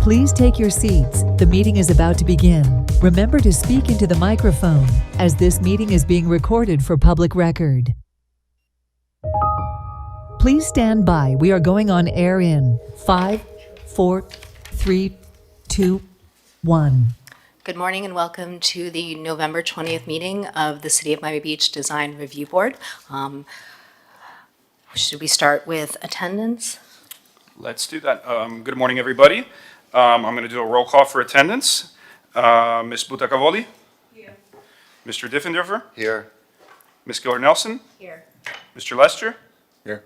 Please take your seats. The meeting is about to begin. Remember to speak into the microphone, as this meeting is being recorded for public record. Please stand by. We are going on air in 5, 4, 3, 2, 1. Good morning and welcome to the November 20th meeting of the City of Miami Beach Design Review Board. Should we start with attendance? Let's do that. Good morning, everybody. I'm going to do a roll call for attendance. Ms. Butacavoli? Here. Mr. Diffenderfer? Here. Ms. Giller-Nelson? Here. Mr. Lester? Here.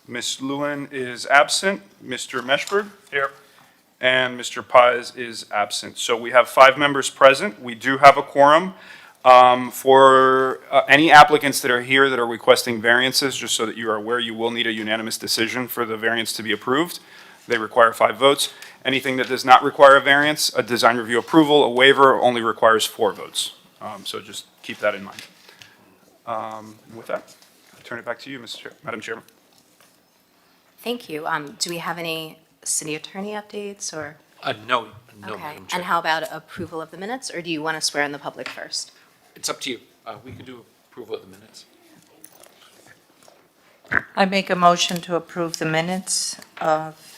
Ms. Lewin is absent. Mr. Meshberg? Here. And Mr. Paz is absent. So we have 5 members present. We do have a quorum. For any applicants that are here that are requesting variances, just so that you are aware, you will need a unanimous decision for the variance to be approved. They require 5 votes. Anything that does not require a variance, a design review approval, a waiver, only requires 4 votes. So just keep that in mind. With that, I turn it back to you, Madam Chairman. Thank you. Do we have any city attorney updates or? No, Okay. Madam Chair. And how about approval of the minutes, or do you want to swear in the public first? It's up to you. We can do approval of the minutes. I make a motion to approve the minutes of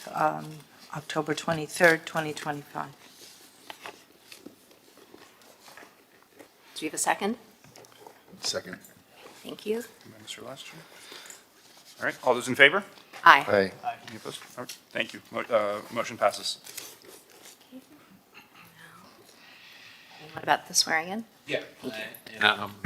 October 23rd, 2025. Do we have a second? Second. Thank you. Mr. Lester. All right, all those in favor? Aye. Aye. Any opposed? All right, thank you. Motion passes. What about the swearing in? Yeah.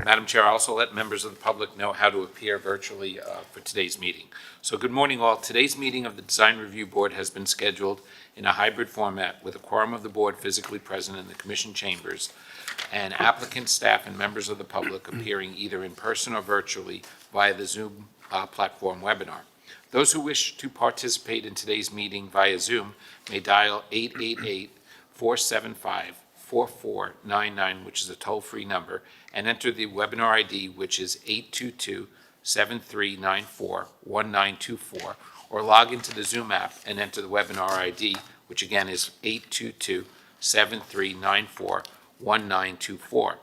Madam Chair, I also let members of the public know how to appear virtually for today's meeting. So good morning, all. Today's meeting of the Design Review Board has been scheduled in a hybrid format with a quorum of the board physically present in the commission chambers and applicant, staff, and members of the public appearing either in person or virtually via the Zoom platform webinar. Those who wish to participate in today's meeting via Zoom may dial 888-475-4499, which is a toll-free number, and enter the webinar ID, which is 822-7394-1924, or log into the Zoom app and enter the webinar ID, which again is 822-7394-1924.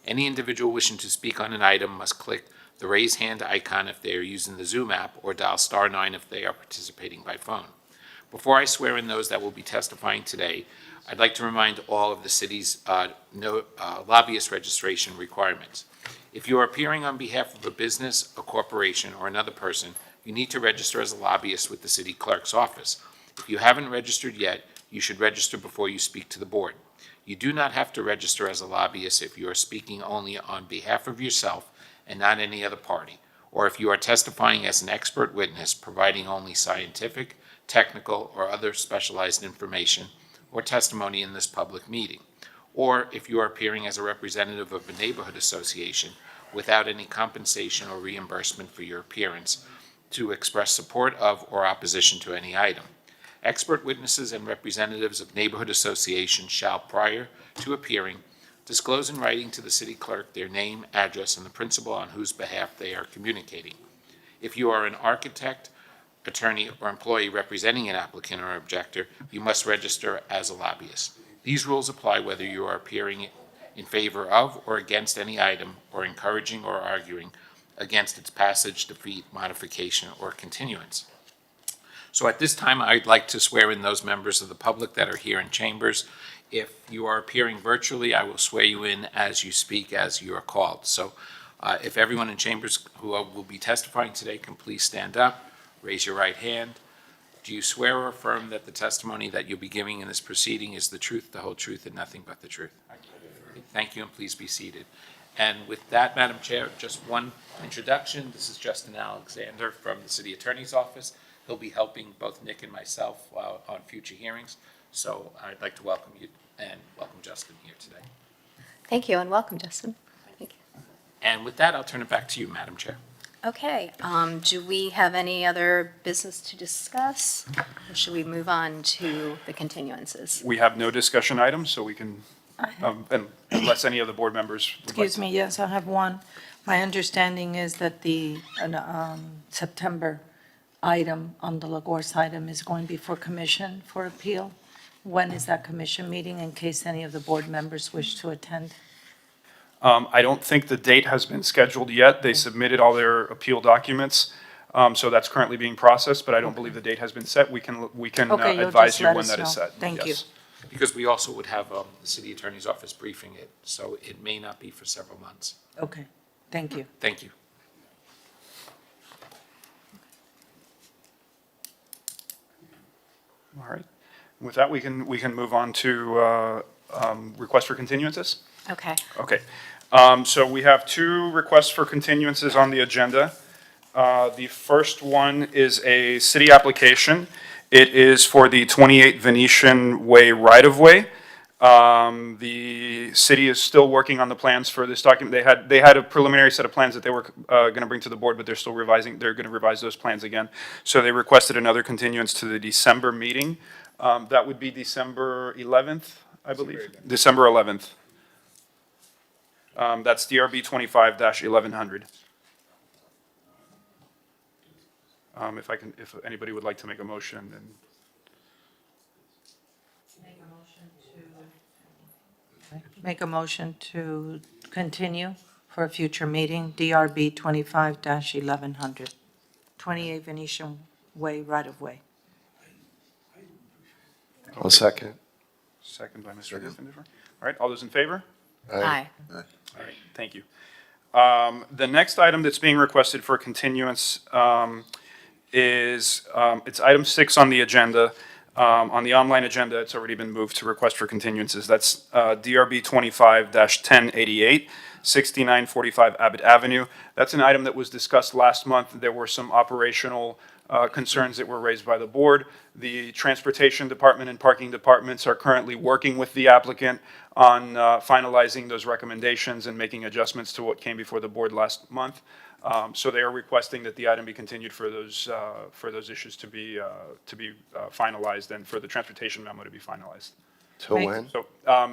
Any individual wishing to speak on an item must click the raise hand icon if they are using the Zoom app, or dial *9 if they are participating by phone. Before I swear in those that will be testifying today, I'd like to remind all of the city's lobbyist registration requirements. If you are appearing on behalf of a business, a corporation, or another person, you need to register as a lobbyist with the city clerk's office. If you haven't registered yet, you should register before you speak to the board. You do not have to register as a lobbyist if you are speaking only on behalf of yourself and not any other party, or if you are testifying as an expert witness providing only scientific, technical, or other specialized information or testimony in this public meeting, or if you are appearing as a representative of a neighborhood association without any compensation or reimbursement for your appearance to express support of or opposition to any item. Expert witnesses and representatives of neighborhood associations shall, prior to appearing, disclose in writing to the city clerk their name, address, and the principal on whose behalf they are communicating. If you are an architect, attorney, or employee representing an applicant or objector, you must register as a lobbyist. These rules apply whether you are appearing in favor of or against any item, or encouraging or arguing against its passage, defeat, modification, or continuance. So at this time, I'd like to swear in those members of the public that are here in chambers. If you are appearing virtually, I will swear you in as you speak, as you are called. So if everyone in chambers who will be testifying today can please stand up, raise your right hand. Do you swear or affirm that the testimony that you'll be giving in this proceeding is the truth, the whole truth, and nothing but the truth? Thank you, and please be seated. And with that, Madam Chair, just one introduction. This is Justin Alexander from the City Attorney's Office. He'll be helping both Nick and myself on future hearings. So I'd like to welcome you and welcome Justin here today. Thank you and welcome, Justin. Thank you. And with that, I'll turn it back to you, Madam Chair. Okay, do we have any other business to discuss? Or should we move on to the continuances? We have no discussion items, so we can, and unless any of the board members would like Excuse to- me, yes, I have one. My understanding is that the September item on the LaGuardia item is going before commission for appeal. When is that commission meeting, in case any of the board members wish to attend? I don't think the date has been scheduled yet. They submitted all their appeal documents, so that's currently being processed, but I don't believe the date has been set. We can Okay, you'll advise just you let when us that is know. set. Thank you. Yes. Because we also would have the city attorney's office briefing it, so it may not be for several months. Okay, thank you. Thank you. All right. With that, we can move on to request for continuances. Okay. Okay. So we have two requests for continuances on the agenda. The first one is a city application. It is for the 28 Venetian Way right-of-way. The city is still working on the plans for this document. They had a preliminary set of plans that they were going to bring to the board, but they're still revising. They're going to revise those plans again. So they requested another continuance to the December meeting. That would be December 11th, I believe. December 11th. That's DRB 25-1100. If anybody would like to make a motion, then. Make a motion to continue for a future meeting, DRB 25-1100, 28 Venetian Way, right-of-way. I'll second. Second by Mr. Diffenderfer. All right, all those in favor? Aye. All right, thank you. The next item that's being requested for continuance is, it's item 6 on the agenda. On the online agenda, it's already been moved to request for continuances. That's DRB 25-1088, 6945 Abbott Avenue. That's an item that was discussed last month. There were some operational concerns that were raised by the board. The Transportation Department and Parking Departments are currently working with the applicant on finalizing those recommendations and making adjustments to what came before the board last month. So they are requesting that the item be continued for those issues to be finalized and for the transportation memo to be finalized. Till Make- when? So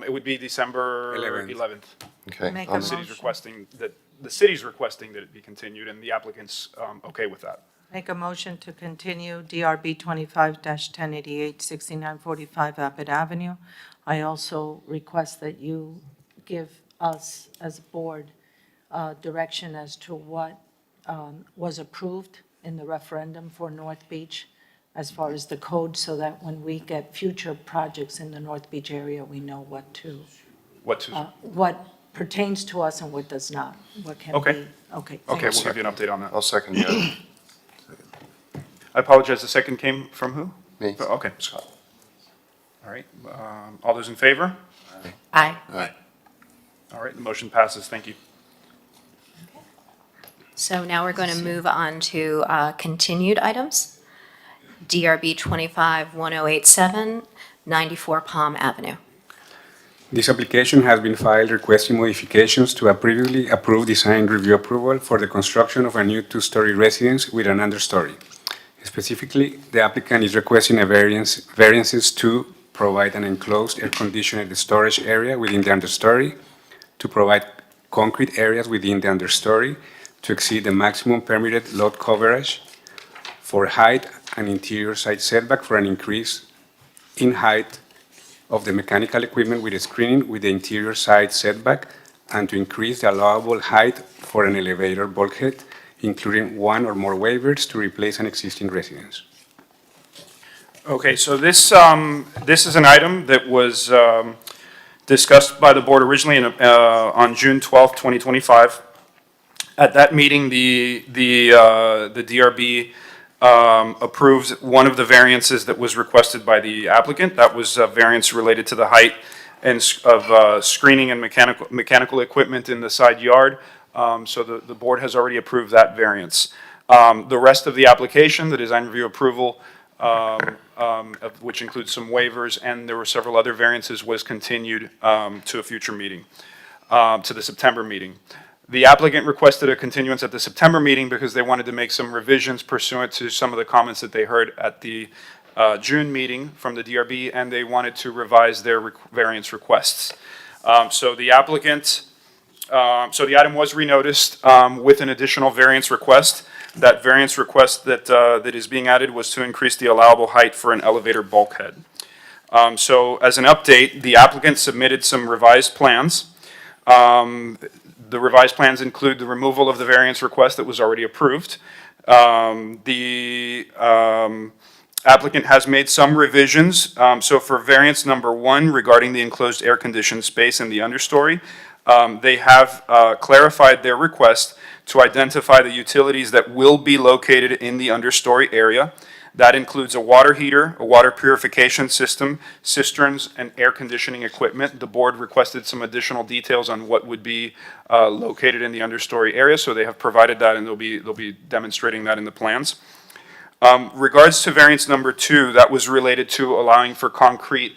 it would be December 11th. Okay. Make I'll a The city's motion. requesting that, the city's requesting that it be continued, and the applicant's okay with that. Make a motion to continue DRB 25-1088, 6945 Abbott Avenue. I also request that you give us, as a board, direction as to what was approved in the referendum for North Beach as far as the code, so that when we get future projects in the North Beach area, we know what pertains to us and what does not, what can be. Okay. Okay, Okay, thank we'll you. give you an update on that. I'll second the other. I apologize, the second came from who? Me. Okay. All right, all those in favor? Aye. Aye. All right, the motion passes, thank you. So now we're going to move on to continued items. DRB 25-1087, 94 Palm Avenue. This application has been filed requesting modifications to a previously approved design review approval for the construction of a new two-story residence with an understory. Specifically, the applicant is requesting variances to provide an enclosed air-conditioned storage area within the understory, to provide concrete areas within the understory, to exceed the maximum permitted lot coverage for height and interior side setback for an increase in height of the mechanical equipment with a screening with the interior side setback, and to increase the allowable height for an elevator bulkhead, including one or more waivers to replace an existing residence. Okay, so this is an item that was discussed by the board originally on June 12th, 2025. At that meeting, the DRB approved one of the variances that was requested by the applicant. That was a variance related to the height and of screening and mechanical equipment in the side yard. So the board has already approved that variance. The rest of the application, the design review approval, which includes some waivers, and there were several other variances, was continued to a future meeting, to the September meeting. The applicant requested a continuance at the September meeting because they wanted to make some revisions pursuant to some of the comments that they heard at the June meeting from the DRB, and they wanted to revise their variance requests. So the item was renoticed with an additional variance request. That variance request that is being added was to increase the allowable height for an elevator bulkhead. So as an update, the applicant submitted some revised plans. The revised plans include the removal of the variance request that was already approved. The applicant has made some revisions. So for variance number 1 regarding the enclosed air-conditioned space in the understory, they have clarified their request to identify the utilities that will be located in the understory area. That includes a water heater, a water purification system, cisterns, and air conditioning equipment. The board requested some additional details on what would be located in the understory area, so they have provided that, and they'll be demonstrating that in the plans. Regards to variance number 2, that was related to allowing for concrete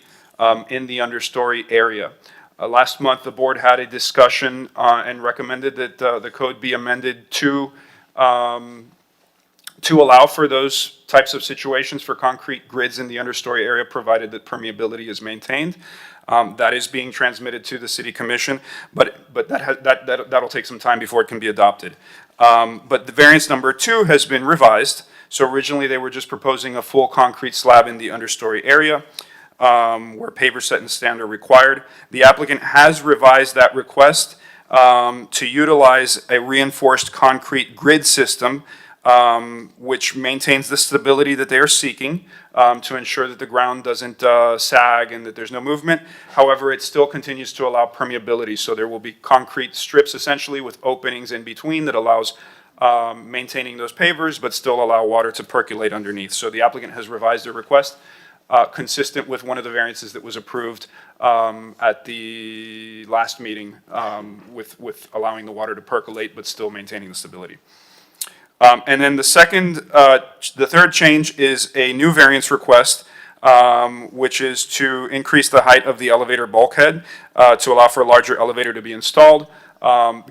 in the understory area. Last month, the board had a discussion and recommended that the code be amended to allow for those types of situations for concrete grids in the understory area, provided that permeability is maintained. That is being transmitted to the city commission, but that'll take some time before it can be adopted. But the variance number 2 has been revised. So originally, they were just proposing a full concrete slab in the understory area, where paver set and stand are required. The applicant has revised that request to utilize a reinforced concrete grid system, which maintains the stability that they are seeking, to ensure that the ground doesn't sag and that there's no movement. However, it still continues to allow permeability, so there will be concrete strips essentially with openings in between that allows maintaining those pavers, but still allow water to percolate underneath. So the applicant has revised their request, consistent with one of the variances that was approved at the last meeting, with allowing the water to percolate, but still maintaining the stability. And then the third change is a new variance request, which is to increase the height of the elevator bulkhead to allow for a larger elevator to be installed.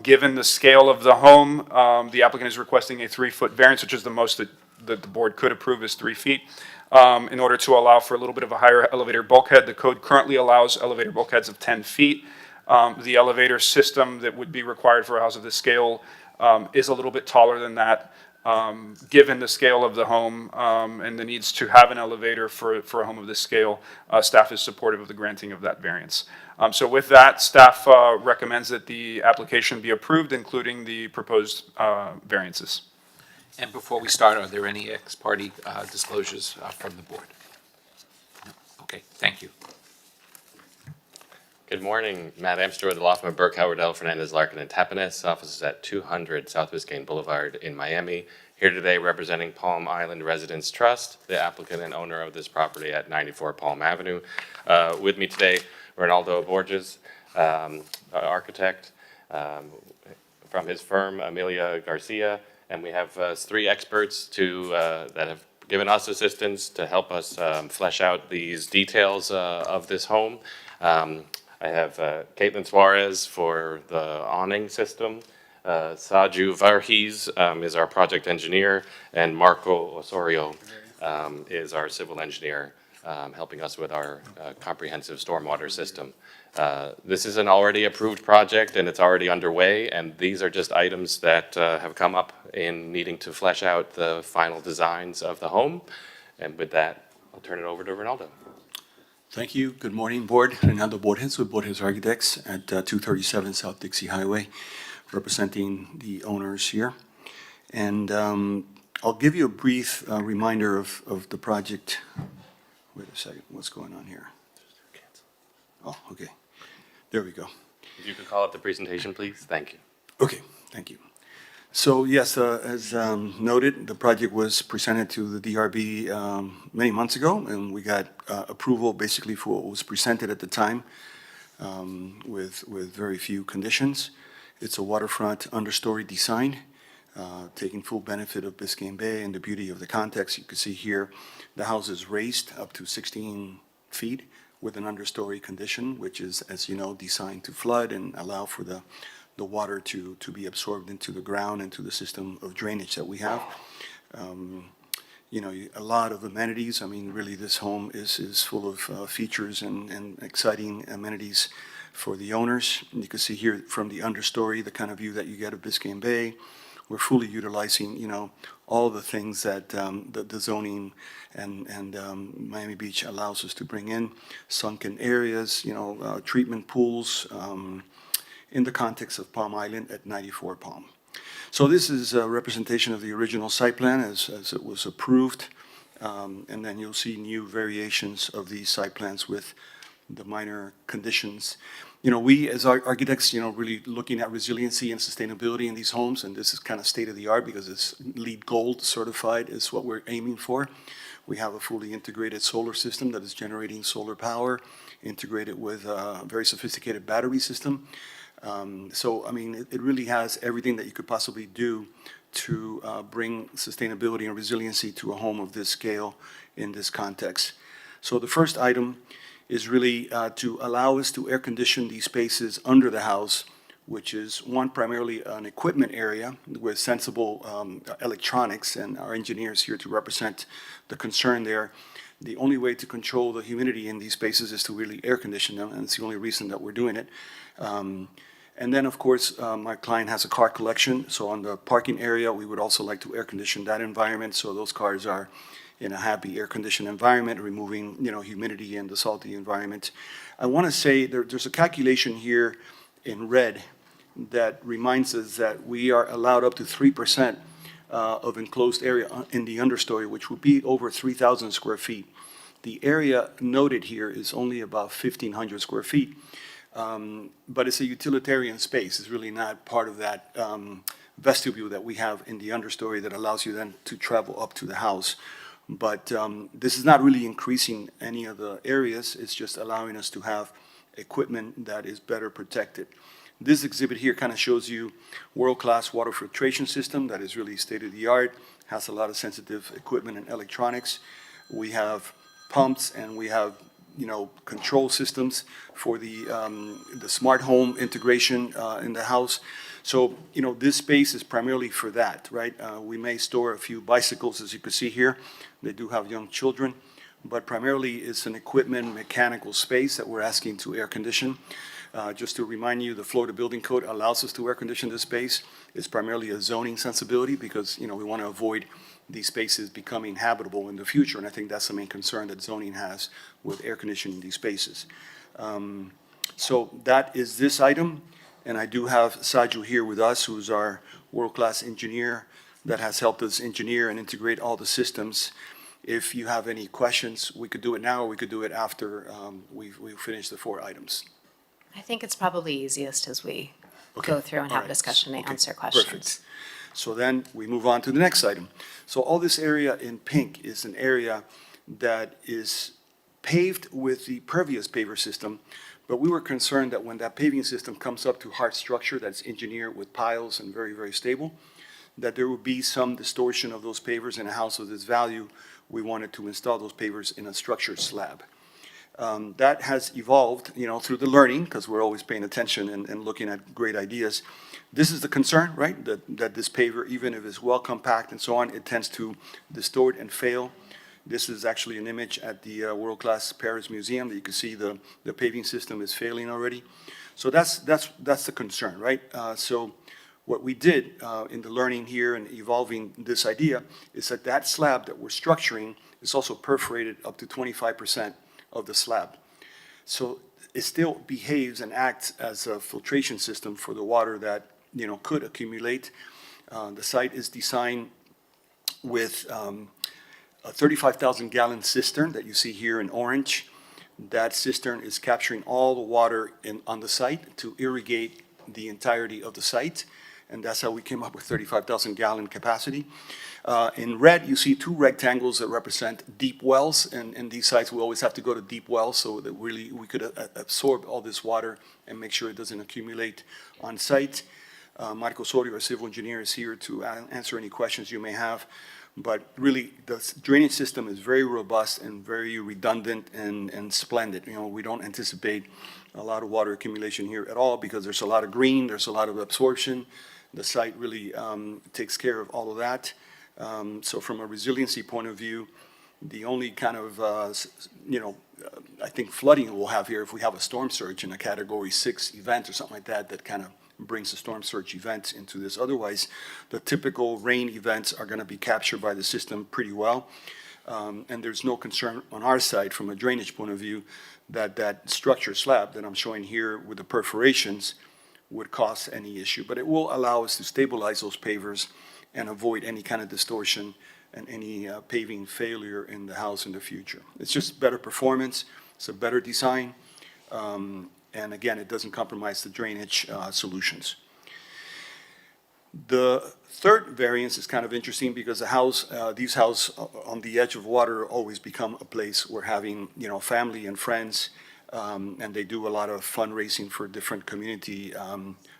Given the scale of the home, the applicant is requesting a 3-foot variance, which is the most that the board could approve is 3 feet, in order to allow for a little bit of a higher elevator bulkhead. The code currently allows elevator bulkheads of 10 feet. The elevator system that would be required for a house of this scale is a little bit taller than that. Given the scale of the home and the needs to have an elevator for a home of this scale, staff is supportive of the granting of that variance. So with that, staff recommends that the application be approved, including the proposed variances. And before we start, are there any ex parte disclosures from the board? No? Okay, thank you. Good morning, Matt Amster with the law firm of Burke, Howardell, Fernandez, Larkin, and Tapanes. Office is at 200 South Biscayne Boulevard in Miami. Here today representing Palm Island Residence Trust, the applicant and owner of this property at 94 Palm Avenue. With me today, Ronaldo Borges, architect from his firm, Amelia Garcia, and we have 3 experts that have given us assistance to help us flesh out these details of this home. I have Caitlin Suarez for the awning system. Saju Varghese is our project engineer, and Marco Osorio is our civil engineer, helping us with our comprehensive stormwater system. This is an already approved project, and it's already underway, and these are just items that have come up in needing to flesh out the final designs of the home. And with that, I'll turn it over to Ronaldo. Thank you. Good morning, Board. Ronaldo Borges with Borges Architects at 237 South Dixie Highway, representing the owners here. And I'll give you a brief reminder of the project. Wait a second, what's going on here? Oh, okay. There we go. If you could call up the presentation, please. Thank you. Okay, thank you. So yes, as noted, the project was presented to the DRB many months ago, and we got approval basically for what was presented at the time, with very few conditions. It's a waterfront understory design, taking full benefit of Biscayne Bay and the beauty of the context. You can see here, the house is raised up to 16 feet with an understory condition, which is, as you know, designed to flood and allow for the water to be absorbed into the ground and to the system of drainage that we have. You know, a lot of amenities. I mean, really, this home is full of features and exciting amenities for the owners. And you can see here from the understory, the kind of view that you get of Biscayne Bay, we're fully utilizing, all the things that the zoning and Miami Beach allows us to bring in, sunken areas, treatment pools, in the context of Palm Island at 94 Palm. So this is a representation of the original site plan as it was approved. And then you'll see new variations of these site plans with the minor conditions. We as architects, really looking at resiliency and sustainability in these homes, and this is kind of state of the art because it's LEED Gold certified is what we're aiming for. We have a fully integrated solar system that is generating solar power, integrated with a very sophisticated battery system. It really has everything that you could possibly do to bring sustainability and resiliency to a home of this scale in this context. So the first item is really to allow us to air condition these spaces under the house, which is one, primarily an equipment area with sensible electronics, and our engineers here to represent the concern there. The only way to control the humidity in these spaces is to really air condition them, and it's the only reason that we're doing it. And then, of course, my client has a car collection, so on the parking area, we would also like to air condition that environment, so those cars are in a happy air-conditioned environment, removing, humidity and the salty environment. I want to say there's a calculation here in red that reminds us that we are allowed up to 3% of enclosed area in the understory, which would be over 3,000 square feet. The area noted here is only about 1,500 square feet. But it's a utilitarian space. It's really not part of that vestibule that we have in the understory that allows you then to travel up to the house. But this is not really increasing any of the areas. It's just allowing us to have equipment that is better protected. This exhibit here kind of shows you world-class water filtration system that is really state-of-the-art, has a lot of sensitive equipment and electronics. We have pumps and we have control systems for the smart home integration in the house. So, this space is primarily for that, right? We may store a few bicycles, as you can see here. They do have young children, but primarily it's an equipment mechanical space that we're asking to air condition. Just to remind you, the Florida Building Code allows us to air condition this space. It's primarily a zoning sensibility because, we want to avoid these spaces becoming habitable in the future, and I think that's the main concern that zoning has with air conditioning these spaces. So that is this item, and I do have Saju here with us, who's our world-class engineer that has helped us engineer and integrate all the systems. If you have any questions, we could do it now, or we could do it after we finish the 4 items. I think it's probably easiest as we Okay. go through and have a All right. discussion and Okay. answer questions. Perfect. So then we move on to the next item. So all this area in pink is an area that is paved with the pervious paver system, but we were concerned that when that paving system comes up to hard structure that's engineered with piles and very, very stable, that there would be some distortion of those pavers in a house of this value. We wanted to install those pavers in a structured slab. That has evolved, through the learning, because we're always paying attention and looking at great ideas. This is the concern, right? That this paver, even if it's well compact and so on, it tends to distort and fail. This is actually an image at the world-class Paris Museum that you can see the paving system is failing already. So that's the concern, right? So what we did in the learning here and evolving this idea is that slab that we're structuring is also perforated up to 25% of the slab. So it still behaves and acts as a filtration system for the water that, could accumulate. The site is designed with a 35,000-gallon cistern that you see here in orange. That cistern is capturing all the water on the site to irrigate the entirety of the site, and that's how we came up with 35,000-gallon capacity. In red, you see 2 rectangles that represent deep wells, and in these sites, we always have to go to deep wells so that really we could absorb all this water and make sure it doesn't accumulate on site. Marco Sorio, our civil engineer, is here to answer any questions you may have. But really, the drainage system is very robust and very redundant and splendid. We don't anticipate a lot of water accumulation here at all because there's a lot of green, there's a lot of absorption. The site really takes care of all of that. So from a resiliency point of view, the only kind of, I think flooding we'll have here if we have a storm surge in a Category 6 event or something like that, that kind of brings a storm surge event into this. Otherwise, the typical rain events are going to be captured by the system pretty well. And there's no concern on our side from a drainage point of view that that structure slab that I'm showing here with the perforations would cause any issue. But it will allow us to stabilize those pavers and avoid any kind of distortion and any paving failure in the house in the future. It's just better performance, it's a better design, and again, it doesn't compromise the drainage solutions. The third variance is kind of interesting because the house, these houses on the edge of water always become a place where having, family and friends, and they do a lot of fundraising for different community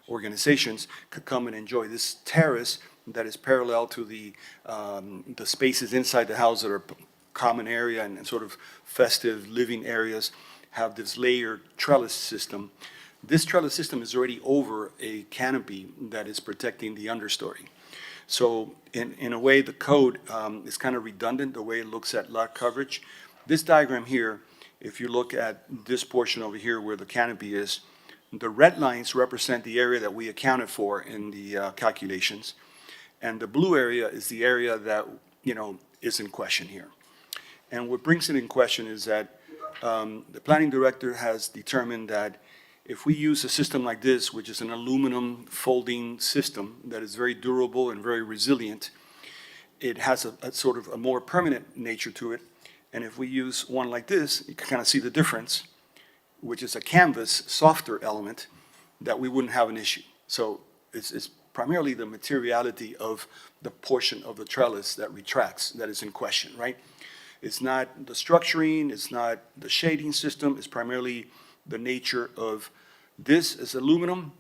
organizations, could come and enjoy this terrace that is parallel to the spaces inside the house that are common area and sort of festive living areas, have this layered trellis system. This trellis system is already over a canopy that is protecting the understory. So in a way, the code is kind of redundant, the way it looks at lot coverage. This diagram here, if you look at this portion over here where the canopy is, the red lines represent the area that we accounted for in the calculations. And the blue area is the area that, is in question here. And what brings it in question is that the planning director has determined that if we use a system like this, which is an aluminum folding system that is very durable and very resilient, it has a sort of a more permanent nature to it. And if we use one like this, you can kind of see the difference, which is a canvas, softer element, that we wouldn't have an issue. So it's primarily the materiality of the portion of the trellis that retracts that is in question, right? It's not the structuring, it's not the shading system, it's primarily the nature of this is aluminum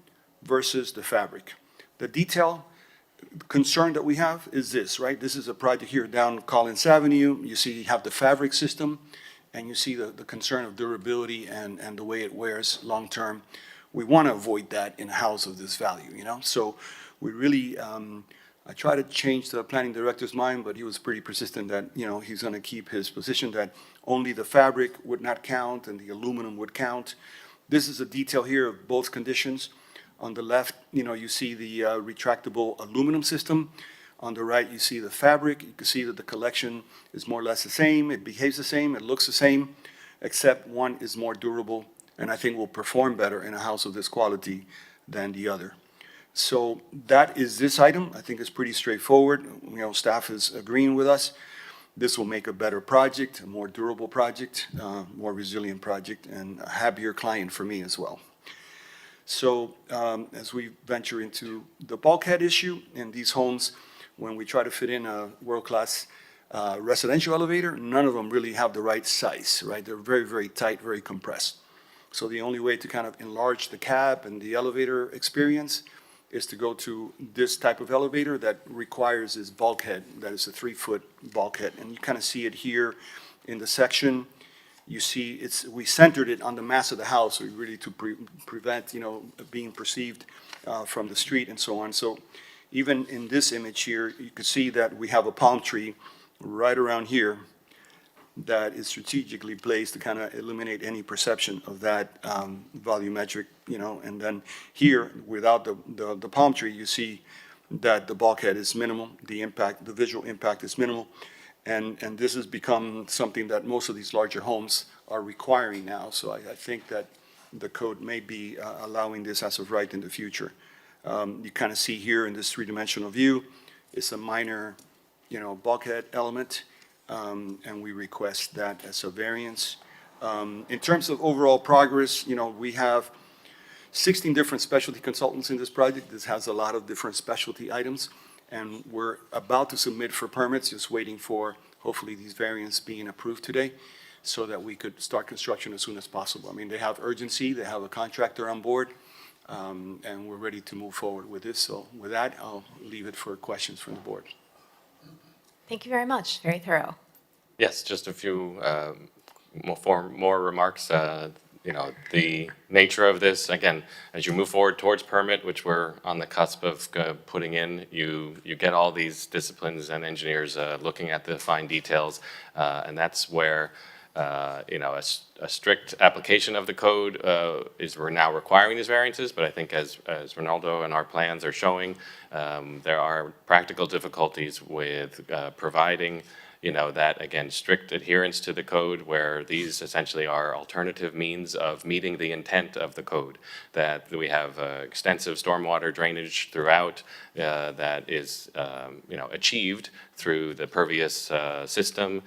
versus the fabric. The detail concern that we have is this, right? This is a project here down Collins Avenue. You see you have the fabric system, and you see the concern of durability and the way it wears long-term. We want to avoid that in a house of this value, So we really, I tried to change the planning director's mind, but he was pretty persistent that, he's going to keep his position that only the fabric would not count and the aluminum would count. This is a detail here of both conditions. On the left, you see the retractable aluminum system. On the right, you see the fabric. You can see that the collection is more or less the same. It behaves the same. It looks the same, except one is more durable and I think will perform better in a house of this quality than the other. So that is this item. I think it's pretty straightforward. Staff is agreeing with us. This will make a better project, a more durable project, more resilient project, and a happier client for me as well. So as we venture into the bulkhead issue in these homes, when we try to fit in a world-class residential elevator, none of them really have the right size, right? They're very, very tight, very compressed. So the only way to kind of enlarge the cab and the elevator experience is to go to this type of elevator that requires this bulkhead, that is a 3-foot bulkhead. And you kind of see it here in the section. You see we centered it on the mass of the house, really to prevent, being perceived from the street and so on. So even in this image here, you can see that we have a palm tree right around here that is strategically placed to kind of eliminate any perception of that volumetric, and then here, without the palm tree, you see that the bulkhead is minimal, the visual impact is minimal, and this has become something that most of these larger homes are requiring now, so I think that the code may be allowing this as of right in the future. You kind of see here in this three-dimensional view, it's a minor, bulkhead element, and we request that as a variance. In terms of overall progress, we have 16 different specialty consultants in this project. This has a lot of different specialty items, and we're about to submit for permits, just waiting for hopefully these variants being approved today so that we could start construction as soon as possible. I mean, they have urgency, they have a contractor on board, and we're ready to move forward with this. So with that, I'll leave it for questions from the board. Thank you very much. Very thorough. Yes, just a few more remarks. The nature of this, again, as you move forward towards permit, which we're on the cusp of putting in, you get all these disciplines and engineers looking at the fine details, and that's where a strict application of the code we're now requiring these variances, but I think as Ronaldo and our plans are showing, there are practical difficulties with providing that, again, strict adherence to the code, where these essentially are alternative means of meeting the intent of the code, that we have extensive stormwater drainage throughout that is, achieved through the pervious system,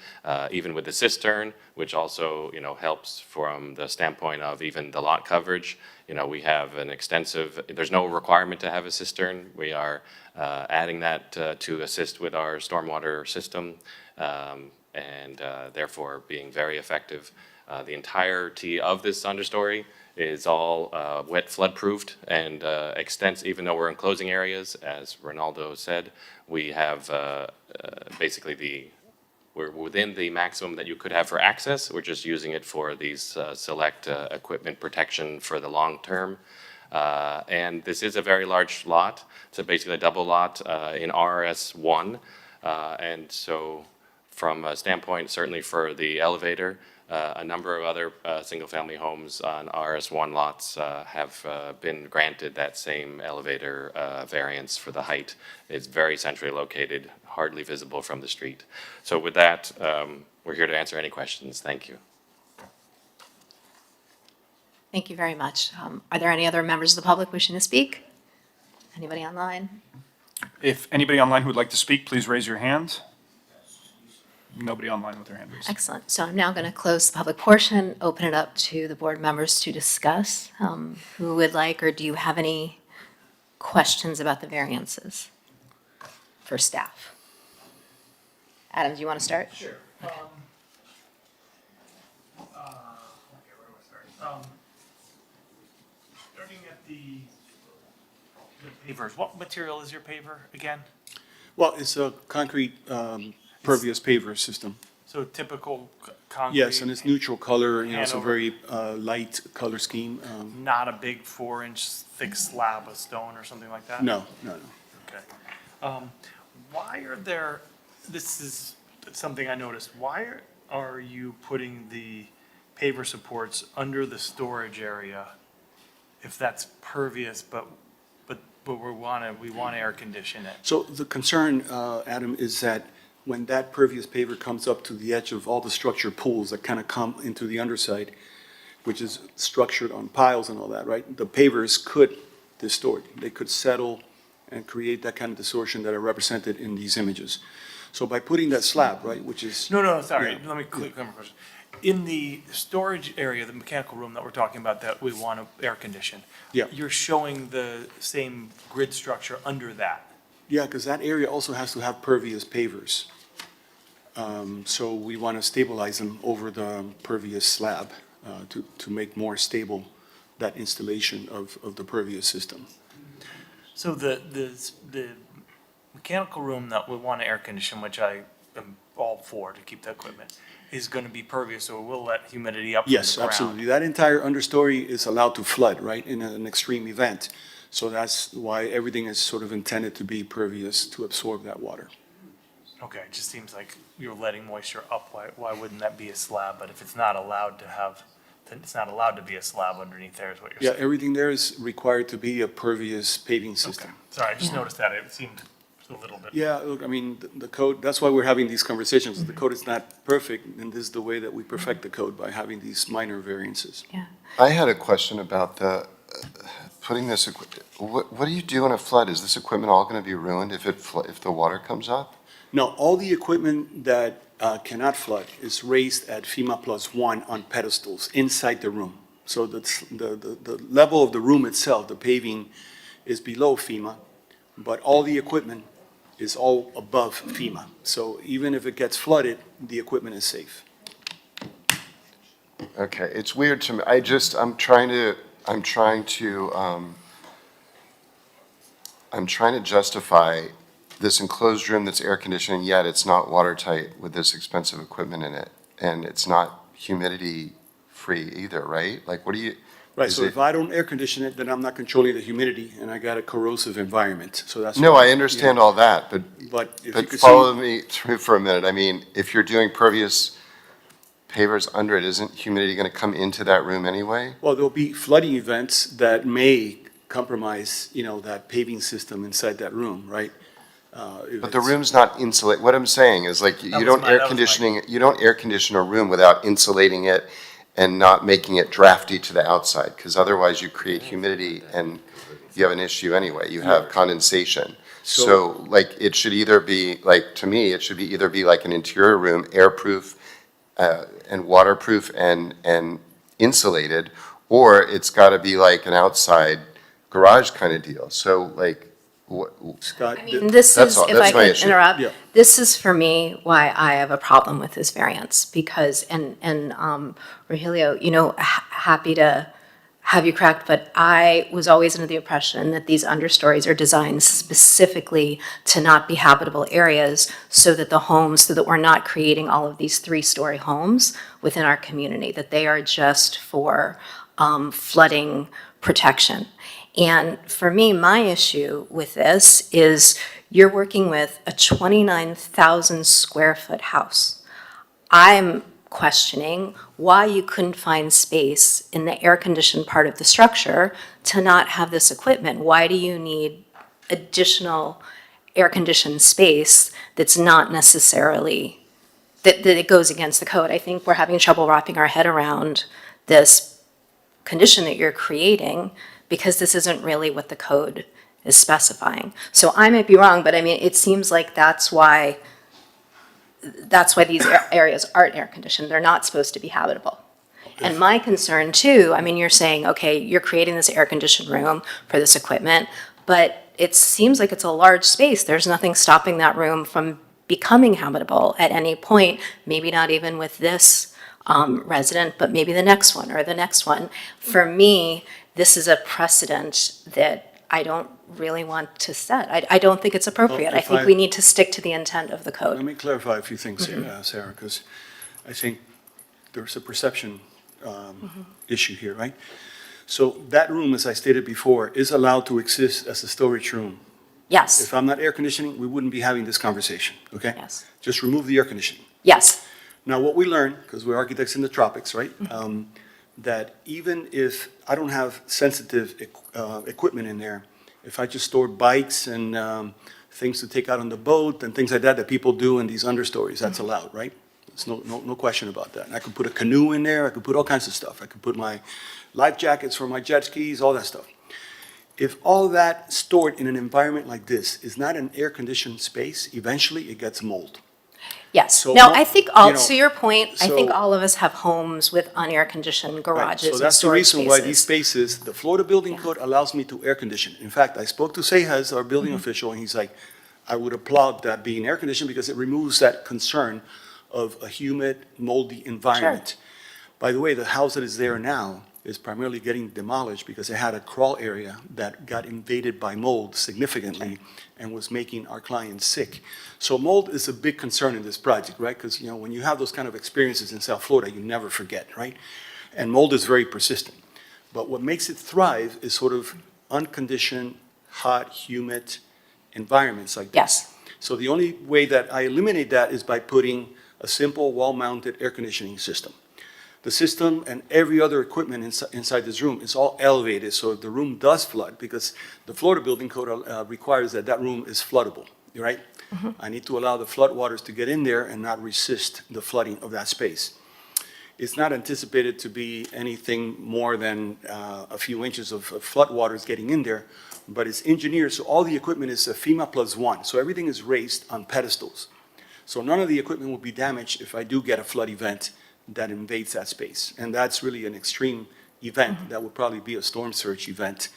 even with the cistern, which also, helps from the standpoint of even the lot coverage. We have an extensive, there's no requirement to have a cistern. We are adding that to assist with our stormwater system, and therefore being very effective. The entirety of this understory is all wet flood-proofed and extends, even though we're in closing areas, as Ronaldo said, we have basically we're within the maximum that you could have for access. We're just using it for these select equipment protection for the long term. And this is a very large lot. It's basically a double lot in RS1. And so from a standpoint, certainly for the elevator, a number of other single-family homes on RS1 lots have been granted that same elevator variance for the height. It's very centrally located, hardly visible from the street. So with that, we're here to answer any questions. Thank you. Thank you very much. Are there any other members of the public wishing to speak? Anybody online? If anybody online who would like to speak, please raise your hand. Nobody online with their hand raised. Excellent. So I'm now going to close the public portion, open it up to the board members to discuss. Who would like, or do you have any questions about the variances for staff? Adam, do you want to start? Sure. Okay, where do I start? Starting at the pavers, what material is your paver again? Well, it's a concrete pervious paver system. So typical concrete? Yes, and it's neutral color, it's a Hanover. very light color scheme. Not a big 4-inch thick slab of stone or something like that? No. Okay. Why are there, this is something I noticed, why are you putting the paver supports under the storage area if that's pervious, but we want to air condition it? So the concern, Adam, is that when that pervious paver comes up to the edge of all the structure pools that kind of come into the underside, which is structured on piles and all that, right? The pavers could distort. They could settle and create that kind of distortion that are represented in these images. So by putting that slab, right, which is. No, sorry, Yeah. let me click on my question. In the storage area, the mechanical room that we're talking about that we want to air condition. Yeah. You're showing the same grid structure under that. Yeah, because that area also has to have pervious pavers. So we want to stabilize them over the pervious slab to make more stable that installation of the pervious system. So the mechanical room that we want to air condition, which I am all for to keep the equipment, is going to be pervious, so we'll let humidity up from the Yes, ground. absolutely. That entire understory is allowed to flood, right, in an extreme event. So that's why everything is sort of intended to be pervious to absorb that water. Okay, it just seems like you're letting moisture up. Why wouldn't that be a slab? But if it's not allowed to have, then it's not allowed to be a slab underneath there is what you're Yeah, saying. everything there is required to be a pervious paving Okay, system. sorry, I just Yeah. noticed that. It seemed a little bit. Yeah, look, I mean, the code, that's why we're having these conversations. The code is not perfect, and this is the way that we perfect the code, by having these minor variances. Yeah. I had a question about the, putting this, what do you do in a flood? Is this equipment all going to be ruined if if the water comes up? No, all the equipment that cannot flood is raised at FEMA +1 on pedestals inside the room. So the level of the room itself, the paving, is below FEMA, but all the equipment is all above FEMA. So even if it gets flooded, the equipment is safe. Okay, it's weird to me. I'm trying to justify this enclosed room that's air conditioned, yet it's not watertight with this expensive equipment in it. And it's not humidity-free either, right? Like, what do you? Right, is so it- if I don't air condition it, then I'm not controlling the humidity, and I got a corrosive environment, so that's. No, why- I understand yeah. all that, but But if you But could follow see, me through for a minute. I mean, if you're doing pervious pavers under it, isn't humidity going to come into that room anyway? Well, there'll be flooding events that may compromise, that paving system inside that room, right? If But the it's- room's not insulated. What I'm saying is like, you That was don't my- air that was my- conditioning, you don't air condition a room without insulating it and not making it drafty to the outside, because otherwise you create humidity and you have an issue anyway. You have condensation. So like, it should either be, like, to me, it should be either be like an interior room, airproof, and waterproof and insulated, or it's gotta be like an outside garage kind of deal. So like, what, Scott, I mean, this That's is, all- if that's I my could issue. interrupt, Yeah. this is for me why I have a problem with this variance, because, Rogelio, happy to have you correct, but I was always under the impression that these understories are designed specifically to not be habitable areas, so that we're not creating all of these three-story homes within our community, that they are just for flooding protection. And for me, my issue with this is you're working with a 29,000 square foot house. I'm questioning why you couldn't find space in the air-conditioned part of the structure to not have this equipment. Why do you need additional air-conditioned space that's not necessarily, that it goes against the code? I think we're having trouble wrapping our head around this condition that you're creating, because this isn't really what the code is specifying. So I might be wrong, but I mean, it seems like that's why these areas aren't air-conditioned. They're not supposed to be habitable. And my concern too, I mean, you're saying, okay, you're creating this air-conditioned room for this equipment, but it seems like it's a large space. There's nothing stopping that room from becoming habitable at any point, maybe not even with this resident, but maybe the next one or the next one. For me, this is a precedent that I don't really want to set. I don't think it's appropriate. I if think I- we need to stick to the intent of the Let code. me clarify a few things here, Sarah, because I think there's a perception issue here, right? So that room, as I stated before, is allowed to exist as a storage room. Yes, If I'm not air conditioning, we wouldn't be having this conversation, okay? yes, Just remove the air conditioning. yes, Now, what we learned, because we're architects in the tropics, right? That even if I don't have sensitive equipment in there, if I just store bikes and things to take out on the boat and things like that people do in these understories, that's allowed, right? There's no question about that. And I could put a canoe in there, I could put all kinds of stuff. I could put my life jackets for my jet skis, all that stuff. If all that stored in an environment like this is not an air-conditioned space, eventually it gets mold. yes. So Now, mo- I think, you know, to your point, I think so- all of us have homes with unair-conditioned Right, garages so and that's the storage reason why these spaces. spaces, the Florida Building Code allows me to air condition. In fact, I spoke to Seijas, our building official, and he's like, I would applaud that being air conditioned because it removes that concern of a humid, moldy environment. By the way, the house that is there now is primarily getting demolished because it had a crawl area that got invaded by mold significantly and was making our clients sick. So mold is a big concern in this project, right? Because, when you have those kind of experiences in South Florida, you never forget, right? And mold is very persistent. But what makes it thrive is sort of unconditioned, hot, humid environments like this. Yes. So the only way that I eliminate that is by putting a simple wall-mounted air conditioning system. The system and every other equipment inside this room is all elevated, so if the room does flood, because the Florida Building Code requires that that room is floodable, right? I need to allow the flood waters to get in there and not resist the flooding of that space. It's not anticipated to be anything more than a few inches of flood waters getting in there, but it's engineered, so all the equipment is a FEMA +1, so everything is raised on pedestals. So none of the equipment will be damaged if I do get a flood event that invades that space. And that's really an extreme event. That would probably be a storm surge event.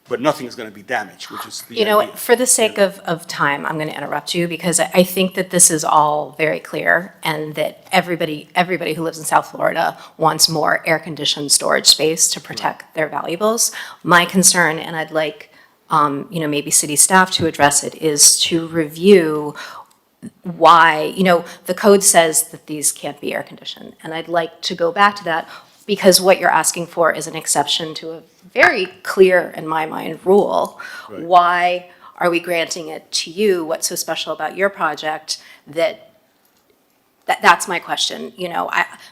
But nothing is going to be damaged, which is the idea. For the sake of time, I'm going to interrupt you because I think that this is all very clear and that everybody who lives in South Florida wants more air-conditioned storage space to protect their valuables. My concern, and I'd like, maybe city staff to address it, is to review why, the code says that these can't be air-conditioned. And I'd like to go back to that because what you're asking for is an exception to a very clear, in my mind, rule. Right. Why are we granting it to you? What's so special about your project that That's my question.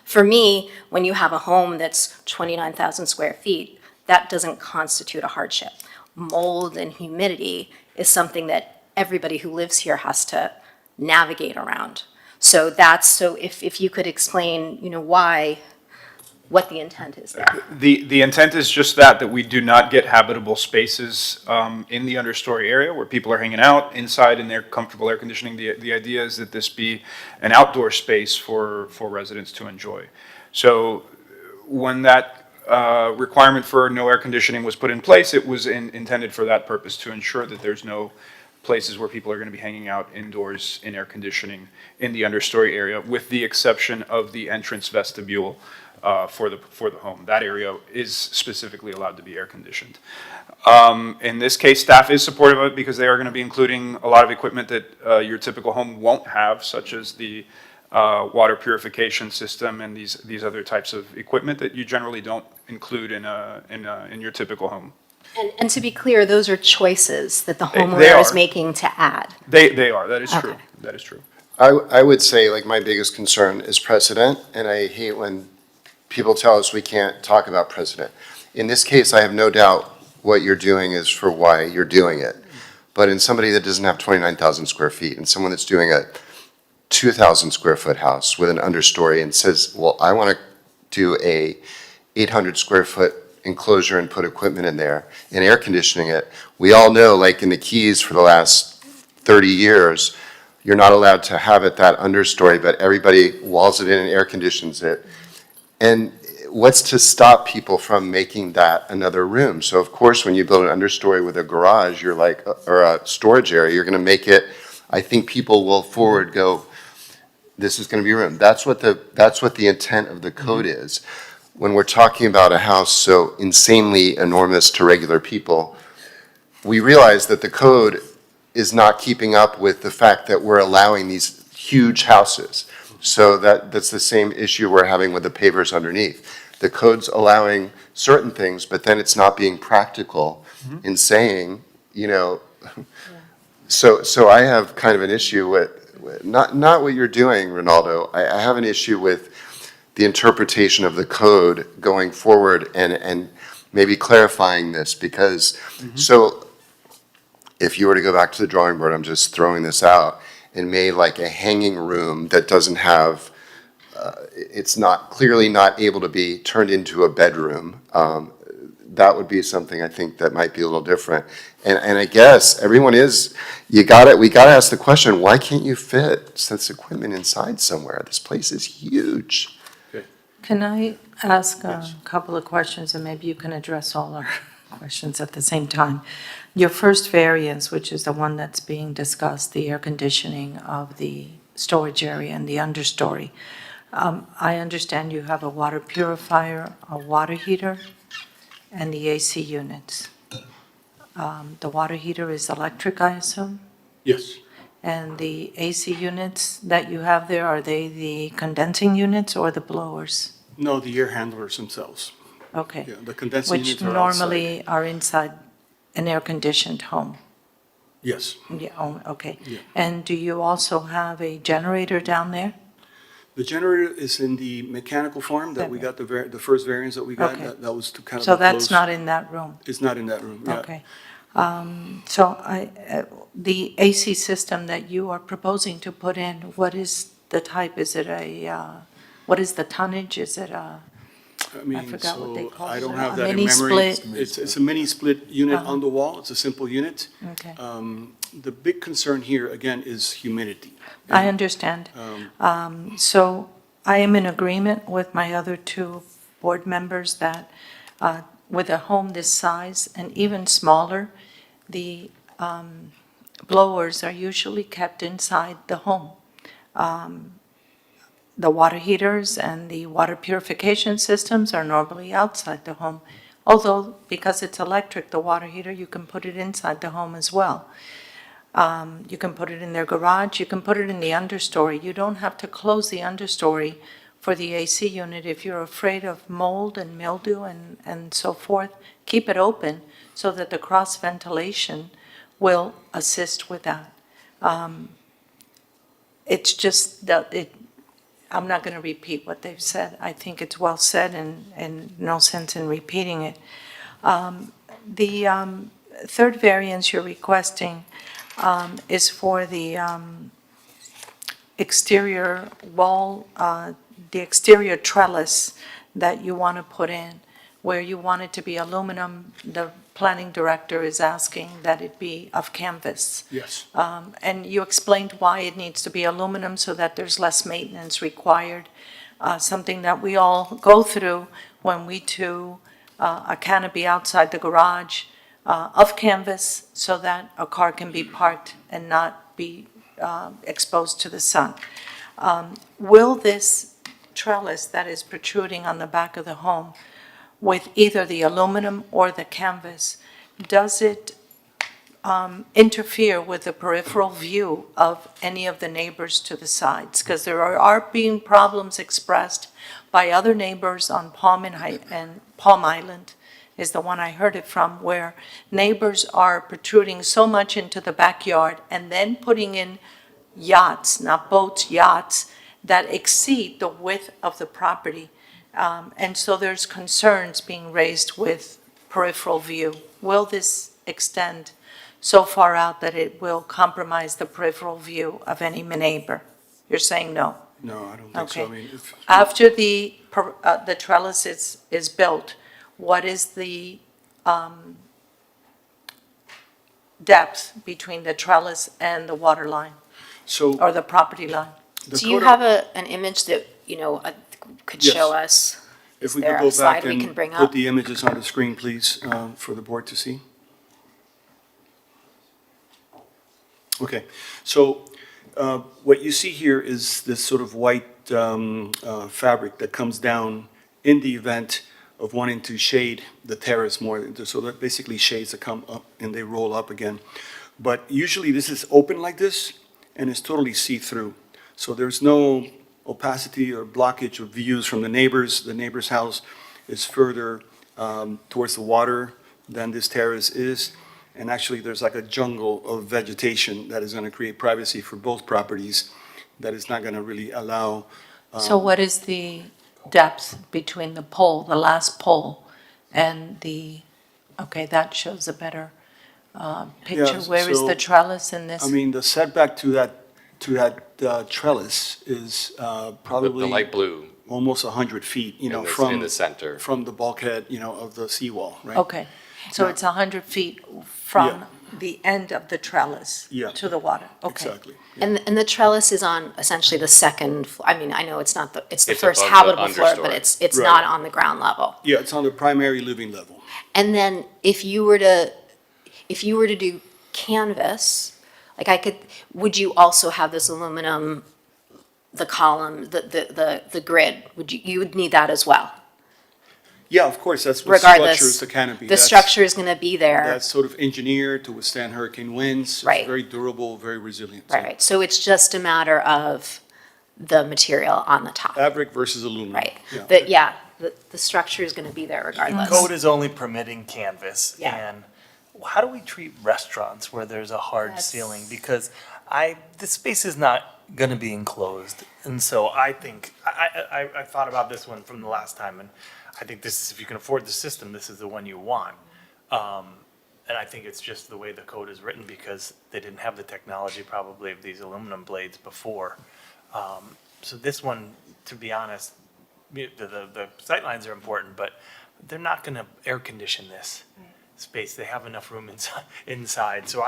For me, when you have a home that's 29,000 square feet, that doesn't constitute a hardship. Mold and humidity is something that everybody who lives here has to navigate around. So if you could explain, what the intent is there. The intent is just that we do not get habitable spaces in the understory area where people are hanging out inside in their comfortable air conditioning. The idea is that this be an outdoor space for residents to enjoy. So when that requirement for no air conditioning was put in place, it was intended for that purpose, to ensure that there's no places where people are going to be hanging out indoors in air conditioning in the understory area, with the exception of the entrance vestibule for the home. That area is specifically allowed to be air conditioned. In this case, staff is supportive of it because they are going to be including a lot of equipment that your typical home won't have, such as the water purification system and these other types of equipment that you generally don't include in your typical home. And to be clear, those are choices that the They homeowner is are. making to add. They are, that is true. Okay. That is true. I would say, like, my biggest concern is precedent, and I hate when people tell us we can't talk about precedent. In this case, I have no doubt what you're doing is for why you're doing it. But in somebody that doesn't have 29,000 square feet, and someone that's doing a 2,000 square foot house with an understory and says, well, I want to do a 800 square foot enclosure and put equipment in there and air conditioning it, we all know, like in the Keys for the last 30 years, you're not allowed to have it that understory, but everybody walls it in and air conditions it. And what's to stop people from making that another room? So of course, when you build an understory with a garage, you're like, or a storage area, you're gonna make it, I think people will forward go, this is gonna be a room. That's what the intent of the code is. When we're talking about a house so insanely enormous to regular people, we realize that the code is not keeping up with the fact that we're allowing these huge houses. So that's the same issue we're having with the pavers underneath. The code's allowing certain things, but then it's not being practical in saying, so I have kind of an issue with not what you're doing, Ronaldo. I have an issue with the interpretation of the code going forward and maybe clarifying this, because, so if you were to go back to the drawing board, I'm just throwing this out, and made like a hanging room that doesn't have, it's not, clearly not able to be turned into a bedroom, that would be something I think that might be a little different. And I guess everyone is, we gotta ask the question, why can't you fit this equipment inside somewhere? This place is huge. Can I ask a couple of questions, and maybe you can address all our questions at the same time? Your first variance, which is the one that's being discussed, the air conditioning of the storage area and the understory. I understand you have a water purifier, a water heater, and the AC units. The water heater is electric, I assume? Yes. And the AC units that you have there, are they the condensing units or the blowers? No, the air handlers themselves. Okay. Yeah, the condensing Which units are outside. normally are inside an air-conditioned home? Yes. Yeah, oh, okay. Yeah. And do you also have a generator down there? The generator is in the mechanical form that we got, the first variance that we got. Okay. That was to kind of. So that's enclose- not in that room? It's not in that room, yeah. Okay. So the AC system that you are proposing to put in, what is the type? Is it what is the tonnage? Is it a, mean, forgot what they so call I it. don't A have that in mini memory. split? It's a mini split unit Uh-huh. on the wall. It's a simple unit. okay. The big concern here, again, is humidity. I understand. So I am in agreement with my other two board members that with a home this size and even smaller, the blowers are usually kept inside the home. The water heaters and the water purification systems are normally outside the home. Although, because it's electric, the water heater, you can put it inside the home as well. You can put it in their garage, you can put it in the understory. You don't have to close the understory for the AC unit if you're afraid of mold and mildew and so forth. Keep it open so that the cross ventilation will assist with that. It's just that I'm not going to repeat what they've said. I think it's well said and no sense in repeating it. The third variance you're requesting is for the exterior wall, the exterior trellis that you want to put in, where you want it to be aluminum. The planning director is asking that it be of canvas. Yes. And you explained why it needs to be aluminum so that there's less maintenance required, something that we all go through when we do a canopy outside the garage of canvas so that a car can be parked and not be exposed to the sun. Will this trellis that is protruding on the back of the home with either the aluminum or the canvas, does it interfere with the peripheral view of any of the neighbors to the sides? Because there are being problems expressed by other neighbors on Palm and Palm Island is the one I heard it from, where neighbors are protruding so much into the backyard and then putting in yachts, not boats, yachts, that exceed the width of the property. And so there's concerns being raised with peripheral view. Will this extend so far out that it will compromise the peripheral view of any neighbor? You're saying no? No, I don't think so. I Okay. mean, After the trellis is built, what is the depth between the trellis and the water line so or the property line? the Do you code- have an image that, could Yes. show us? If Is we there could a go slide back we can and bring put up? the images on the screen, please, for the board to see. Okay, so what you see here is this sort of white fabric that comes down in the event of wanting to shade the terrace more. So that basically shades that come up and they roll up again. But usually this is open like this and it's totally see-through. So there's no opacity or blockage of views from the neighbors. The neighbor's house is further towards the water than this terrace is. And actually, there's like a jungle of vegetation that is going to create privacy for both properties that is not going to really allow. So what is the depth between the pole, the last pole, and the, okay, that shows a better picture. Yeah, Where is so, the trellis in this? I mean, the setback to that trellis is The probably light blue almost 100 feet, in from the center. from the bulkhead, of the seawall, right? Okay, so Yeah. it's 100 feet from Yeah. the end of the trellis Yeah. to the water? Okay. Exactly. Yeah. And the trellis is on essentially the second, I mean, I know it's not it's the It's first above the habitable floor, but understory. it's Right. not on the ground level. Yeah, it's on the primary living level. And then if you were to do canvas, like would you also have this aluminum, the column, the grid? You would need that as well? Yeah, of course, that's what Regardless, structures the canopy. the That's- structure is gonna be there. That's sort of engineered to withstand hurricane winds. It's Right. very durable, very resilient. Right, so it's just a matter of the material on the top, Fabric versus aluminum. right? Yeah. The structure is gonna be there regardless. Code is only permitting canvas. Yeah. And how do we treat restaurants where there's a hard That's- ceiling? Because the space is not gonna be enclosed. And so I think, I thought about this one from the last time, and I think this is, if you can afford the system, this is the one you want. And I think it's just the way the code is written because they didn't have the technology probably of these aluminum blades before. So this one, to be honest, the sightlines are important, but they're not gonna air condition this space. They have enough room inside. So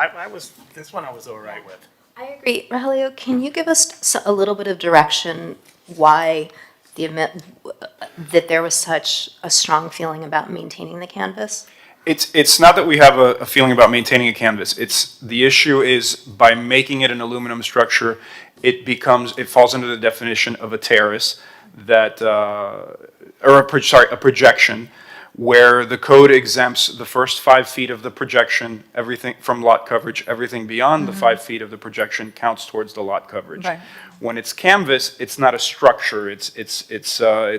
this one I was all right with. I agree. Rogelio, can you give us a little bit of direction why that there was such a strong feeling about maintaining the canvas? It's not that we have a feeling about maintaining a canvas. The issue is by making it an aluminum structure, it falls under the definition of a terrace a projection, where the code exempts the first 5 feet of the projection, everything from lot coverage, everything beyond the 5 feet of the projection counts towards the lot coverage. Right. When it's canvas, it's not a structure, it's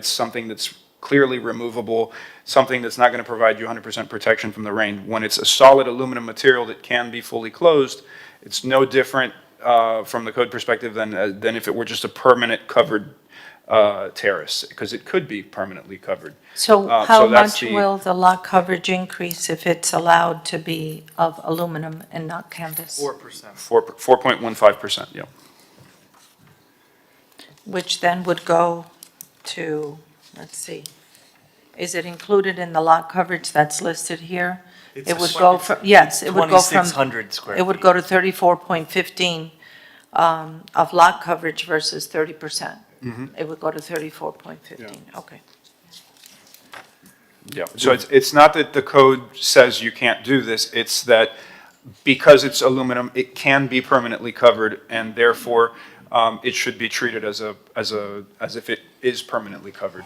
something that's clearly removable, something that's not going to provide you 100% protection from the rain. When it's a solid aluminum material that can be fully closed, it's no different from the code perspective than if it were just a permanent covered terrace, because it could be permanently covered. So so how that's much the- will the lot coverage increase if it's allowed to be of aluminum and not canvas? 4%. 4.15%, yeah. Which then would go to, let's see, is it included in the lot coverage that's listed here? It's It would go from, yes, it would go from. 2,600 square It would feet. go to 34.15 of lot coverage versus 30%. It would go to 34.15, okay. Yeah, so it's not that the code says you can't do this, it's that because it's aluminum, it can be permanently covered, and therefore, it should be treated as if it is permanently covered.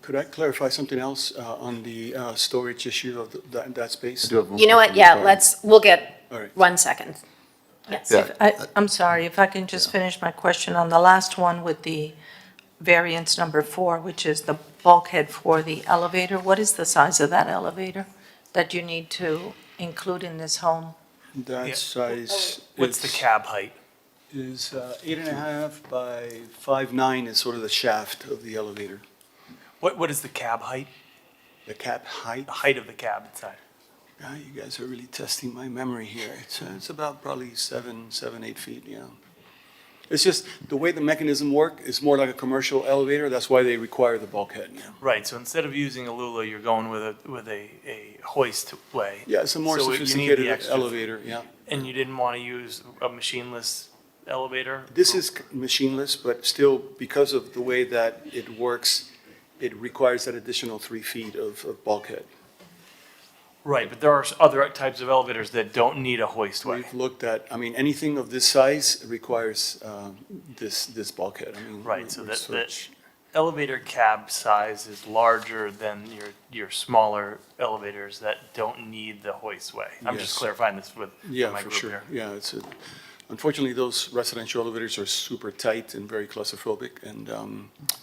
Could I clarify something else on the storage issue of that space? You know what, yeah, we'll get All right. 1 second. Yes. I'm sorry, if I can just finish my question on the last one with the variance number 4, which is the bulkhead for the elevator. What is the size of that elevator that you need to include in this home? That Yeah. size. What's the cab height? Is 8.5 by 5.9 is sort of the shaft of the elevator. What is the cab height? The cap height. The height of the cab inside? You guys are really testing my memory here. It's about probably 7, 8 feet, yeah. It's just, the way the mechanism work is more like a commercial elevator, that's why they require the bulkhead, yeah. Right, so instead of using a Lula, you're going with a hoist way. Yeah, it's a more So you need the sophisticated extra- elevator, yeah. And you didn't want to use a machineless elevator? This is machineless, but still, because of the way that it works, it requires that additional 3 feet of bulkhead. Right, but there are other types of elevators that don't need a hoist way. We've looked at, I mean, anything of this size requires this bulkhead. I mean, Right, so we that search- elevator cab size is larger than your smaller elevators that don't need the hoist way. I'm just Yes. clarifying this with Yeah, my for group sure. here. Yeah, unfortunately, those residential elevators are super tight and very claustrophobic, and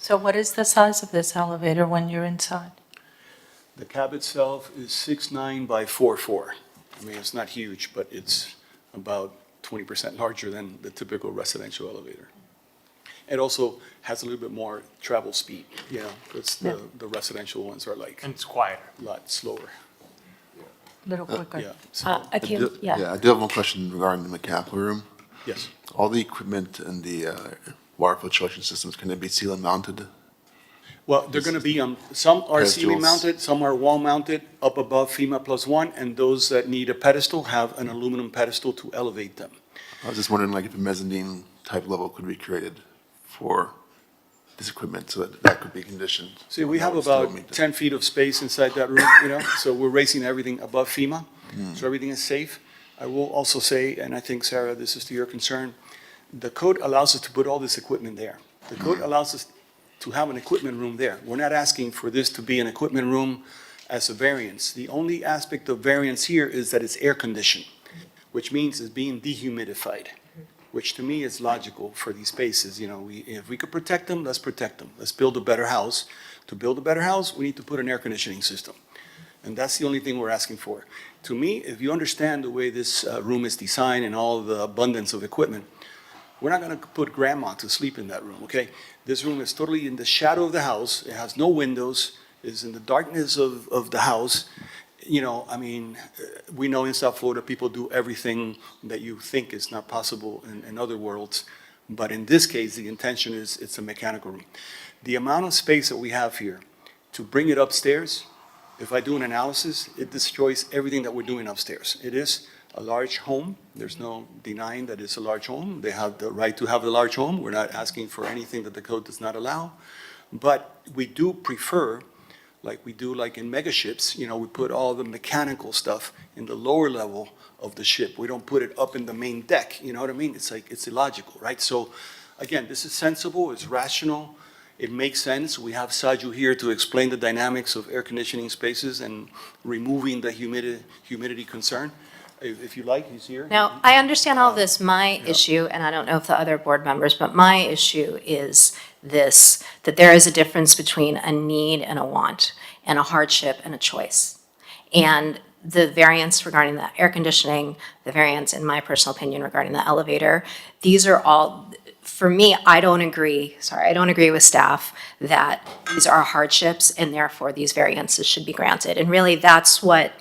So what is the size of this elevator when you're inside? the cab itself is 6.9 by 4.4. I mean, it's not huge, but it's about 20% larger than the typical residential elevator. It also has a little bit more travel speed, you know, because the residential ones are like And it's quieter. a lot slower, Little quicker. yeah. So, Akim, yeah. I do have one question regarding the mechanical room. yes. All the equipment and the water filtration systems, can they be ceiling mounted? Well, they're going to be, some are ceiling Pedestals. mounted, some are wall mounted, up above FEMA +1, and those that need a pedestal have an aluminum pedestal to elevate them. I was just wondering, like, if a mezzanine type level could be created for this equipment, so that could be conditioned. See, we That have would still about meet the- 10 feet of space inside that room, you know, so we're raising everything above FEMA, so everything is safe. I will also say, and I think, Sarah, this is to your concern, the code allows us to put all this equipment there. The code allows us to have an equipment room there. We're not asking for this to be an equipment room as a variance. The only aspect of variance here is that it's air conditioned, which means it's being dehumidified, which to me is logical for these spaces. You know, if we could protect them, let's protect them. Let's build a better house. To build a better house, we need to put an air conditioning system. And that's the only thing we're asking for. To me, if you understand the way this room is designed and all the abundance of equipment, we're not gonna put grandma to sleep in that room, okay? This room is totally in the shadow of the house. It has no windows, is in the darkness of the house. You know, I mean, we know in South Florida, people do everything that you think is not possible in other worlds. But in this case, the intention is it's a mechanical room. The amount of space that we have here, to bring it upstairs, if I do an analysis, it destroys everything that we're doing upstairs. It is a large home. There's no denying that it's a large home. They have the right to have a large home. We're not asking for anything that the code does not allow. But we do prefer, like we do like in mega ships, you know, we put all the mechanical stuff in the lower level of the ship. We don't put it up in the main deck, you know what I mean? It's like, it's illogical, right? So, again, this is sensible, it's rational, it makes sense. We have Saju here to explain the dynamics of air conditioning spaces and removing the humidity concern. If you like, he's here. Now, I understand all this. My issue, and I don't know if the other board members, but my issue is this, that there is a difference between a need and a want, and a hardship and a choice. And the variance regarding the air conditioning, the variance, in my personal opinion, regarding the elevator, these are all for me, I don't agree with staff that these are hardships and therefore these variances should be granted. And really, that's what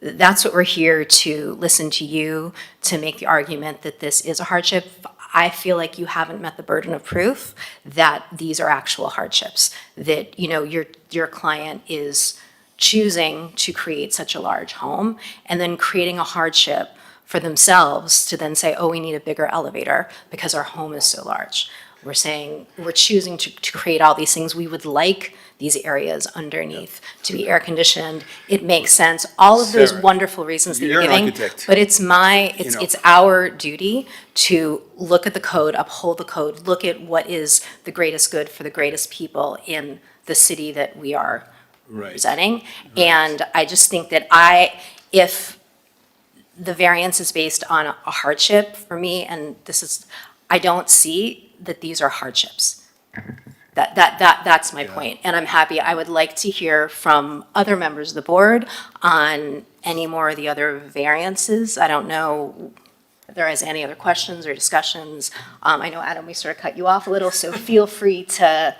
we're here to listen to you, to make the argument that this is a hardship. I feel like you haven't met the burden of proof that these are actual hardships, that, you know, your client is choosing to create such a large home and then creating a hardship for themselves to then say, oh, we need a bigger elevator because our home is so large. We're saying, we're choosing to create all these things. We would like these areas underneath to be air conditioned. It makes sense. All of those Sarah, wonderful reasons that you're you're an giving. architect. But it's know. it's our duty to look at the code, uphold the code, look at what is the greatest good for the greatest people in the city that we are representing. And I just think that if the variance is based on a hardship for me, and I don't see that these are hardships. That's my point. And I'm happy, I would like to hear from other members of the board on any more of the other variances. I don't know if there is any other questions or discussions. I know, Adam, we sort of cut you off a little, so feel free to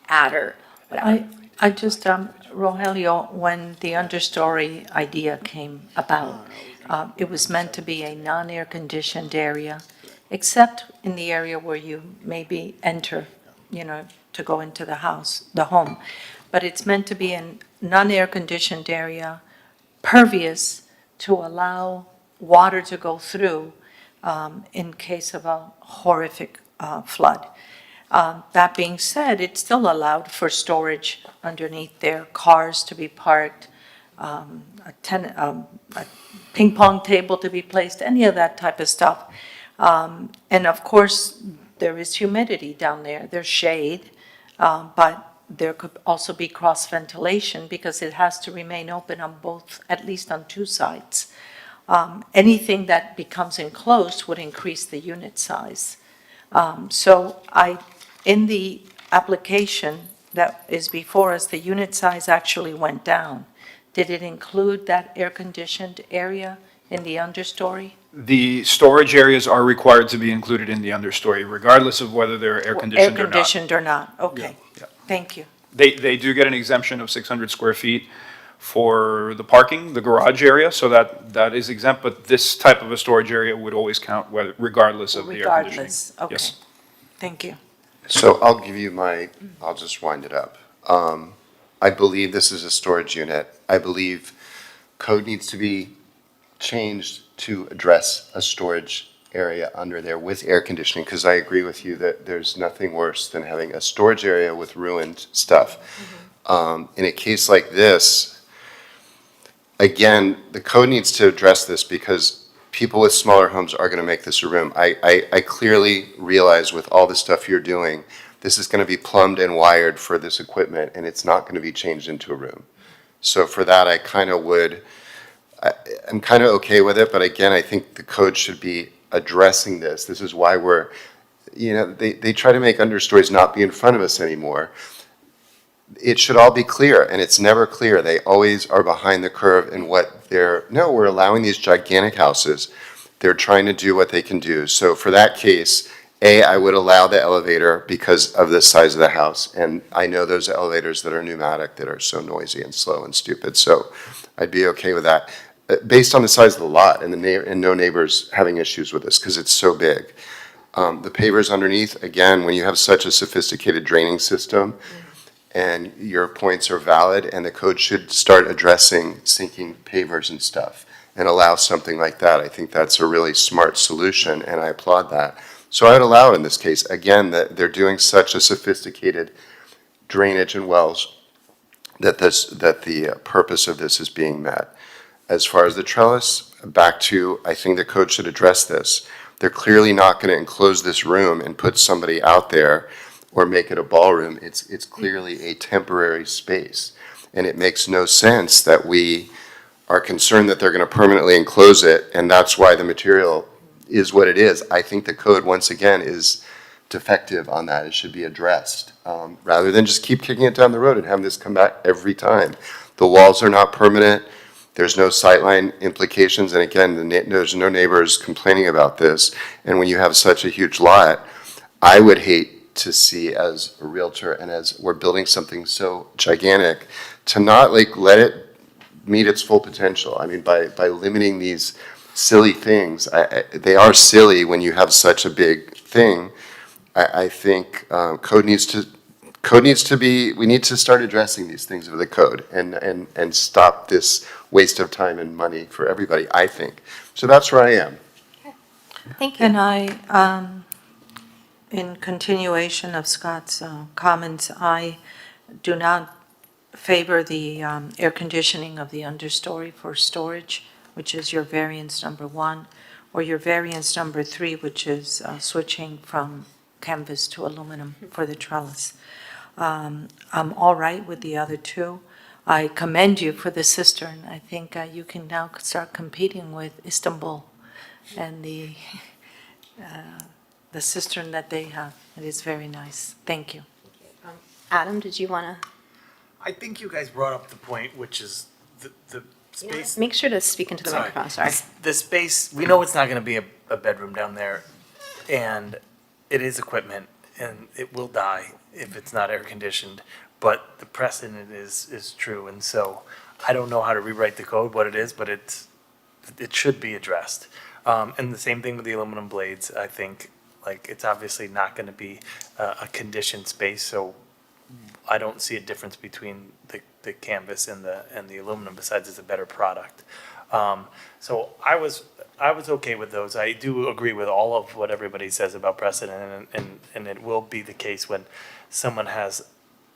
add or whatever. I just, Rogelio, when the understory idea came about, it was meant to be a non-air conditioned area, except in the area where you maybe enter, you know, to go into the house, the home. But it's meant to be a non-air conditioned area, pervious to allow water to go through in case of a horrific flood. That being said, it's still allowed for storage underneath there, cars to be parked, a ping pong table to be placed, any of that type of stuff. And of course, there is humidity down there, there's shade, but there could also be cross ventilation because it has to remain open on both, at least on two sides. Anything that becomes enclosed would increase the unit size. So in the application that is before us, the unit size actually went down. Did it include that air-conditioned area in the understory? The storage areas are required to be included in the understory, regardless of whether they're air-conditioned or not. Air-conditioned or not, okay. Yeah. Thank you. They do get an exemption of 600 square feet for the parking, the garage area, so that is exempt, but this type of a storage area would always count regardless of the air conditioning. Regardless, okay. Yes. Thank you. So I'll just wind it up. I believe this is a storage unit. I believe code needs to be changed to address a storage area under there with air conditioning, because I agree with you that there's nothing worse than having a storage area with ruined stuff. In a case like this, again, the code needs to address this because people with smaller homes are going to make this a room. I clearly realize with all the stuff you're doing, this is going to be plumbed and wired for this equipment, and it's not going to be changed into a room. So for that, I'm kind of okay with it, but again, I think the code should be addressing this. This is why they try to make understories not be in front of us anymore. It should all be clear, and it's never clear. They always are behind the curve in what we're allowing these gigantic houses. They're trying to do what they can do. So for that case, I would allow the elevator because of the size of the house. And I know those elevators that are pneumatic that are so noisy and slow and stupid. So I'd be okay with that. Based on the size of the lot and no neighbors having issues with this because it's so big. The pavers underneath, again, when you have such a sophisticated draining system, and your points are valid, and the code should start addressing sinking pavers and stuff and allow something like that. I think that's a really smart solution, and I applaud that. So I would allow it in this case. Again, that they're doing such a sophisticated drainage and wells that the purpose of this is being met. As far as the trellis, I think the code should address this. They're clearly not going to enclose this room and put somebody out there or make it a ballroom. It's clearly a temporary space. And it makes no sense that we are concerned that they're going to permanently enclose it, and that's why the material is what it is. I think the code, once again, is defective on that. It should be addressed, rather than just keep kicking it down the road and having this come back every time. The walls are not permanent. There's no sightline implications, and again, there's no neighbors complaining about this. And when you have such a huge lot, I would hate to see, as a realtor and as we're building something so gigantic, to not like let it meet its full potential. I mean, by limiting these silly things, they are silly when you have such a big thing. I think code needs to be, we need to start addressing these things with the code and stop this waste of time and money for everybody, I think. So that's where I am. Thank you. And I, in continuation of Scott's comments, I do not favor the air conditioning of the understory for storage, which is your variance number 1, or your variance number 3, which is switching from canvas to aluminum for the trellis. I'm all right with the other 2. I commend you for the cistern. I think you can now start competing with Istanbul and the cistern that they have. It is very nice. Thank you. Adam, did you want I think you guys brought up the point, which is the space. to? Make sure to speak into the Sorry. microphone, sorry. The space, we know it's not gonna be a bedroom down there, and it is equipment, and it will die if it's not air conditioned, but the precedent is true, and so I don't know how to rewrite the code, what it is, but it should be addressed. And the same thing with the aluminum blades, I think, like, it's obviously not gonna be a conditioned space, so I don't see a difference between the canvas and the aluminum, besides it's a better product. So I was okay with those. I do agree with all of what everybody says about precedent, and it will be the case when someone has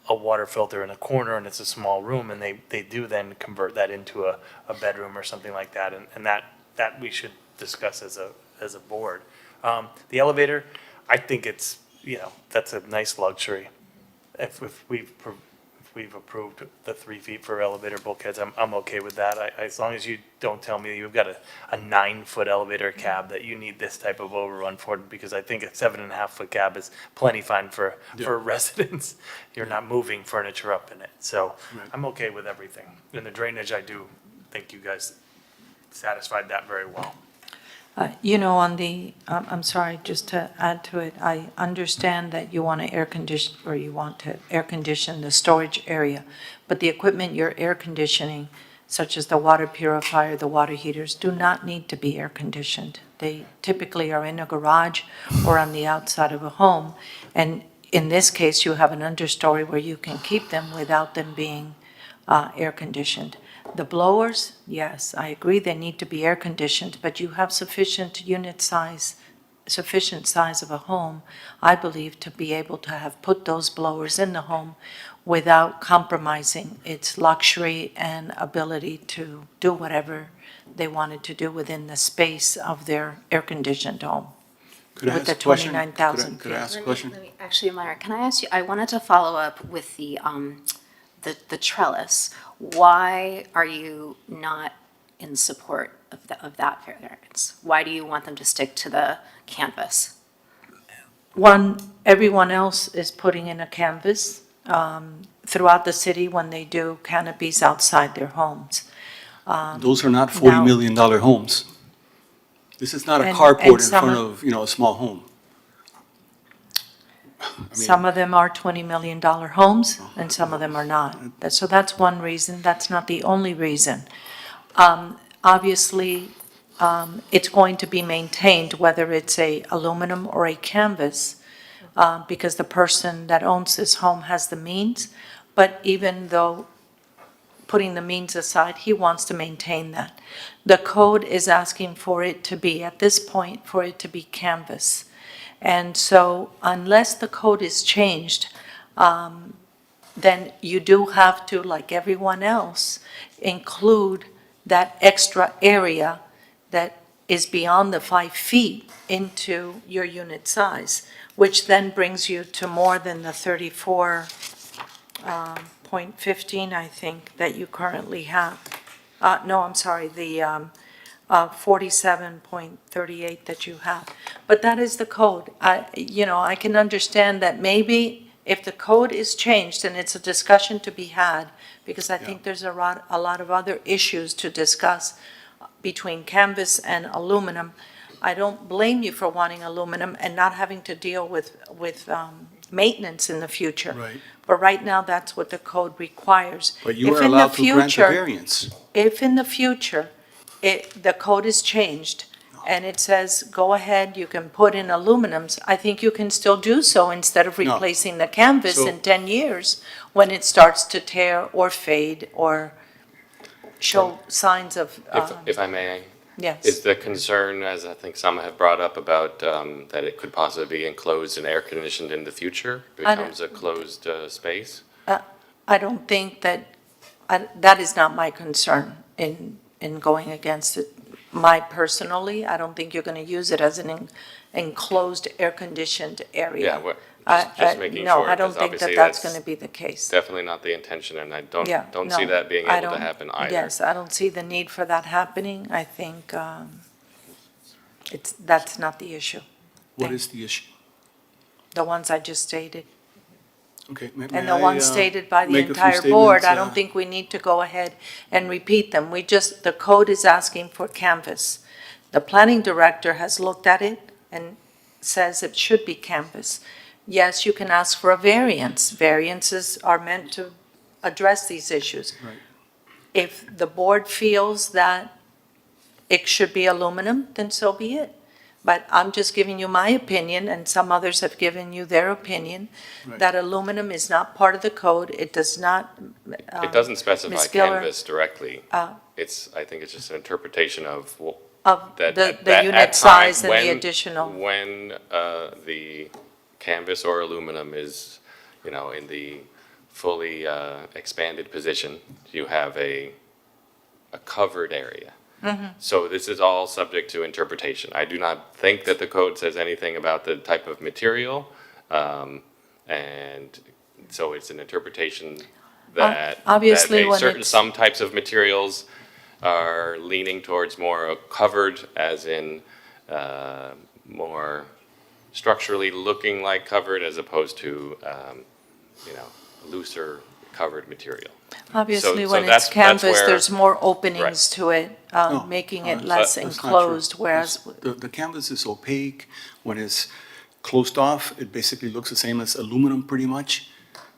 a water filter in a corner and it's a small room, and they do then convert that into a bedroom or something like that, and that we should discuss as a board. The elevator, I think it's, that's a nice luxury. If we've approved the 3 feet for elevator bulkheads, I'm okay with that. As long as you don't tell me you've got a 9-foot elevator cab that you need this type of overrun for, because I think a 7.5-foot cab is plenty fine for residents. You're not moving furniture up in it, so I'm okay with everything. And the drainage, I do think you guys satisfied that very well. On the, I'm sorry, just to add to it, I understand that you want to air condition the storage area, but the equipment you're air conditioning, such as the water purifier, the water heaters, do not need to be air conditioned. They typically are in a garage or on the outside of a home, and in this case, you have an understory where you can keep them without them being air conditioned. The blowers, yes, I agree they need to be air conditioned, but you have sufficient size of a home, I believe, to be able to have put those blowers in the home without compromising its luxury and ability to do whatever they wanted to do within the space of their air-conditioned home. Could I With ask the a question? 29,000 Could I ask a Let question? me, actually, Myra, can I ask you, I wanted to follow up with the trellis. Why are you not in support of that variance? Why do you want them to stick to the canvas? One, everyone else is putting in a canvas throughout the city when they do canopies outside their homes. Those are not now- $40 million homes. This is not a And carport in some front of- of, a small home. Some of them are $20 million homes, and some of them are not. So that's one reason. That's not the only reason. Obviously, it's going to be maintained, whether it's a aluminum or a canvas, because the person that owns this home has the means. But even though, putting the means aside, he wants to maintain that. The code is asking for it to be, at this point, for it to be canvas. And so unless the code is changed, then you do have to, like everyone else, include that extra area that is beyond the 5 feet into your unit size, which then brings you to more than the 34.15, I think, that you currently have. No, I'm sorry, the 47.38 that you have. But that is the code. I can understand that maybe if the code is changed, and it's a discussion to be had, because I think there's a lot of other issues to discuss between canvas and aluminum. I don't blame you for wanting aluminum and not having to deal with maintenance in the future. Right. But right now, that's what the code requires. But you If are in the allowed to grant a future- variance. If in the future, the code is changed and it says, go ahead, you can put in aluminums, I think you can still do so instead of No. replacing the canvas So- in 10 years when it starts to tear or fade or show signs of, If I may, yes. is the concern, as I think some have brought up, about that it could possibly be enclosed and air conditioned in the future, I don't- becomes a closed space? I don't think that, that is not my concern in going against it. Personally, I don't think you're going to use it as an enclosed, air-conditioned area. Yeah, just making No, sure, I don't because think that obviously that's that's going to be the case. definitely not the intention, and I Yeah, don't see no, that being I able to don't- happen either. Yes, I don't see the need for that happening. I think that's not the issue, What is the issue? the ones I just stated. Okay. And the ones stated by the make a few entire board, I statements, don't think we need to go ahead and repeat them. The code is asking for canvas. The planning director has looked at it and says it should be canvas. Yes, you can ask for a variance. Variances are meant to address these issues. Right. If the board feels that it should be aluminum, then so be it. But I'm just giving you my opinion, and some others have given you their opinion, Right. that aluminum is not part of the code. It does not. It doesn't specify Ms. Giller, canvas directly. uh, I think it's just an interpretation of Of that. the that unit at size time and the when- additional. When the canvas or aluminum is, in the fully expanded position, you have a covered area. Mm-hmm. So this is all subject to interpretation. I do not think that the code says anything about the type of material. And so it's an interpretation that obviously when it's- some types of materials are leaning towards more covered, as in more structurally looking like covered, as opposed to, looser covered material. Obviously, so when that's- it's that's canvas, where- there's more openings to it, No, making it that's less not true. enclosed, whereas, The canvas is opaque. When it's closed off, it basically looks the same as aluminum pretty much.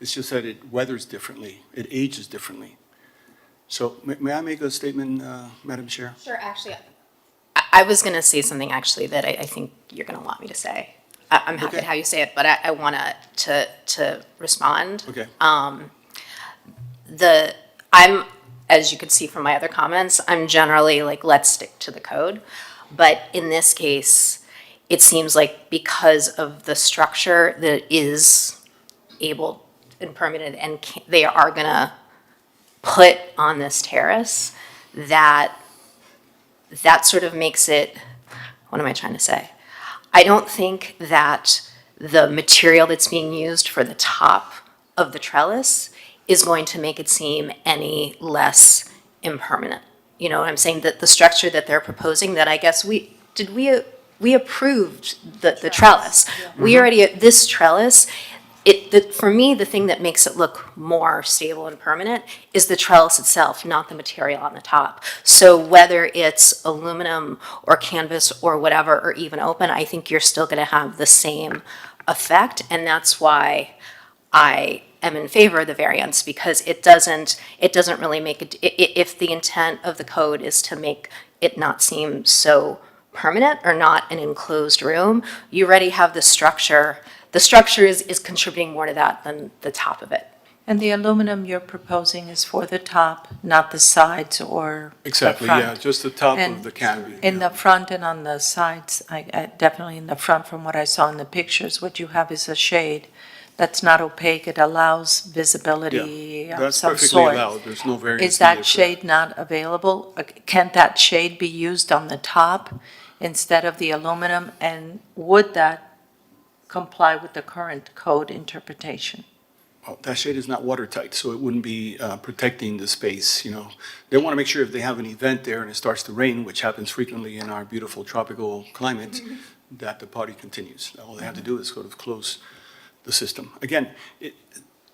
It's just that it weathers differently. It ages differently. So may I make a statement, Madam Chair? Sure, actually, I was going to say something actually that I think you're going to want me to say. I'm happy Okay. to how you say it, but I want to respond. Okay. I'm, as you could see from my other comments, I'm generally like, let's stick to the code. But in this case, it seems like because of the structure that is able and permitted and they are gonna put on this terrace, that sort of makes it, what am I trying to say? I don't think that the material that's being used for the top of the trellis is going to make it seem any less impermanent. You know what I'm saying? That the structure that they're proposing, that I guess we approved the trellis. We already, this trellis, for me, the thing that makes it look more stable and permanent is the trellis itself, not the material on the top. So whether it's aluminum or canvas or whatever, or even open, I think you're still gonna have the same effect, and that's why I am in favor of the variance, because it doesn't really make it, if the intent of the code is to make it not seem so permanent or not an enclosed room, you already have the structure. The structure is contributing more to that than the top of it. and the aluminum you're proposing is for the top, not the sides or the Exactly, front. yeah, just the top And of the canopy. In yeah. the front and on the sides, I definitely in the front, from what I saw in the pictures, what you have is a shade that's not opaque. It allows visibility Yeah, of that's some perfectly sort. allowed. There's no variance. Is that needed for shade not available? Can't that shade be used on the top instead of the aluminum? And would that comply with the current code interpretation? Well, that shade is not watertight, so it wouldn't be protecting the space, you know. They want to make sure if they have an event there and it starts to rain, which happens frequently in our beautiful tropical climate, that the party continues. All they have to do is sort of close the system. Again, Is,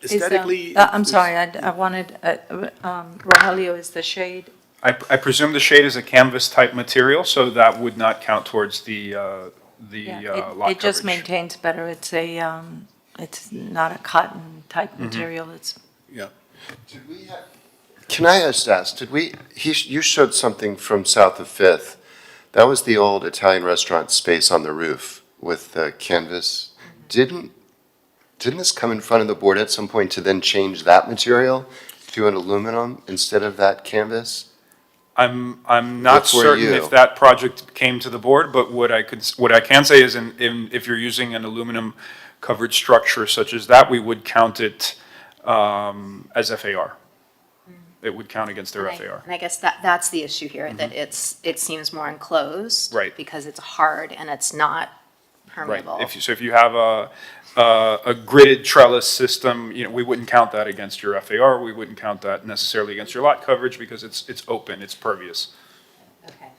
aesthetically. I'm sorry, I wanted, Rogelio, is the shade, I presume the shade is a canvas-type material, so that would not count towards the lot coverage. it just maintains better. It's it's not a cotton-type material, it's, Yeah. Can I just ask, you showed something from south of Fifth. That was the old Italian restaurant space on the roof with the canvas. Didn't this come in front of the board at some point to then change that material to an aluminum instead of that canvas? I'm not Before certain you. if that project came to the board, but what I can say is if you're using an aluminum covered structure such as that, we would count it as FAR. It would count against their FAR. And I guess that's the issue here, that it seems more enclosed. Right. Because it's hard and it's not Right. permeable. If you have a gridded trellis system, we wouldn't count that against your FAR. We wouldn't count that necessarily against your lot coverage because it's open, it's pervious. Okay.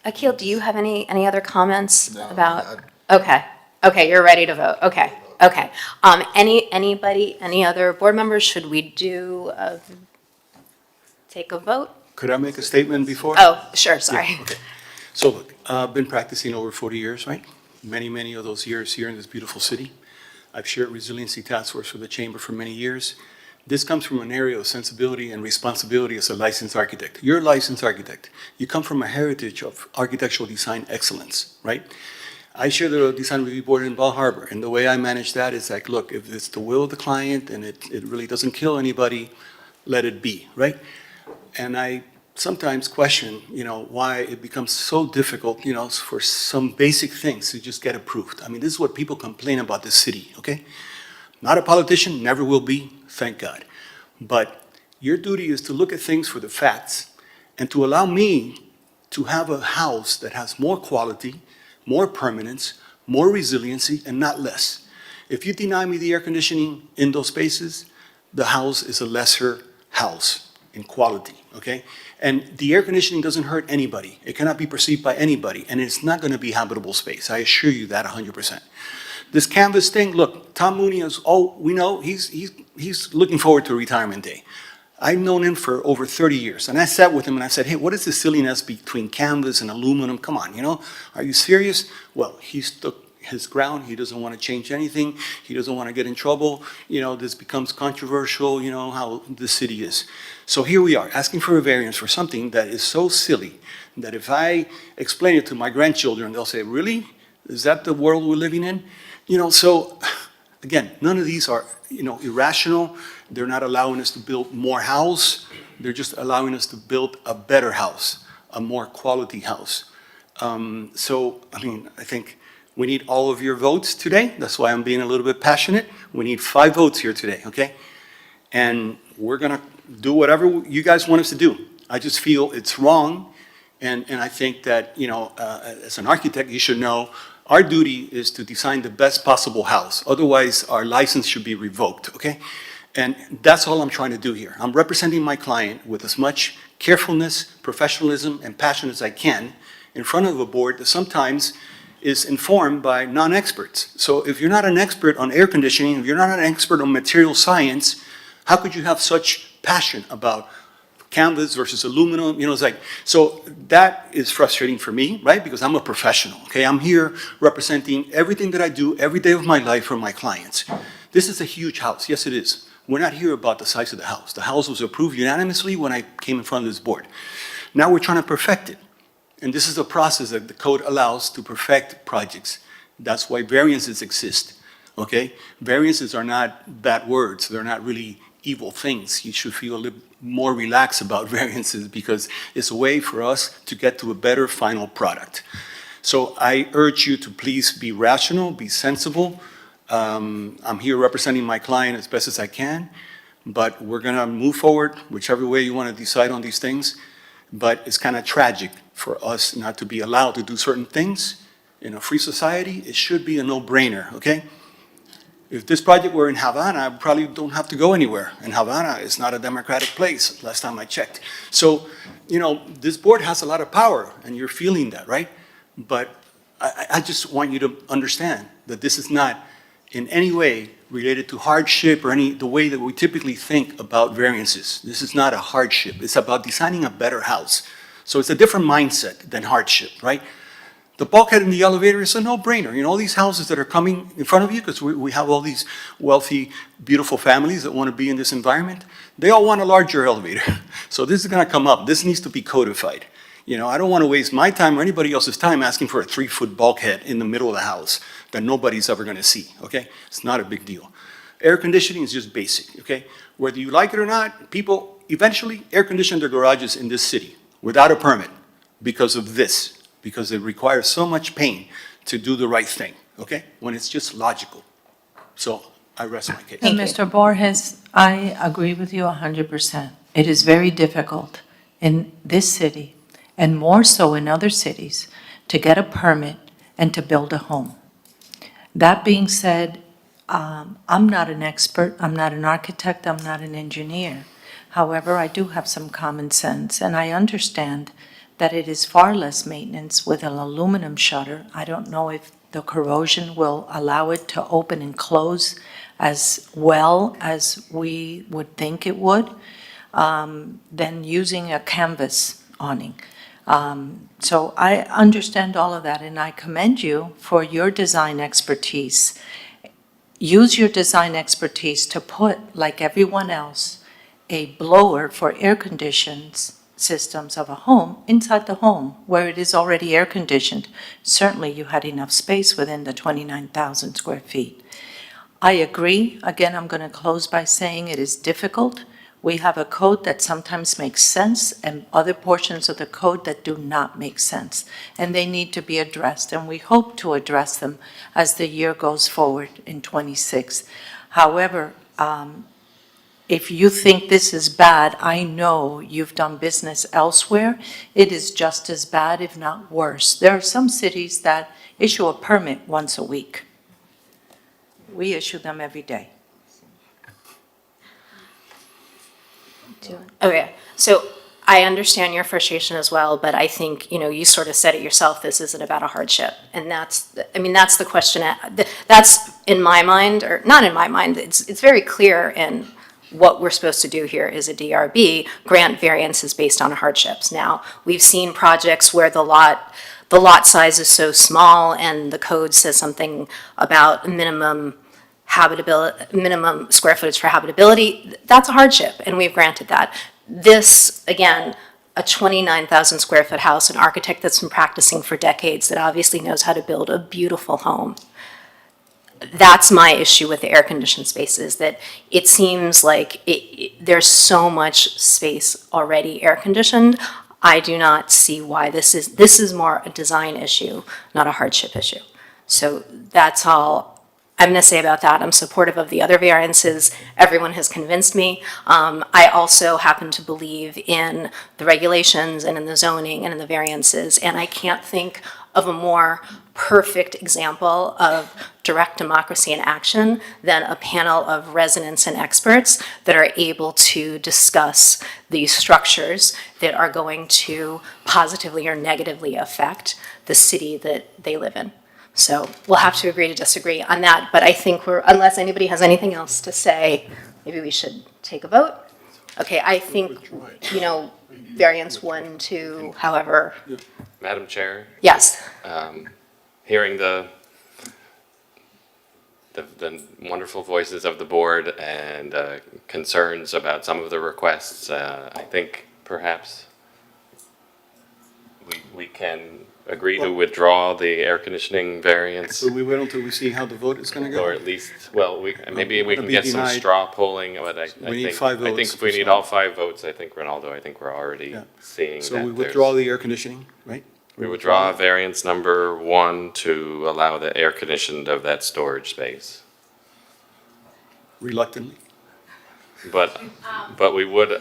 Akil, do you have any other comments about? Okay, you're ready to vote. Okay. Any other board members? Should we take a vote? Could I make a statement before? Oh, sure, sorry. Yeah, okay. So look, I've been practicing over 40 years, right? Many of those years here in this beautiful city. I've shared Resiliency Task Force with the Chamber for many years. This comes from an area of sensibility and responsibility as a licensed architect. You're a licensed architect. You come from a heritage of architectural design excellence, right? I share the design review board in Bal Harbor, and the way I manage that is like, look, if it's the will of the client and it really doesn't kill anybody, let it be, right? And I sometimes question, why it becomes so difficult, for some basic things to just get approved. I mean, this is what people complain about this city, okay? Not a politician, never will be, thank God. But your duty is to look at things for the facts and to allow me to have a house that has more quality, more permanence, more resiliency, and not less. If you deny me the air conditioning in those spaces, the house is a lesser house in quality, okay? And the air conditioning doesn't hurt anybody. It cannot be perceived by anybody, and it's not gonna be habitable space. I assure you that 100%. This canvas thing, look, Tom Mooney is, we know, he's looking forward to retirement day. I've known him for over 30 years, and I sat with him and I said, hey, what is the silliness between canvas and aluminum? Come on, are you serious? Well, he stuck his ground. He doesn't want to change anything. He doesn't want to get in trouble. This becomes controversial, how the city is. So here we are, asking for a variance for something that is so silly that if I explain it to my grandchildren, they'll say, really? Is that the world we're living in? So again, none of these are, irrational. They're not allowing us to build more house. They're just allowing us to build a better house, a more quality house. I think we need all of your votes today. That's why I'm being a little bit passionate. We need 5 votes here today, okay? And we're gonna do whatever you guys want us to do. I just feel it's wrong, and I think that, as an architect, you should know our duty is to design the best possible house. Otherwise, our license should be revoked, okay? And that's all I'm trying to do here. I'm representing my client with as much carefulness, professionalism, and passion as I can in front of a board that sometimes is informed by non-experts. So if you're not an expert on air conditioning, if you're not an expert on material science, how could you have such passion about canvas versus aluminum? So that is frustrating for me, right? Because I'm a professional, okay? I'm here representing everything that I do every day of my life for my clients. This is a huge house, yes it is. We're not here about the size of the house. The house was approved unanimously when I came in front of this board. Now we're trying to perfect it. And this is a process that the code allows to perfect projects. That's why variances exist, okay? Variances are not bad words. They're not really evil things. You should feel a little more relaxed about variances because it's a way for us to get to a better final product. So I urge you to please be rational, be sensible. I'm here representing my client as best as I can, but we're gonna move forward whichever way you wanna decide on these things. But it's kind of tragic for us not to be allowed to do certain things. In a free society, it should be a no-brainer, okay? If this project were in Havana, I probably don't have to go anywhere. And Havana is not a democratic place, last time I checked. So, this board has a lot of power, and you're feeling that, right? But I just want you to understand that this is not, in any way related to hardship or the way that we typically think about variances. This is not a hardship. It's about designing a better house. So it's a different mindset than hardship, right? The bulkhead in the elevator is a no-brainer. You know, all these houses that are coming in front of you, because we have all these wealthy, beautiful families that want to be in this environment, they all want a larger elevator. So this is going to come up. This needs to be codified. You know, I don't want to waste my time or anybody else's time asking for a 3-foot bulkhead in the middle of the house that nobody's ever going to see, okay? It's not a big deal. Air conditioning is just basic, okay? Whether you like it or not, people eventually air condition their garages in this city without a permit because of this, because it requires so much pain to do the right thing, okay? When it's just logical. So I rest my case. And Mr. Borges, I agree with you 100%. It is very difficult in this city, and more so in other cities, to get a permit and to build a home. That being said, I'm not an expert, I'm not an architect, I'm not an engineer. However, I do have some common sense, and I understand that it is far less maintenance with an aluminum shutter. I don't know if the corrosion will allow it to open and close as well as we would think it would, than using a canvas awning. So I understand all of that, and I commend you for your design expertise. Use your design expertise to put, like everyone else, a blower for air-conditioned systems of a home inside the home where it is already air-conditioned. Certainly, you had enough space within the 29,000 square feet. I agree. Again, I'm going to close by saying it is difficult. We have a code that sometimes makes sense and other portions of the code that do not make sense. And they need to be addressed, and we hope to address them as the year goes forward in '26. However, if you think this is bad, I know you've done business elsewhere. It is just as bad, if not worse. There are some cities that issue a permit once a week. We issue them every day. Okay, so I understand your frustration as well, but I think, you know, you sort of said it yourself, this isn't about a hardship. And that's the question, that's in my mind, or not in my mind, it's very clear in what we're supposed to do here is a DRB, grant variances based on hardships. Now, we've seen projects where the lot size is so small and the code says something about minimum square footage for habitability. That's a hardship, and we've granted that. This, again, a 29,000 square foot house, an architect that's been practicing for decades that obviously knows how to build a beautiful home. That's my issue with the air-conditioned spaces, that it seems like there's so much space already air-conditioned. I do not see why this is more a design issue, not a hardship issue. So that's all I'm going to say about that. I'm supportive of the other variances. Everyone has convinced me. I also happen to believe in the regulations and in the zoning and in the variances, and I can't think of a more perfect example of direct democracy in action than a panel of residents and experts that are able to discuss these structures that are going to positively or negatively affect the city that they live in. So we'll have to agree to disagree on that, but I think unless anybody has anything else to say, maybe we should take a vote. Okay, I think, you know, variance 1, 2, however. Madam Chair, Yes. hearing the wonderful voices of the board and concerns about some of the requests, I think perhaps we can agree to withdraw the air conditioning variance, So we wait until we see how the vote is going to go? or at least, well, maybe we can It'll be get some denied. straw polling, but We need 5 I think votes, if we need so- all 5 votes, I think, Ronaldo, I think we're already Yeah. seeing that So we there's- withdraw the air conditioning, right? We withdraw variance number 1 to allow the air conditioned of that storage space. Reluctantly. But we would,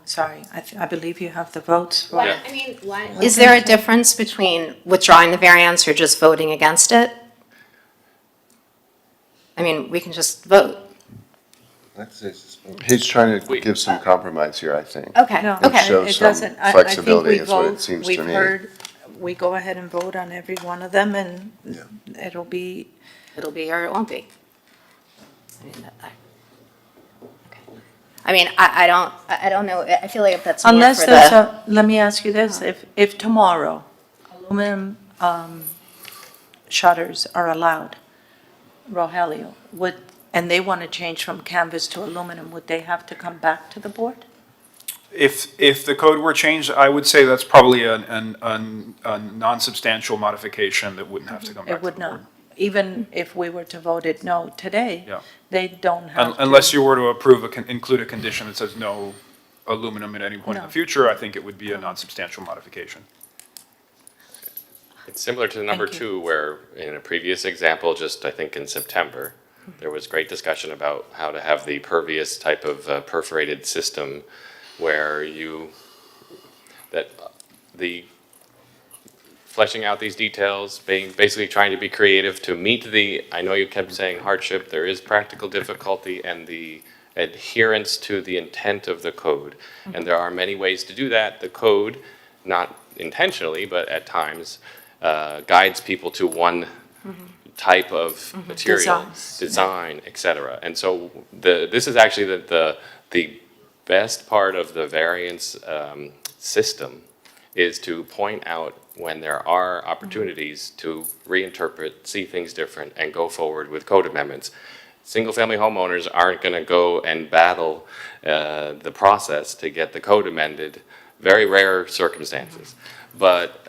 Sorry, I believe you have the votes for. Yeah. I mean, is there a difference between withdrawing the variance or just voting against it? I mean, we can just vote. He's trying to We- give some compromise here, I think. Okay, No, okay. show it some doesn't. I think flexibility we is what it vote. seems to We've me. heard we go ahead and vote on every one of them, and Yeah. it'll be, It'll be or it won't be. I don't know, I feel like if that's more unless for there's the, a, let me ask you this, if tomorrow aluminum shutters are allowed, Rogelio, and they want to change from canvas to aluminum, would they have to come back to the board? If the code were changed, I would say that's probably a non-substantial modification that wouldn't have to come back It to would the not. board. Even if we were to vote it no today, Yeah. they don't have to. Unless you were to include a condition that says no aluminum at any point in No. the future, I think it would be a non-substantial modification. It's similar to number Thank you. 2, where in a previous example, just I think in September, there was great discussion about how to have the pervious type of perforated system where fleshing out these details, basically trying to be creative to meet I know you kept saying hardship, there is practical difficulty and the adherence to the intent of the code. And there are many ways to do that. The code, not intentionally, but at times, guides people to one type of material, design, et cetera. And so this is actually the best part of the variance system is to point out when there are opportunities to reinterpret, see things different, and go forward with code amendments. Single-family homeowners aren't going to go and battle the process to get the code amended, very rare circumstances. But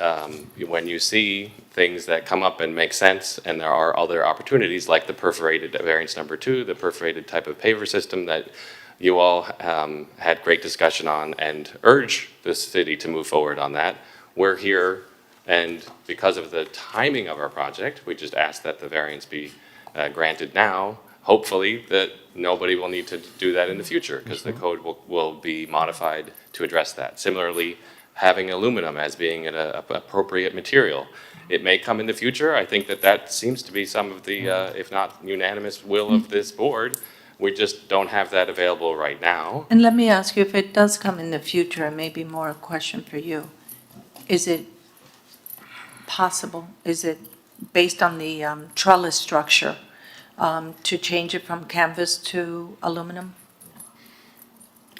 when you see things that come up and make sense, and there are other opportunities like the perforated variance number 2, the perforated type of paver system that you all had great discussion on and urge the city to move forward on that. We're here, and because of the timing of our project, we just ask that the variance be granted now. Hopefully that nobody will need to do that in the future because the code will be modified to address that. Similarly, having aluminum as being an appropriate material. It may come in the future. I think that seems to be some of the, if not unanimous will of this board. We just don't have that available right now. And let me ask you, if it does come in the future, and maybe more a question for you, is it possible, is it based on the trellis structure, to change it from canvas to aluminum?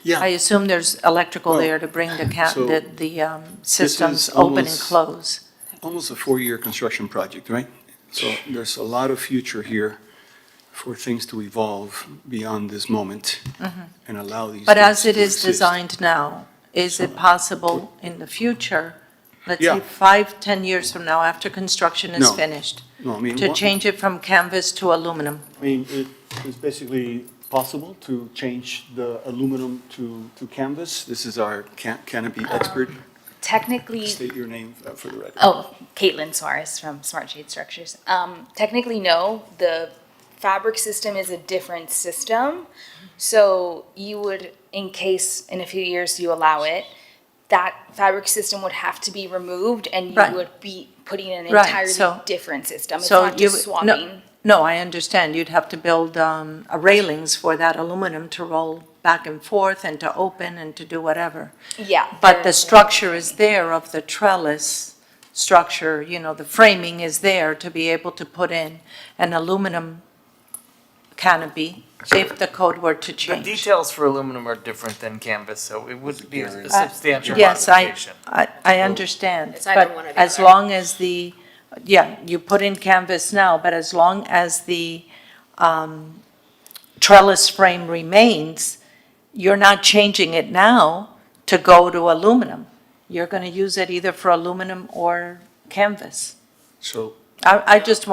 Yeah. I assume there's electrical Well, there to bring the so systems is open and almost- close. Almost a 4-year construction project, right? So there's a lot of future here for things to evolve beyond this moment and allow these. But things as it to is exist. designed now, is it possible in the future, let's Yeah. say 5, 10 years from now, after construction is No. finished, No, I mean, to change it from canvas to aluminum? I mean, it is basically possible to change the aluminum to canvas. This is our canopy expert. Technically, State your name for the record. oh, Caitlin Suarez from Smart Shade Structures. Technically, no, the fabric system is a different system. So you would, in case in a few years you allow it, that fabric system would have to be removed and you Right. would be putting in an Right, entirely so- different system. It's So not you just would- no- swapping. No, I understand. You'd have to build a railings for that aluminum to roll back and forth and to open and to do whatever. Yeah. But the structure is there of the trellis structure, you know, the framing is there to be able to put in an aluminum canopy if the code were to The change. details for aluminum are different than canvas, so it would be a substantial Yes, modification. I understand. It's either but one or the as other. long as you put in canvas now, but as long as the trellis frame remains, you're not changing it now to go to aluminum. You're going to use it either for aluminum or canvas. So. I just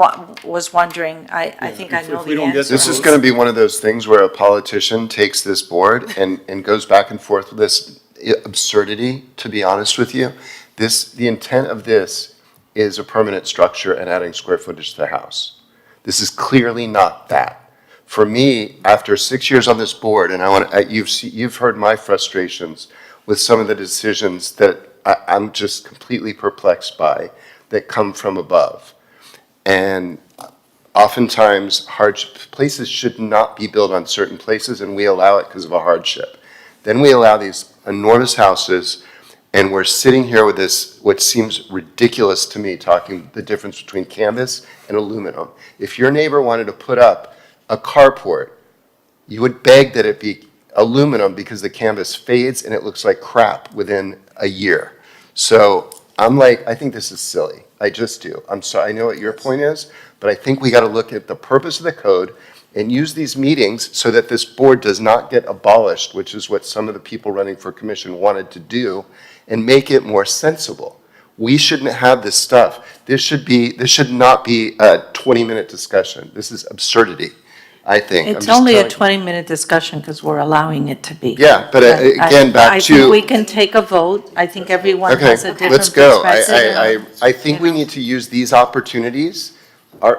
was wondering, I think I if- know if we the don't get answer. this This is going to be one of those things where a politician takes this board and goes back and forth with this absurdity, to be honest with you. The intent of this is a permanent structure and adding square footage to the house. This is clearly not that. For me, after 6 years on this board, and you've heard my frustrations with some of the decisions that I'm just completely perplexed by that come from above. And oftentimes, places should not be built on certain places, and we allow it because of a hardship. Then we allow these enormous houses And we're sitting here with this, what seems ridiculous to me, talking the difference between canvas and aluminum. If your neighbor wanted to put up a carport, you would beg that it be aluminum because the canvas fades and it looks like crap within a year. So I'm like, I think this is silly. I just do. I'm sorry, I know what your point is, but I think we got to look at the purpose of the code and use these meetings so that this board does not get abolished, which is what some of the people running for commission wanted to do, and make it more sensible. We shouldn't have this stuff. This should not be a 20-minute discussion. This is absurdity, I think. I'm It's just only a telling- 20-minute discussion because we're allowing it to be. Yeah, but again, back I to. think we can take a vote. I think everyone Okay, has a different let's go. perspective. I think we need to use these opportunities.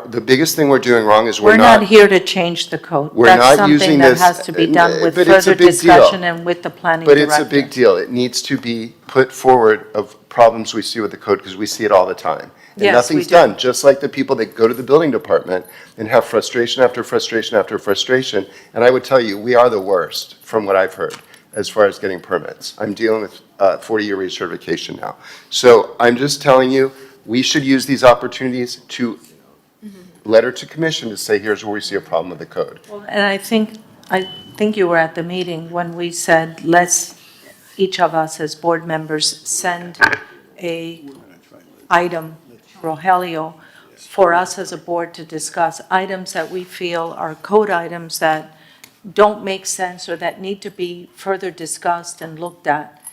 The biggest thing we're doing wrong is We're not here to change the code. We're not That's using something that this- has to be done with but it's a further big deal. discussion and with the planning But director. it's a big deal. It needs to be put forward of problems we see with the code because we see it all the time. And Yes, nothing's we do. done, just like the people that go to the building department and have frustration after frustration after frustration. And I would tell you, we are the worst from what I've heard as far as getting permits. I'm dealing with 40-year recertification now. So I'm just telling you, we should use these opportunities to letter to commission to say, here's where we see a problem with the code. And I think you were at the meeting when we said, let's, each of us as board members, send a item, Rogelio, for us as a board to discuss items that we feel are code items that don't make sense or that need to be further discussed and looked at,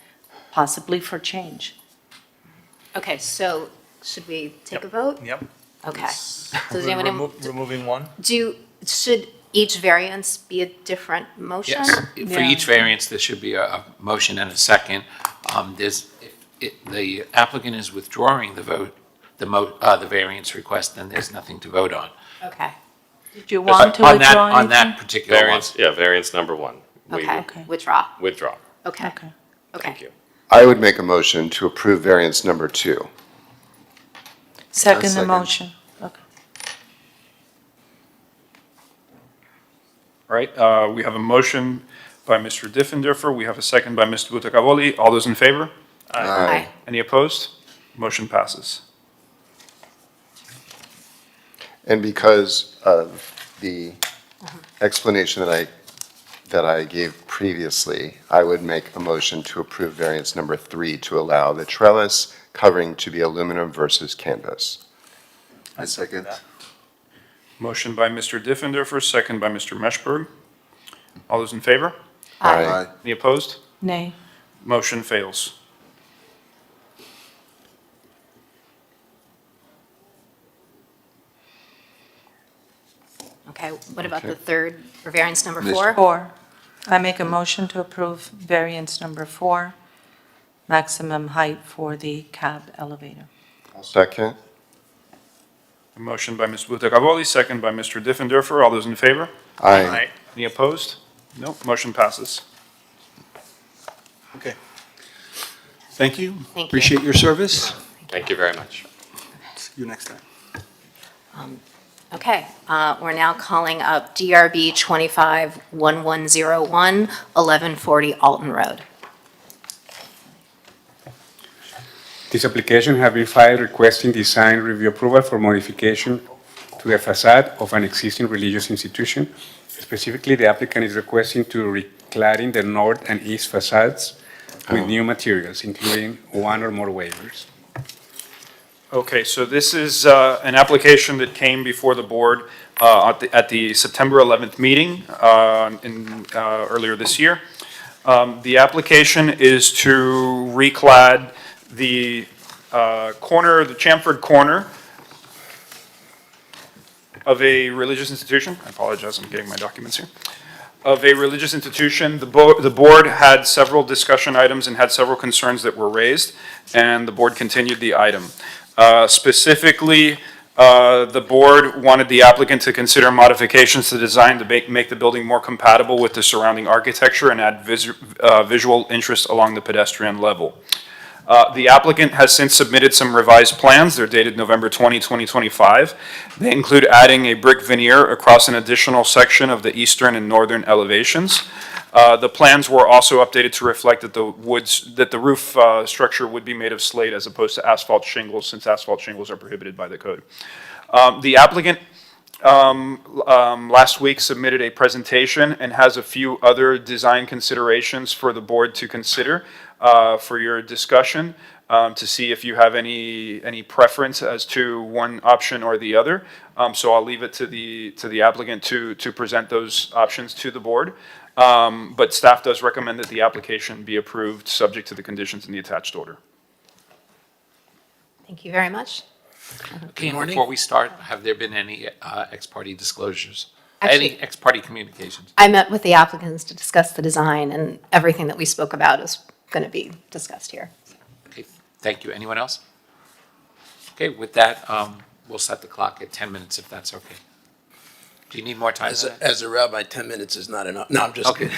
possibly for change. Okay, so should we take a vote? Yep. Okay. So does anyone, Removing one? should each variance be a different motion? Yes, for each variance, there should be a motion and a second. The applicant is withdrawing the vote, the variance request, then there's nothing to vote on. Okay, Did you want to On that, withdraw on that anything? particular one. Variance number one. We okay, Okay. withdraw, withdraw. okay, Okay. okay. Thank you. I would make a motion to approve variance number 2. Second the second. motion. Okay. All right, we have a motion by Mr. Diffenderfer. We have a second by Mr. Butakavolli. All those in favor? Aye. Any opposed? Motion passes. And because of the explanation that I gave previously, I would make a motion to approve variance number 3 to allow the trellis covering to be aluminum versus canvas. I second. Motion by Mr. Diffenderfer, second by Mr. Meshberg. All those in favor? Aye. Any opposed? Nay. Motion fails. Okay, what about the Okay. third, or variance number Ms. 4? 4. I make a motion to approve variance number 4, maximum height for the cab elevator. Second? A motion by Ms. Butakavolli, second by Mr. Diffenderfer. All those in favor? Aye. Any opposed? No, motion passes. Okay. Thank you. Thank you. Appreciate your service. Thank you very much. See you next time. Okay, we're now calling up DRB 251101, 1140 Alton Road. This application has been filed requesting design review approval for modification to the facade of an existing religious institution. Specifically, the applicant is requesting to recladding the north and east facades with new materials, including one or more waivers. Okay, so this is an application that came before the board at the September 11th meeting earlier this year. The application is to reclad the corner, the chamfered corner of a religious institution. I apologize, I'm getting my documents here. Of a religious institution. The board had several discussion items and had several concerns that were raised, and the board continued the item. Specifically, the board wanted the applicant to consider modifications to design to make the building more compatible with the surrounding architecture and add visual interest along the pedestrian level. The applicant has since submitted some revised plans. They're dated November 20, 2025. They include adding a brick veneer across an additional section of the eastern and northern elevations. The plans were also updated to reflect that the roof structure would be made of slate as opposed to asphalt shingles, since asphalt shingles are prohibited by the code. The applicant last week submitted a presentation and has a few other design considerations for the board to consider for your discussion, to see if you have any preference as to one option or the other. So I'll leave it to the applicant to present those options to the board. But staff does recommend that the application be approved, subject to the conditions in the attached order. Thank you very much. Okay, and before we start, have there been any ex parte disclosures? Actually- Any ex parte communications? I met with the applicants to discuss the design, and everything that we spoke about is going to be discussed here. Okay, thank you. Anyone else? Okay, with that, we'll set the clock at 10 minutes if that's okay. Do you need more time? for that? As a rabbi, 10 minutes is not enough. No, I'm just Okay.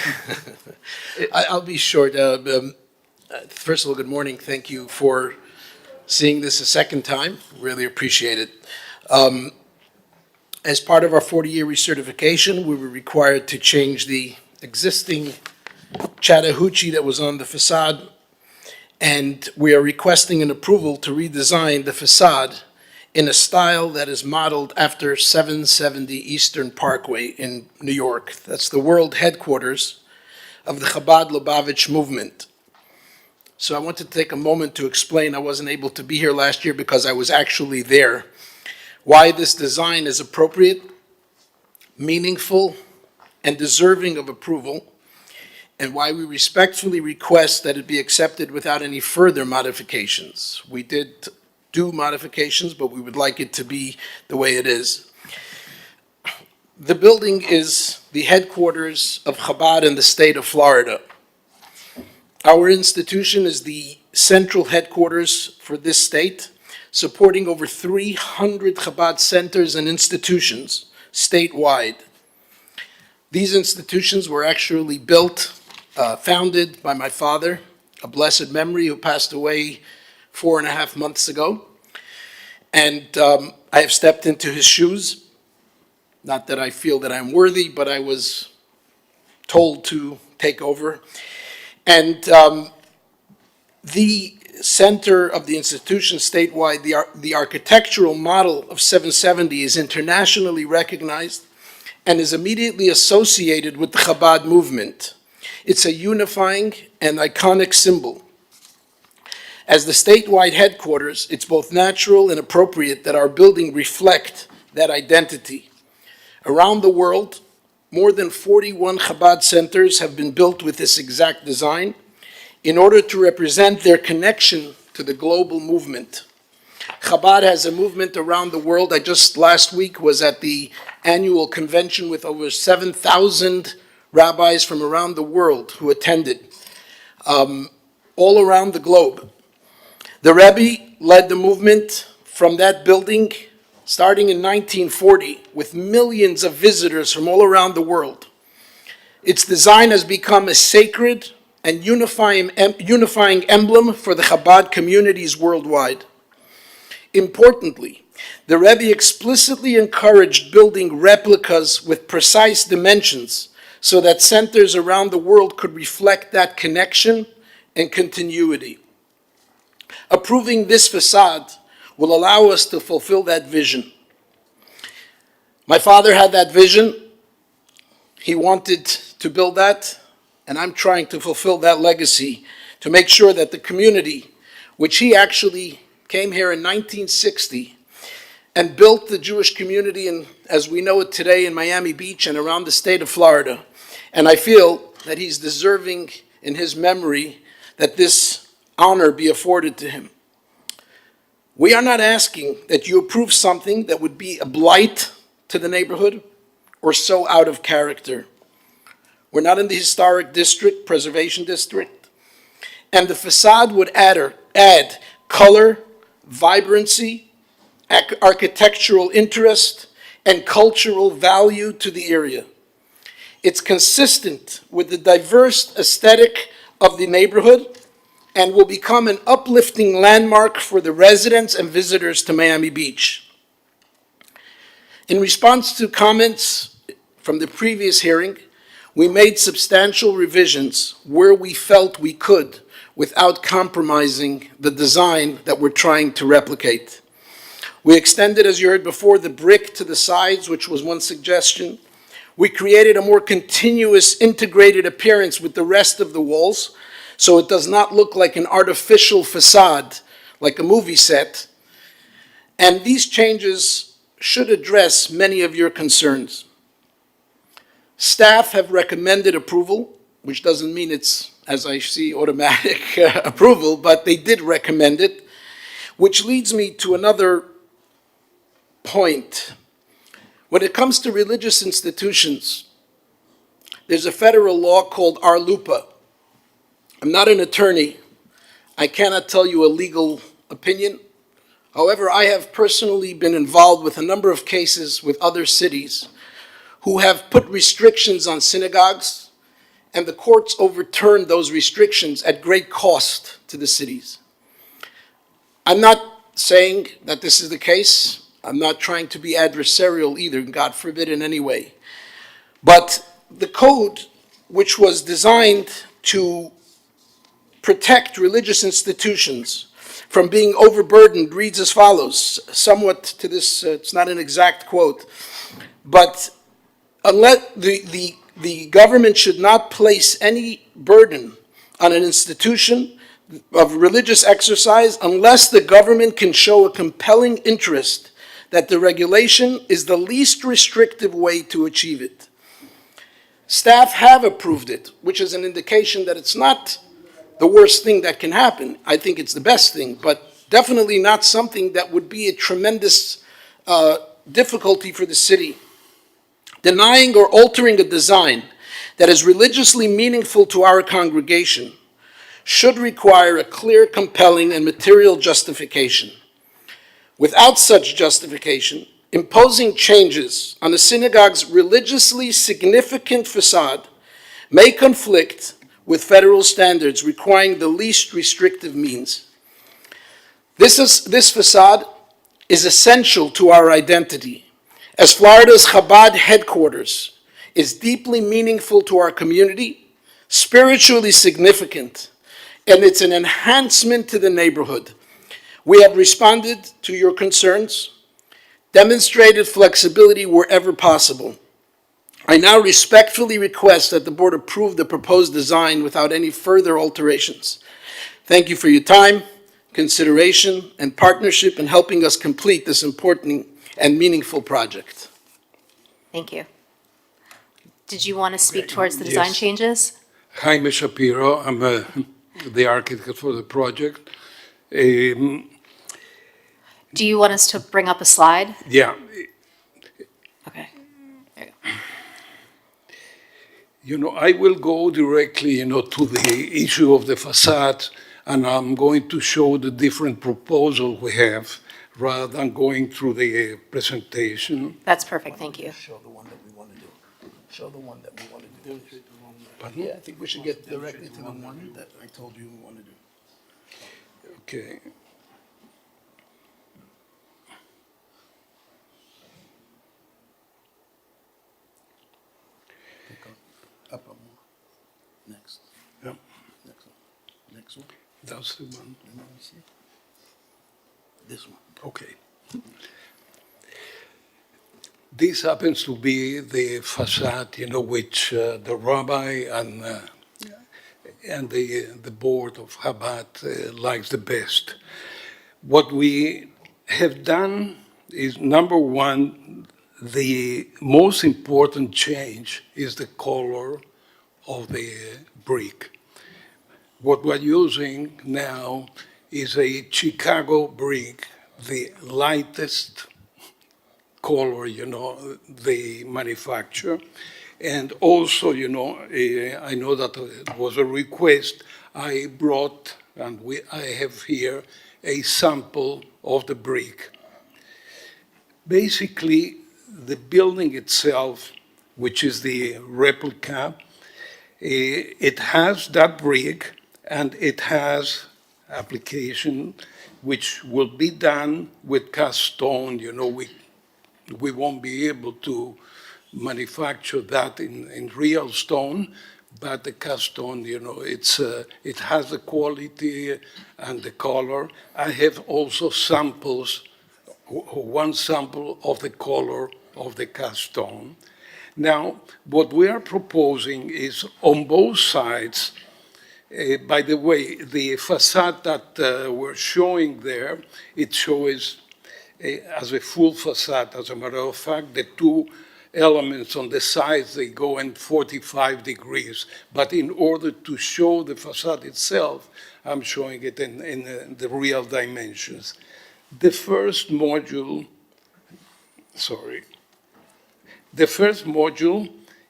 kidding. I'll be short. First of all, good morning. Thank you for seeing this a second time. Really appreciate it. As part of our 40-year recertification, we were required to change the existing Chattahoochee that was on the facade, and we are requesting an approval to redesign the facade in a style that is modeled after 770 Eastern Parkway in New York. That's the world headquarters of the Chabad Lubavitch movement. So I want to take a moment to explain, I wasn't able to be here last year because I was actually there, why this design is appropriate, meaningful, and deserving of approval, and why we respectfully request that it be accepted without any further modifications. We did do modifications, but we would like it to be the way it is. The building is the headquarters of Chabad in the state of Florida. Our institution is the central headquarters for this state, supporting over 300 Chabad centers and institutions statewide. These institutions were actually built, founded by my father, a blessed memory, who passed away 4.5 months ago. And I have stepped into his shoes. Not that I feel that I'm worthy, but I was told to take over. And the center of the institution statewide, the architectural model of 770 is internationally recognized and is immediately associated with the Chabad movement. It's a unifying and iconic symbol. As the statewide headquarters, it's both natural and appropriate that our building reflect that identity. Around the world, more than 41 Chabad centers have been built with this exact design in order to represent their connection to the global movement. Chabad has a movement around the world. I just last week was at the annual convention with over 7,000 rabbis from around the world who attended, all around the globe. The Rebbe led the movement from that building starting in 1940 with millions of visitors from all around the world. Its design has become a sacred and unifying emblem for the Chabad communities worldwide. Importantly, the Rebbe explicitly encouraged building replicas with precise dimensions so that centers around the world could reflect that connection and continuity. Approving this facade will allow us to fulfill that vision. My father had that vision. He wanted to build that, and I'm trying to fulfill that legacy to make sure that the community, which he actually came here in 1960 and built the Jewish community in, as we know it today, in Miami Beach and around the state of Florida. And I feel that he's deserving in his memory that this honor be afforded to him. We are not asking that you approve something that would be a blight to the neighborhood or so out of character. We're not in the historic district, preservation district, and the facade would add color, vibrancy, architectural interest, and cultural value to the area. It's consistent with the diverse aesthetic of the neighborhood and will become an uplifting landmark for the residents and visitors to Miami Beach. In response to comments from the previous hearing, We made substantial revisions where we felt we could without compromising the design that we're trying to replicate. We extended, as you heard before, the brick to the sides, which was one suggestion. We created a more continuous, integrated appearance with the rest of the walls, so it does not look like an artificial facade, like a movie set. And these changes should address many of your concerns. Staff have recommended approval, which doesn't mean it's, as I see, automatic approval, but they did recommend it, which leads me to another point. When it comes to religious institutions, there's a federal law called RLUIPA. I'm not an attorney. I cannot tell you a legal opinion. However, I have personally been involved with a number of cases with other cities who have put restrictions on synagogues, and the courts overturned those restrictions at great cost to the cities. I'm not saying that this is the case. I'm not trying to be adversarial either, God forbid in any way. But the code, which was designed to protect religious institutions from being overburdened, reads as follows, somewhat to this, it's not an exact quote, but unless the government should not place any burden on an institution of religious exercise unless the government can show a compelling interest that the regulation is the least restrictive way to achieve it. Staff have approved it, which is an indication that it's not the worst thing that can happen. I think it's the best thing, but definitely not something that would be a tremendous difficulty for the city. Denying or altering a design that is religiously meaningful to our congregation should require a clear, compelling, and material justification. Without such justification, imposing changes on a synagogue's religiously significant facade may conflict with federal standards requiring the least restrictive means. This facade is essential to our identity, as Florida's Chabad headquarters is deeply meaningful to our community, spiritually significant, and it's an enhancement to the neighborhood. We have responded to your concerns, demonstrated flexibility wherever possible. I now respectfully request that the board approve the proposed design without any further alterations. Thank you for your time, consideration, and partnership in helping us complete this important and meaningful project. Thank you. Did you want to speak towards the design Yes. changes? Jaime Shapiro, I'm the architect for the project. Do you want us to bring up a slide? Yeah, Okay. I will go directly, to the issue of the facade, and I'm going to show the different proposals we have rather than going through the presentation. That's perfect, thank you. Show the one that we want to do. Show the one that we want to do. Yeah, I think we should get directly to the one that I told you we want to do. Okay. Up one more. Next. Yep. Next one. Next one. That's the one. Let me see. This one. Okay. This happens to be the facade, which the rabbi and the board of Chabad likes the best. What we have done is, number one, the most important change is the color of the brick. What we're using now is a Chicago brick, the lightest color, they manufacture. And also, I know that it was a request. I brought, and I have here, a sample of the brick. Basically, the building itself, which is the replica, it has that brick, and it has application which will be done with cast stone. We won't be able to manufacture that in real stone, but the cast stone, it has the quality and the color. I have also samples, one sample of the color of the cast stone. Now, what we are proposing is on both sides. By the way, the facade that we're showing there, it shows as a full facade. As a matter of fact, the two elements on the sides, they go in 45 degrees. But in order to show the facade itself, I'm showing it in the real dimensions. The first module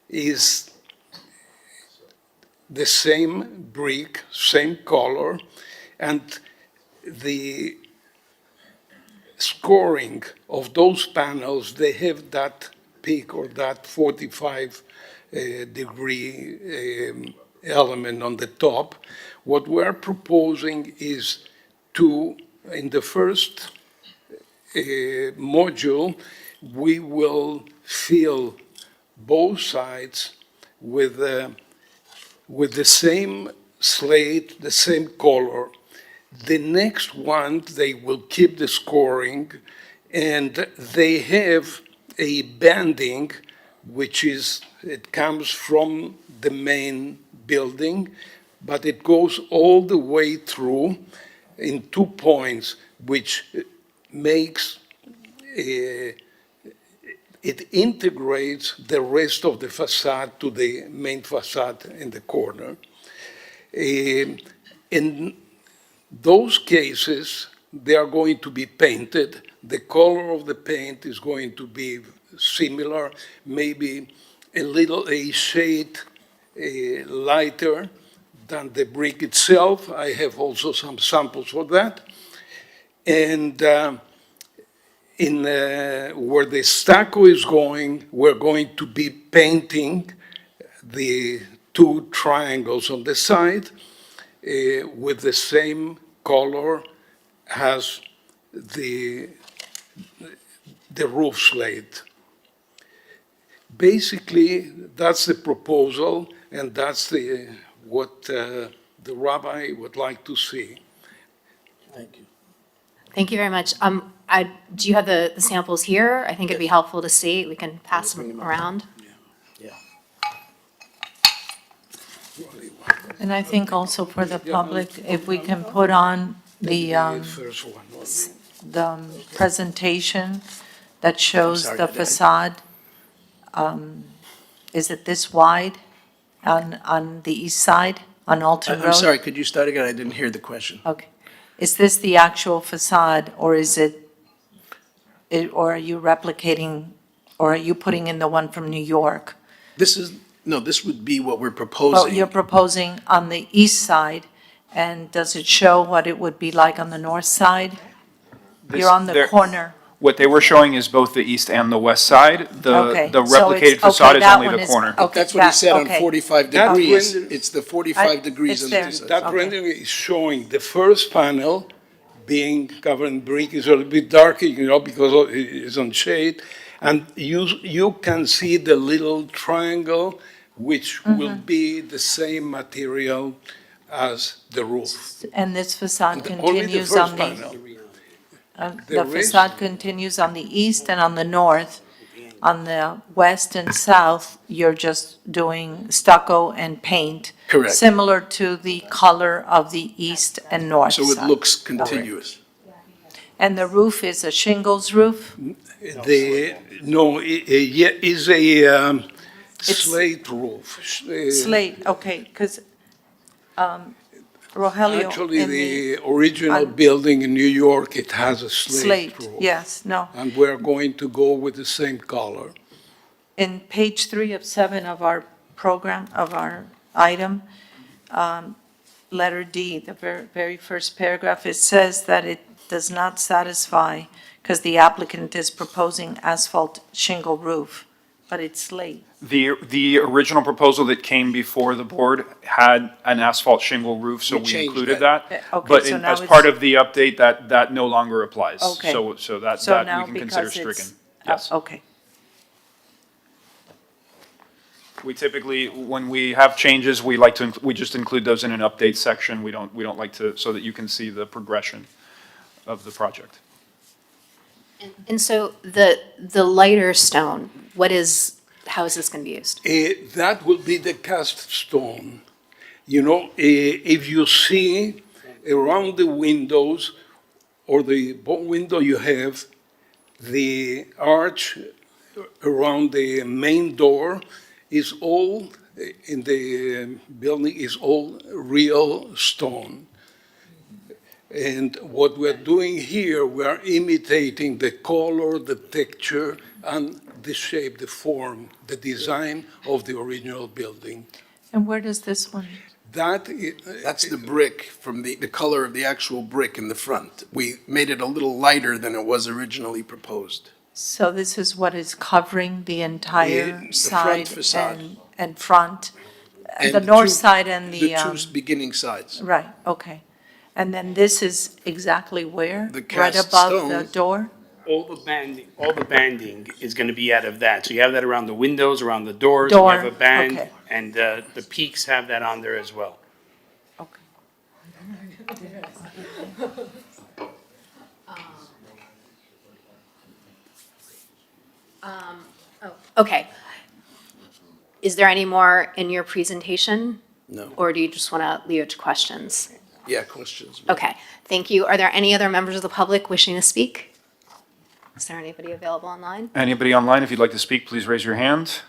is the same brick, same color, and the scoring of those panels, they have that peak or that 45 degree element on the top. What we're proposing is to, in the first module, we will fill both sides with the same slate, the same color. The next one, they will keep the scoring, and they have a banding, it comes from the main building, but it goes all the way through in 2 points, which makes it integrates the rest of the facade to the main facade in the corner. In those cases, they are going to be painted. The color of the paint is going to be similar, maybe a shade lighter than the brick itself. I have also some samples for that. And where the stucco is going, we're going to be painting the two triangles on the side with the same color as the roof slate. Basically, that's the proposal, and that's what the rabbi would like to see. Thank you. Thank you very much. Do you have the samples here? I think it'd be helpful to see. We can pass them around. And I think also for the public, if we can put on the First one. presentation that shows sorry, the did I- facade, is it this wide on the east side, on Alton Road? I'm sorry, could you start again? I didn't hear the question. Okay. Is this the actual facade, or or are you replicating, or are you putting in the one from New York? This would be what we're Well, proposing. you're proposing on the east side, and does it show what it would be like on the north side? You're on the corner. What they were showing is both the east and the west side. Okay, The so replicated it's- facade okay, is that only one the is- corner. okay, That's what he said on okay. 45 That degrees. render- It's the 45 degrees it's on there. the two sides. That Okay. rendering is showing the first panel being covered in brick is a little bit darker, because it's on shade. And you can see the little triangle, which will be the same material as the roof. And this facade Only the continues first on the, panel. the The rest- facade continues on the east and on the north. On the west and south, you're just doing stucco and paint. Correct. Similar to the color of the east and north So it side. looks continuous. And the roof is a shingles roof? Is a slate roof. Slate, okay, because Rogelio Actually, in the original on- building in New York, it has a slate slate, roof. yes, no. And we're going to go with the same color. In page 3 of 7 of our program, of our item, letter D, the very first paragraph, it says that it does not satisfy because the applicant is proposing asphalt shingle roof, but it's slate. The original proposal that came before the board had an asphalt shingle roof, so We we changed included that. that. Okay, But so now as it's- part of the update, that no longer applies. Okay. So So that now we can consider because it's- stricken. Yes. Okay. We typically, when we have changes, we like to, we just include those in an update section. We don't like to, so that you can see the progression of the project. And so the lighter stone, how is this going to be used? That will be the cast stone. You know, if you see around the windows or the window you have, the arch around the main door is all, in the building, is all real stone. And what we're doing here, we're imitating the color, the texture, and the shape, the form, the design of the original building. And where does this one? That's the brick from the color of the actual brick in the front. We made it a little lighter than it was originally proposed. So this is what is covering the entire The front side facade. and front? And The north two- side and The two beginning sides. right, okay. And then this is exactly where? The Right cast above the stone. door? All the banding is going to be out of that. So you have that around the windows, around the doors. You have Door, a band, okay. and the peaks have that on there as well. Okay. Okay. Is there any more in your presentation? No. Or do you just want to leave it to questions? Yeah, questions. Okay, thank you. Are there any other members of the public wishing to speak? Is there anybody available online? Anybody online, if you'd like to speak, please raise your hand.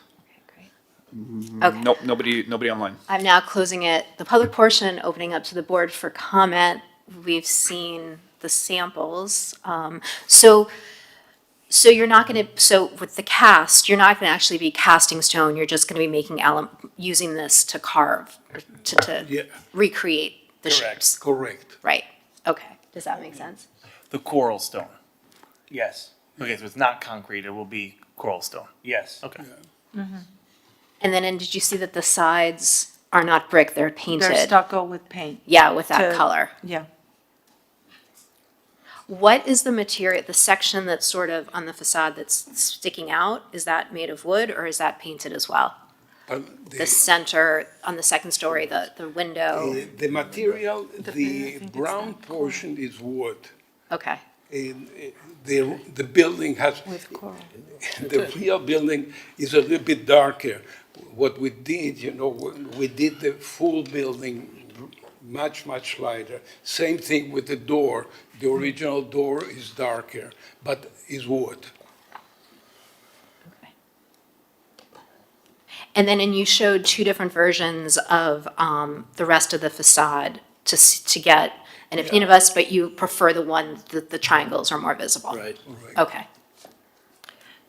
Okay. Nope, nobody online. I'm now closing it, the public portion, opening up to the board for comment. We've seen the samples. So you're not going to, so with the cast, you're not going to actually be casting stone. You're just going to be making using this to carve, or to Yeah. recreate the Correct. shapes. Correct. Right, okay. Does that make sense? The coral stone. Yes. Okay, so it's not concrete, it will be coral stone. Yes, okay. And then, and did you see that the sides are not brick, they're painted? They're stucco with paint. Yeah, with that to- color. Yeah. What is the material, the section that's sort of on the facade that's sticking out? Is that made of wood or is that painted as well? The center, on the second story, the window? The material, I the think it's brown that portion is wood. Okay, And the building has, With coral. the real building is a little bit darker. What we did, you know, we did the full building much, much lighter. Same thing with the door. The original door is darker, but is wood. and then, and you showed two different versions of the rest of the facade to get an opinion of us, but you prefer the one that the triangles are more visible? Right. Okay.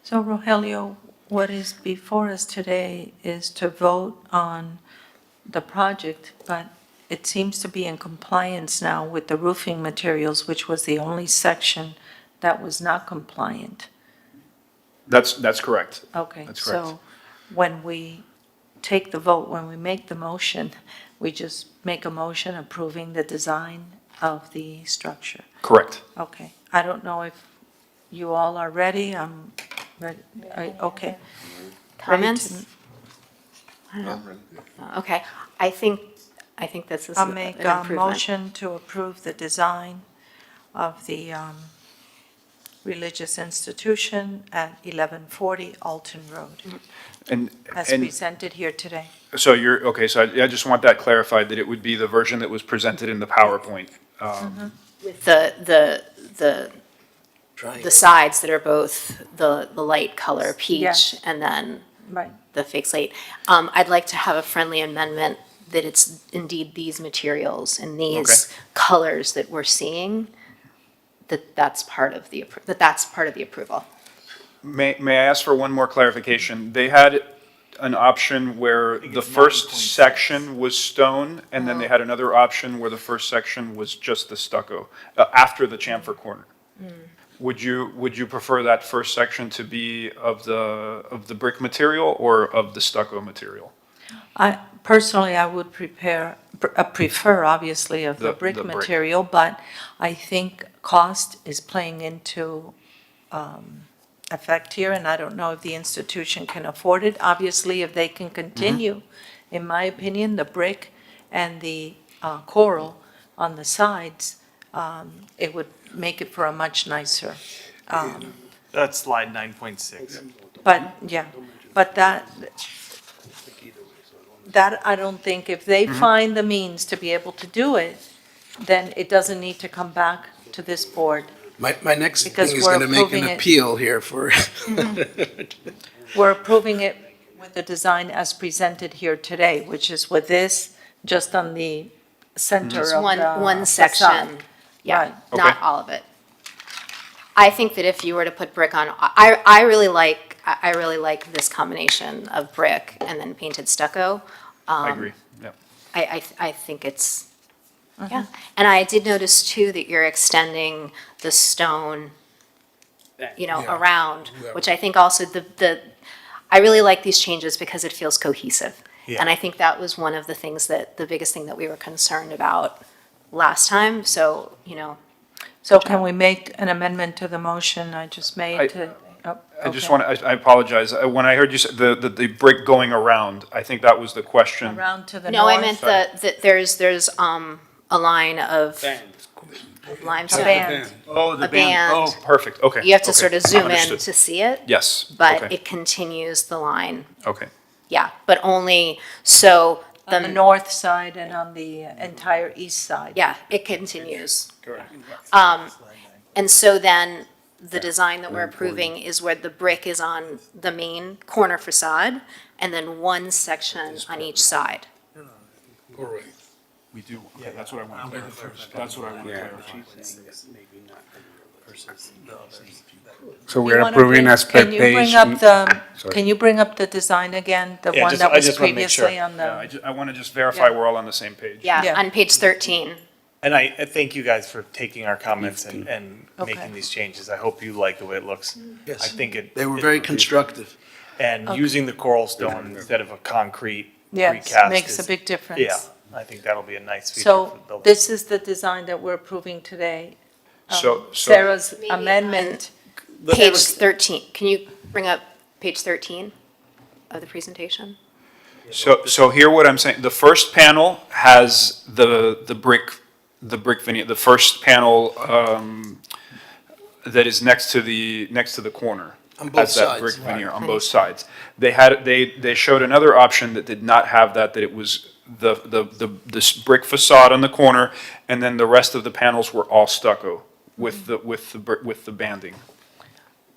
So Rogelio, what is before us today is to vote on the project, but it seems to be in compliance now with the roofing materials, which was the only section that was not compliant. That's correct. Okay, That's correct. so when we take the vote, when we make the motion, we just make a motion approving the design of the structure. Correct. Okay, I don't know if you all are ready, I'm ready, okay. Comments? Okay, I think this is I'll an make a improvement. motion to approve the design of the religious institution at 1140 Alton Road, And, as and presented here today. so you're, okay, so I just want that clarified, that it would be the version that was presented in the PowerPoint. With the sides that are both the light color peach Yes. and then Right. the fake slate. I'd like to have a friendly amendment that it's indeed these materials and these colors that we're seeing, that's part of the approval. May I ask for one more clarification? They had an option where the first section was stone, and then they had another option where the first section was just the stucco, after the chamfer corner. Would you prefer that first section to be of the brick material or of the stucco material? Personally, I would prefer, obviously, of the The brick brick. material, but I think cost is playing into effect here, and I don't know if the institution can afford it. Obviously, if they can continue, in my opinion, the brick and the coral on the sides, it would make it for a much nicer. That's slide 9.6. But, yeah, but that I don't think, if they find the means to be able to do it, then it doesn't need to come back to this board. My next thing Because is we're going to make an approving it. appeal here for, We're approving it with the design as presented here today, which is with this, just on the center Just of one, the one facade. section, yeah, Right. not Okay. all of it. I think that if you were to put brick on, I really like this combination of brick and then painted stucco. I agree, yeah. I think it's, yeah. And I did notice too that you're extending the stone, around, which I think also I really like these changes because it feels cohesive. Yeah. And I think that was one of the things the biggest thing that we were concerned about last time, so, So can we make an amendment to the motion I just made to? I just want to, I apologize. When I heard you say the brick going around, I think that was the question. Around to the No, I north? meant that there's a line of limestone. band. Oh, the A band. Oh, perfect, okay. You have to okay. sort of zoom in Understood. to see it, Yes, but okay, it continues the line, okay. yeah, but only, so On the north side and on the entire east side? yeah, it continues. Correct. And so then, the design that we're approving is where the brick is on the main corner facade, and then one section on each side. Correct. We do, okay, that's what I want to clarify. That's what I want to clarify. So You we're wanna approving bring- as per Can you bring page. up the, Sorry. can you bring up the design again? The Yeah, one just- that I was just wanna make sure. previously on Yeah, the, I want to just verify we're all on the same page. Yeah, Yeah. on page 13. And I thank you guys for taking our comments and Okay. making these changes. I hope you like the way it looks. Yes. I think they were very constructive. And using the coral stone instead of a concrete yes, precast makes a is- big difference. Yeah, I think that'll be a nice feature for the So building. this is the design that we're approving today. So- Sarah's Maybe on- amendment. Page 13, can you bring up page 13 of the presentation? So here what I'm saying, the first panel has the brick veneer, the first panel, that is next to the corner. On both has that sides. brick veneer on both sides. They showed another option that did not have that it was this brick facade on the corner, and then the rest of the panels were all stucco with the banding.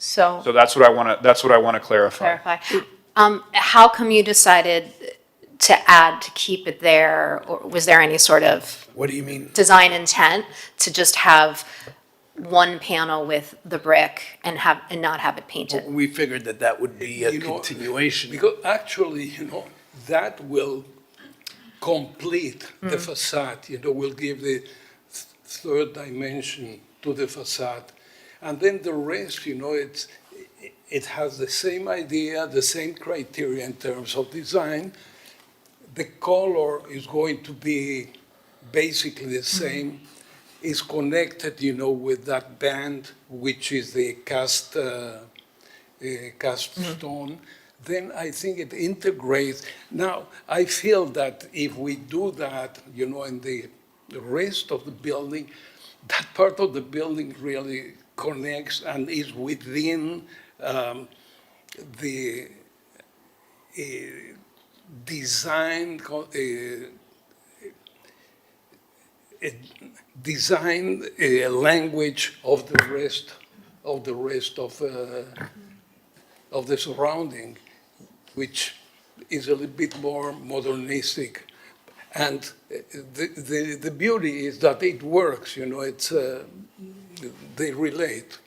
So, So that's what I want to clarify. Clarify. How come you decided to keep it there, or was there any sort of What do you mean? design intent to just have one panel with the brick and not have it painted? We figured that would be a You know, continuation. Because actually, that will complete the facade, will give the third dimension to the facade. And then the rest, it has the same idea, the same criteria in terms of design. The color is going to be basically the same. It's connected, with that band, which is the cast stone. Then I think it integrates. Now, I feel that if we do that, in the rest of the building, that part of the building really connects and is within the design language of the rest of the surrounding, which is a little bit more modernistic. And the beauty is that it works, they relate.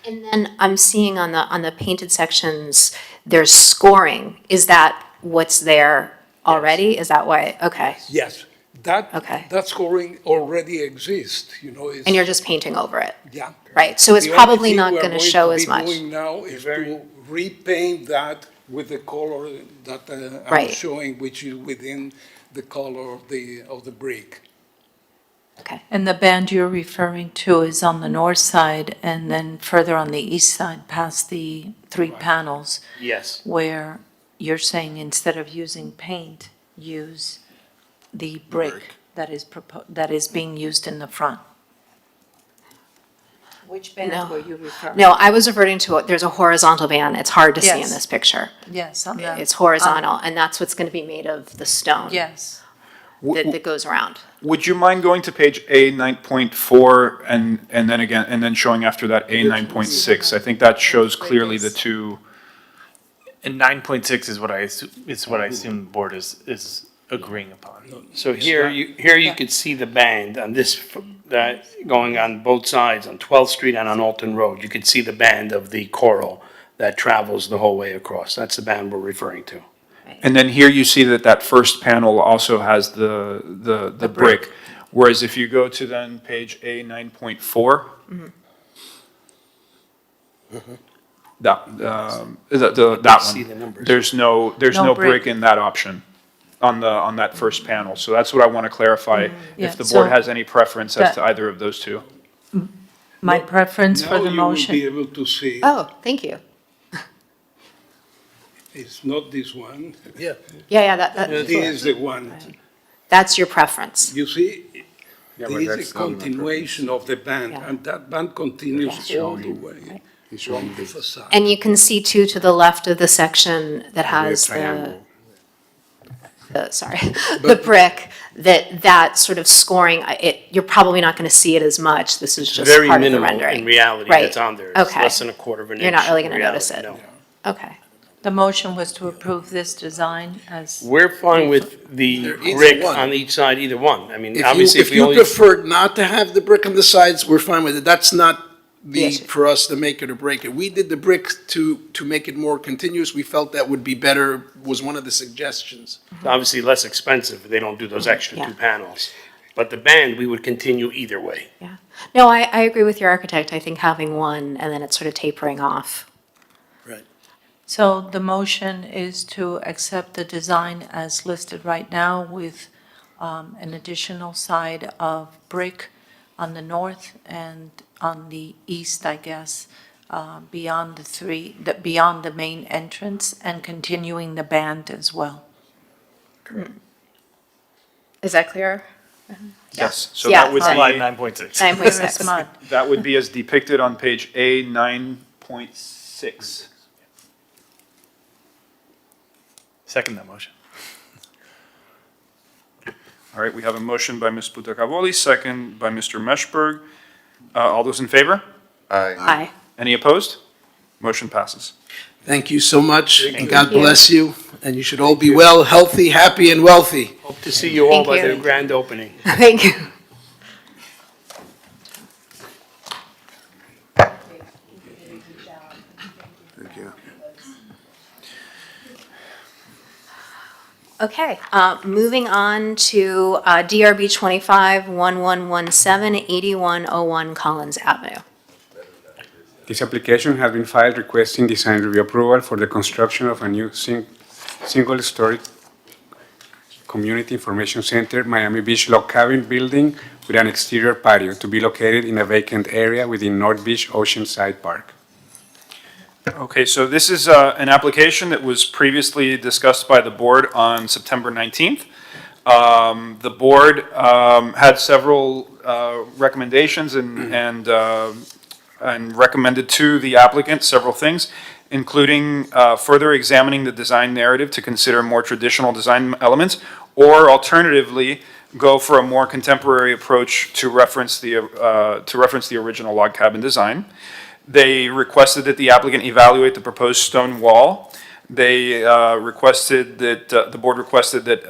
And then I'm seeing on the painted sections, there's scoring. Is that what's there already? Is that why? Okay. Yes, Okay. that scoring already exists, And you're just painting over it? Yeah. Right, so it's The only probably thing not we are going to show as be much. doing now is to repaint that with the color that I'm Right. showing, which is within the color of the brick. Okay. And the band you're referring to is on the north side and then further on the east side past the 3 panels Yes. where you're saying instead of using paint, use the brick that is being used in the front. Which No. band were you referring? No, I was reverting to, there's a horizontal band. It's hard to see in Yes. this picture. Yes, on the. It's horizontal, and that's what's going to be made of the stone Yes. that goes around. Would you mind going to page A 9.4 and then again, and then showing after that A 9.6? I think that shows clearly the two. And 9.6 is what I assume the board is agreeing upon. So here you could see the band on this, that going on both sides, on 12th Street and on Alton Road. You could see the band of the coral that travels the whole way across. That's the band we're referring to. And then here you see that that first panel also has the brick. Whereas if you go to then page A 9.4, that See the one, numbers. there's no No brick brick. in that option on that first panel. So that's what I want to clarify, Yeah, if the board so has any preference as that- to either of those two. My preference for the Now you will be motion, able to see, Oh, thank you. it's not this one, Yeah, yeah, this is the one. that's your preference. You see, Yeah, but there is that's a not my continuation of the band, Yeah. and that band continues Yeah. all the way It's from showing the the facade. And you can see too to the left of the section that has triangle. the brick, that sort of scoring, you're probably not going to see it as much. This is just Very part of the minimal rendering. in reality Right. that's on there. It's Okay. less than a quarter of an inch. You're not really in going to notice it. reality, Okay. the motion was to approve this design as. no. We're fine with the There is brick one. on each side, either one. I mean, If obviously, if we you only. preferred not to have the brick on the sides, we're fine with it. That's not Yes. for us to make it or break it. We did the brick to make it more continuous. We felt that would be better, was one of the suggestions. Obviously less expensive if they don't do those extra Yeah. 2 panels. But the band, we would continue either way. No, I agree with your architect. I think having one and then it's sort of tapering off. So the motion is to accept the design as listed right now with an additional side of brick on the north and on the east, I guess, beyond beyond the main entrance and continuing the band as well. Is that clear? Yes, so Yeah, that would Slide be, 9.6. 9.6. Mud. that would be as depicted on page A 9.6. Second that motion. All right, we have a motion by Ms. Putakavoli, second by Mr. Meshberg. All those in favor? Aye. Any opposed? Motion passes. Thank you so much, and you. God bless you, and you should all be well, healthy, happy, and wealthy. Hope to see you all Thank by you. the grand opening. Thank you. Thank you. Okay, moving on to DRB 25-1117, 8101 Collins Avenue. This application has been filed requesting design review approval for the construction of a new single-story Community Information Center, Miami Beach Log Cabin building with an exterior patio to be located in a vacant area within North Beach Oceanside Park. Okay, so this is an application that was previously discussed by the board on September 19th. The board had several recommendations and recommended to the applicant several things, including further examining the design narrative to consider more traditional design elements, or alternatively, go for a more contemporary approach to reference the original log cabin design. They requested that the applicant evaluate the proposed stone wall. They requested that, the board requested that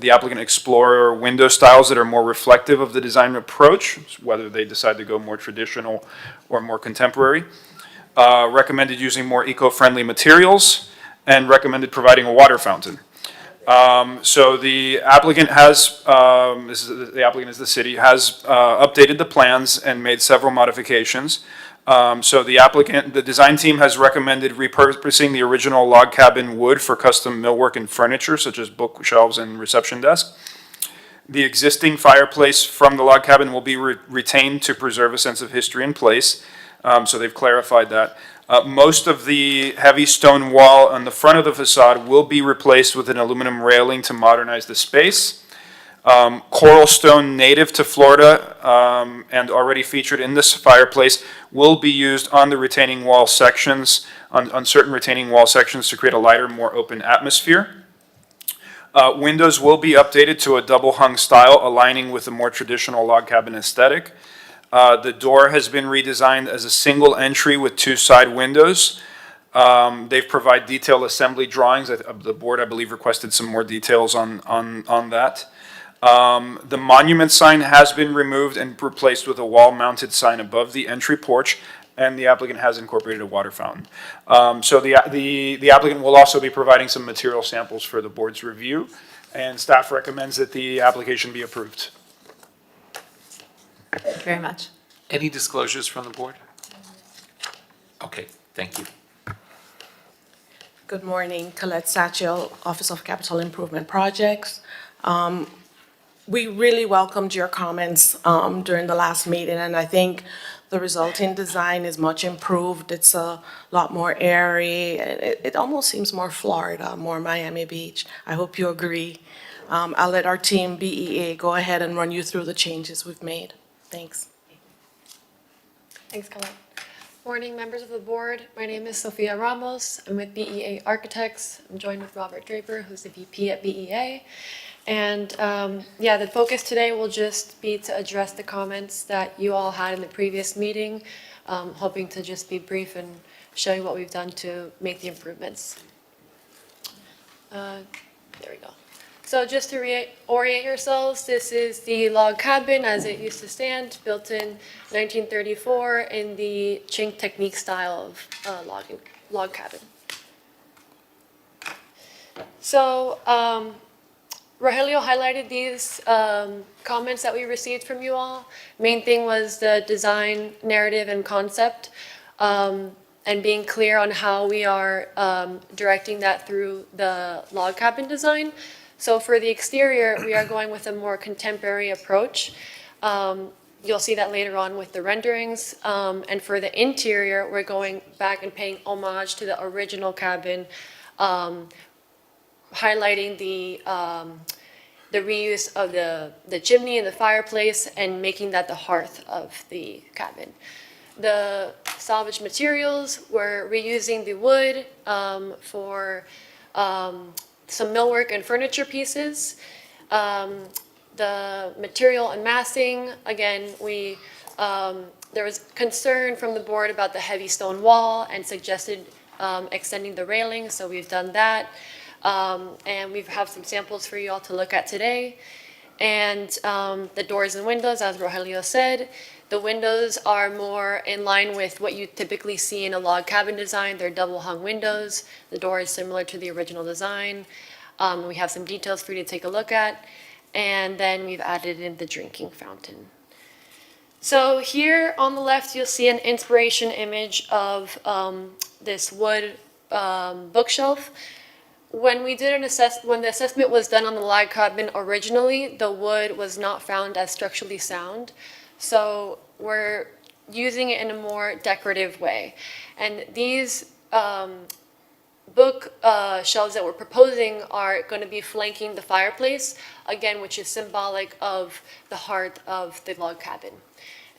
the applicant explore window styles that are more reflective of the design approach, whether they decide to go more traditional or more contemporary. Recommended using more eco-friendly materials, and recommended providing a water fountain. So the applicant has, the applicant is the city, has updated the plans and made several modifications. So the design team has recommended repurposing the original log cabin wood for custom millwork and furniture, such as bookshelves and reception desk. The existing fireplace from the log cabin will be retained to preserve a sense of history and place, so they've clarified that. Most of the heavy stone wall on the front of the facade will be replaced with an aluminum railing to modernize the space. Coral stone native to Florida and already featured in this fireplace will be used on the retaining wall sections, on certain retaining wall sections to create a lighter, more open atmosphere. Windows will be updated to a double hung style, aligning with a more traditional log cabin aesthetic. The door has been redesigned as a single entry with 2 side windows. They've provided detailed assembly drawings. The board, I believe, requested some more details on that. The monument sign has been removed and replaced with a wall-mounted sign above the entry porch, and the applicant has incorporated a water fountain. So the applicant will also be providing some material samples for the board's review, and staff recommends that the application be approved. Thank you very much. Any disclosures from the board? Okay, thank you. Good morning, Colette Satchel, Office of Capital Improvement Projects. We really welcomed your comments during the last meeting, and I think the resulting design is much improved. It's a lot more airy. It almost seems more Florida, more Miami Beach. I hope you agree. I'll let our team, BEA, go ahead and run you through the changes we've made. Thanks. Thanks, Colette. Morning, members of the board. My name is Sofia Ramos. I'm with BEA Architects. I'm joined with Robert Draper, who's the VP at BEA. And yeah, the focus today will just be to address the comments that you all had in the previous meeting, hoping to just be brief and show you what we've done to make the improvements. There we go. So just to orient yourselves, this is the log cabin as it used to stand, built in 1934 in the Chink technique style of log cabin. So Rogelio highlighted these comments that we received from you all. Main thing was the design narrative and concept, and being clear on how we are directing that through the log cabin design. So for the exterior, we are going with a more contemporary approach. You'll see that later on with the renderings. And for the interior, we're going back and paying homage to the original cabin, highlighting the reuse of the chimney and the fireplace and making that the hearth of the cabin. The salvage materials, we're reusing the wood for some millwork and furniture pieces. The material and massing, again, there was concern from the board about the heavy stone wall and suggested extending the railing, so we've done that. And we have some samples for you all to look at today. And the doors and windows, as Rogelio said, the windows are more in line with what you typically see in a log cabin design. They're double hung windows. The door is similar to the original design. We have some details for you to take a look at. And then we've added in the drinking fountain. So here on the left, you'll see an inspiration image of this wood bookshelf. When we did when the assessment was done on the log cabin originally, the wood was not found as structurally sound. So we're using it in a more decorative way. And these book shelves that we're proposing are going to be flanking the fireplace, again, which is symbolic of the heart of the log cabin.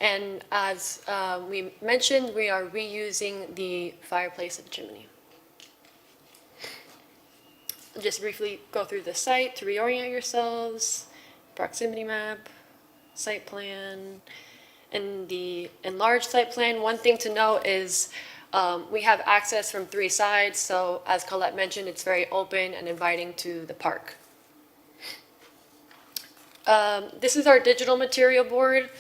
And as we mentioned, we are reusing the fireplace and chimney. Just briefly go through the site to reorient yourselves, proximity map, site plan, and the enlarged site plan. One thing to note is we have access from 3 sides, so as Colette mentioned, it's very open and inviting to the park. This is our digital material board.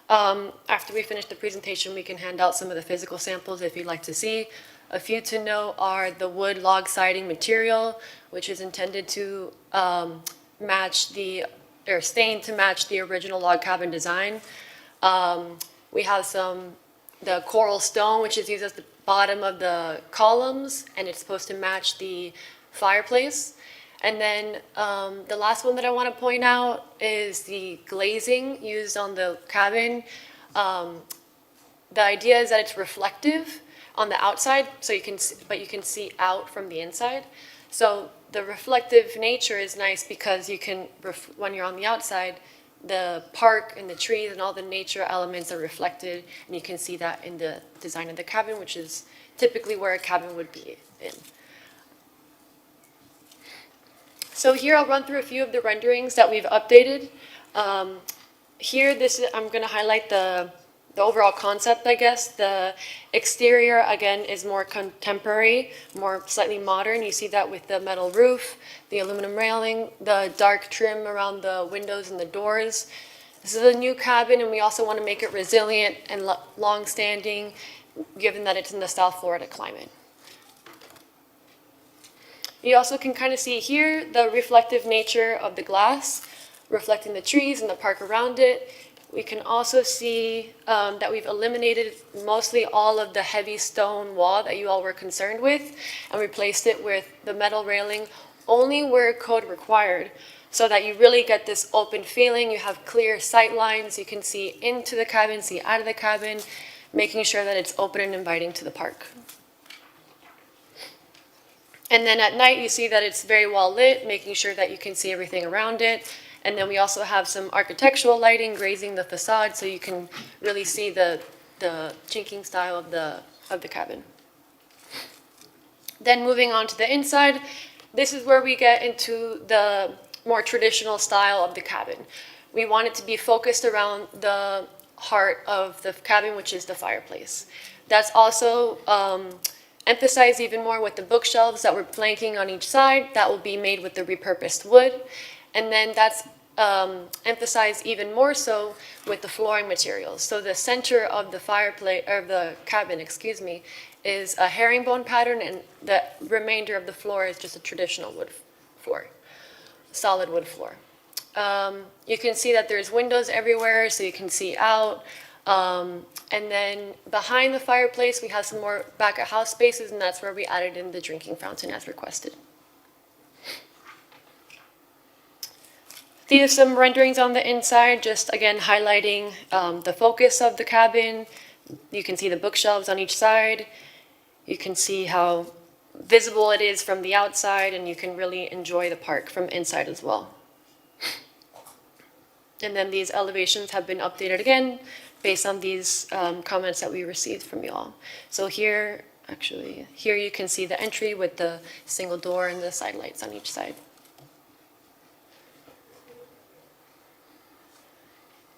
After we finish the presentation, we can hand out some of the physical samples if you'd like to see. A few to know are the wood log siding material, which is intended to match or stained to match the original log cabin design. We have the coral stone, which is used as the bottom of the columns, and it's supposed to match the fireplace. And then the last one that I want to point out is the glazing used on the cabin. The idea is that it's reflective on the outside, so you can, but you can see out from the inside. So the reflective nature is nice because you can, when you're on the outside, the park and the trees and all the nature elements are reflected, and you can see that in the design of the cabin, which is typically where a cabin would be in. So here I'll run through a few of the renderings that we've updated. Here, I'm going to highlight the overall concept, I guess. The exterior, again, is more contemporary, more slightly modern. You see that with the metal roof, the aluminum railing, the dark trim around the windows and the doors. This is a new cabin, and we also want to make it resilient and long-standing, given that it's in the South Florida climate. You also can kind of see here the reflective nature of the glass, reflecting the trees and the park around it. We can also see that we've eliminated mostly all of the heavy stone wall that you all were concerned with and replaced it with the metal railing only where code required, so that you really get this open feeling. You have clear sight lines. You can see into the cabin, see out of the cabin, making sure that it's open and inviting to the park. And then at night, you see that it's very well lit, making sure that you can see everything around it. And then we also have some architectural lighting grazing the facade, so you can really see the chinking style of the cabin. Then moving on to the inside, this is where we get into the more traditional style of the cabin. We want it to be focused around the heart of the cabin, which is the fireplace. That's also emphasized even more with the bookshelves that we're flanking on each side. That will be made with the repurposed wood. And then that's emphasized even more so with the flooring materials. So the center of the fireplace, or the cabin, excuse me, is a herringbone pattern, and the remainder of the floor is just a traditional wood floor, solid wood floor. You can see that there's windows everywhere, so you can see out. And then behind the fireplace, we have some more back of house spaces, and that's where we added in the drinking fountain as requested. These are some renderings on the inside, just again highlighting the focus of the cabin. You can see the bookshelves on each side. You can see how visible it is from the outside, and you can really enjoy the park from inside as well. And then these elevations have been updated again based on these comments that we received from you all. So here, actually, here you can see the entry with the single door and the side lights on each side.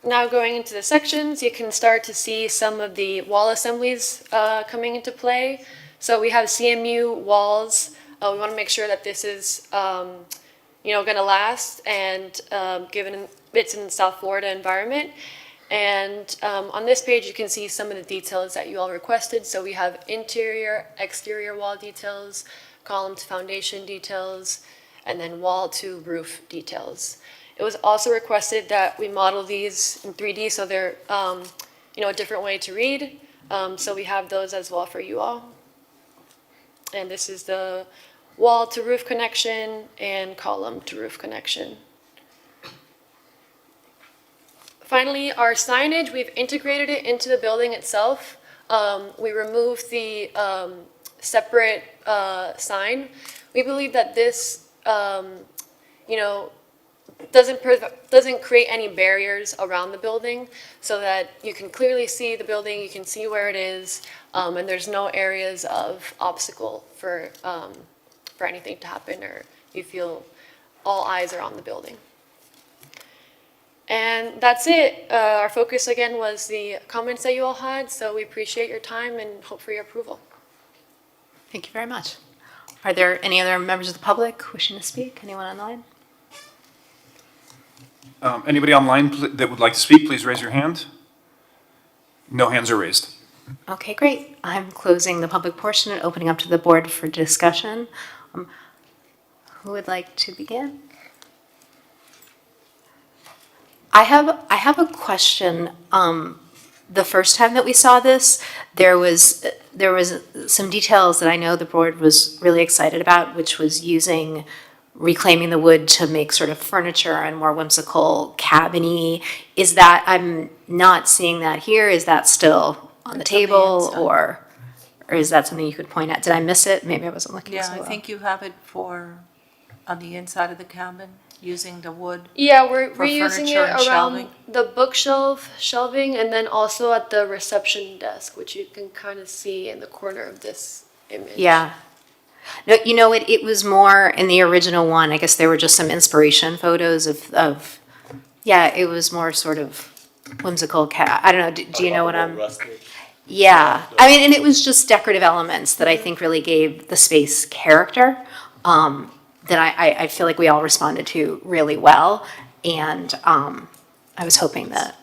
Now going into the sections, you can start to see some of the wall assemblies coming into play. So we have CMU walls. We want to make sure that this is going to last, and given it's in the South Florida environment. And on this page, you can see some of the details that you all requested. So we have interior, exterior wall details, column to foundation details, and then wall to roof details. It was also requested that we model these in 3D, so they're a different way to read. So we have those as well for you all. And this is the wall to roof connection and column to roof connection. Finally, our signage, we've integrated it into the building itself. We removed the separate sign. We believe that this, doesn't create any barriers around the building, so that you can clearly see the building, you can see where it is, and there's no areas of obstacle for anything to happen, or you feel all eyes are on the building. And that's it. Our focus again was the comments that you all had, so we appreciate your time and hope for your approval. Thank you very much. Are there any other members of the public wishing to speak? Anyone online? Anybody online that would like to speak, please raise your hand. No hands are raised. Okay, great. I'm closing the public portion and opening up to the board for discussion. Who would like to begin? I have a question. The first time that we saw this, there was some details that I know the board was really excited about, which was using reclaiming the wood to make sort of furniture and more whimsical cabin-y. Is that, I'm not seeing that here, is that still on the table, or is that something you could point at? Did I miss it? Maybe I wasn't looking Yeah, so I well. think you have it on the inside of the cabin, using the wood. Yeah, we're For reusing furniture it and around shelving? the bookshelf shelving, and then also at the reception desk, which you can kind of see in the corner of this image. Yeah. No, you know, it was more in the original one, I guess there were just some inspiration photos of, yeah, it was more sort of whimsical I don't know, do you know what I'm? Yeah, I mean, and it was just decorative elements that I think really gave the space character, that I feel like we all responded to really well, and, I was hoping that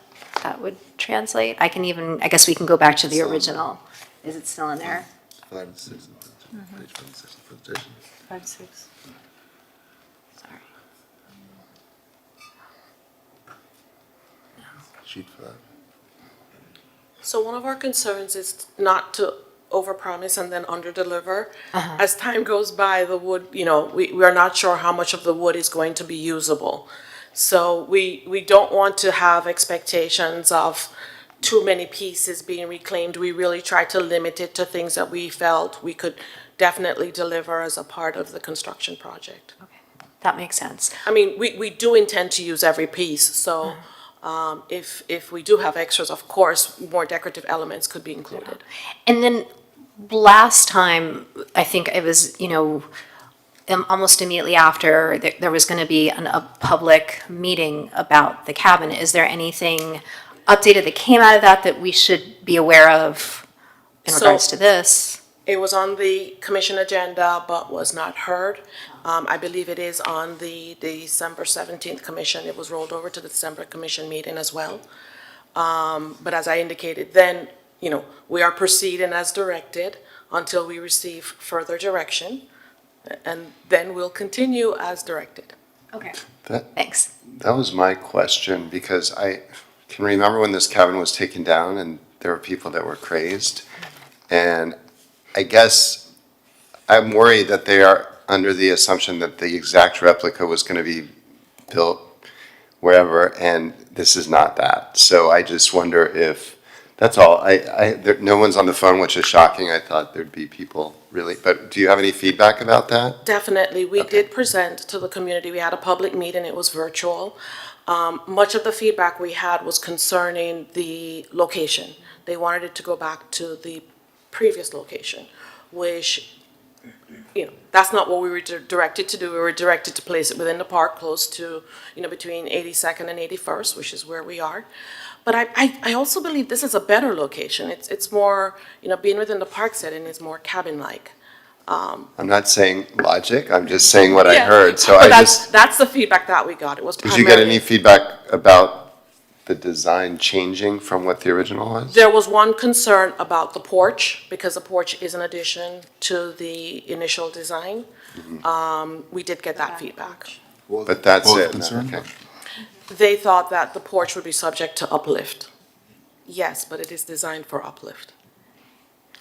that would translate. I guess we can go back to the original. Is it still in there? 5 and 6, page 5 and 6 of the presentation. 5, 6. Sorry. Sheet 5. So one of our concerns is not to overpromise and then underdeliver. As time goes by, the wood, we are not sure how much of the wood is going to be usable. So we don't want to have expectations of too many pieces being reclaimed. We really try to limit it to things that we felt we could definitely deliver as a part of the construction project. That makes sense. I mean, we do intend to use every piece, so if we do have extras, of course, more decorative elements could be included. And then last time, I think it was, almost immediately after, there was going to be a public meeting about the cabin. Is there anything updated that came out of that we should be aware of in regards to this? It was on the commission agenda but was not heard. I believe it is on the December 17th commission. It was rolled over to the December commission meeting as well. But as I indicated then, we are proceeding as directed until we receive further direction, and then we'll continue as directed. Okay. Thanks. That was my question, because I can remember when this cabin was taken down and there were people that were crazed. And I guess I'm worried that they are under the assumption that the exact replica was going to be built wherever, and this is not that. So I just wonder if, that's all. No one's on the phone, which is shocking. I thought there'd be people really, but do you have any feedback about that? Definitely. We did present to the community. We had a public meeting. It was virtual. Much of the feedback we had was concerning the location. They wanted it to go back to the previous location, which, that's not what we were directed to do. We were directed to place it within the park, close to, between 82nd and 81st, which is where we are. But I also believe this is a better location. It's more, being within the park setting is more cabin-like. I'm not saying logic, I'm just saying what I Yeah. heard, so But I just. that's the feedback that we got. It was Did you get any feedback about the design changing from what the original was? There was one concern about the porch, because the porch is an addition to the initial design. We did get that feedback. But that's What was it. the concern? Okay. They thought that the porch would be subject to uplift. Yes, but it is designed for uplift.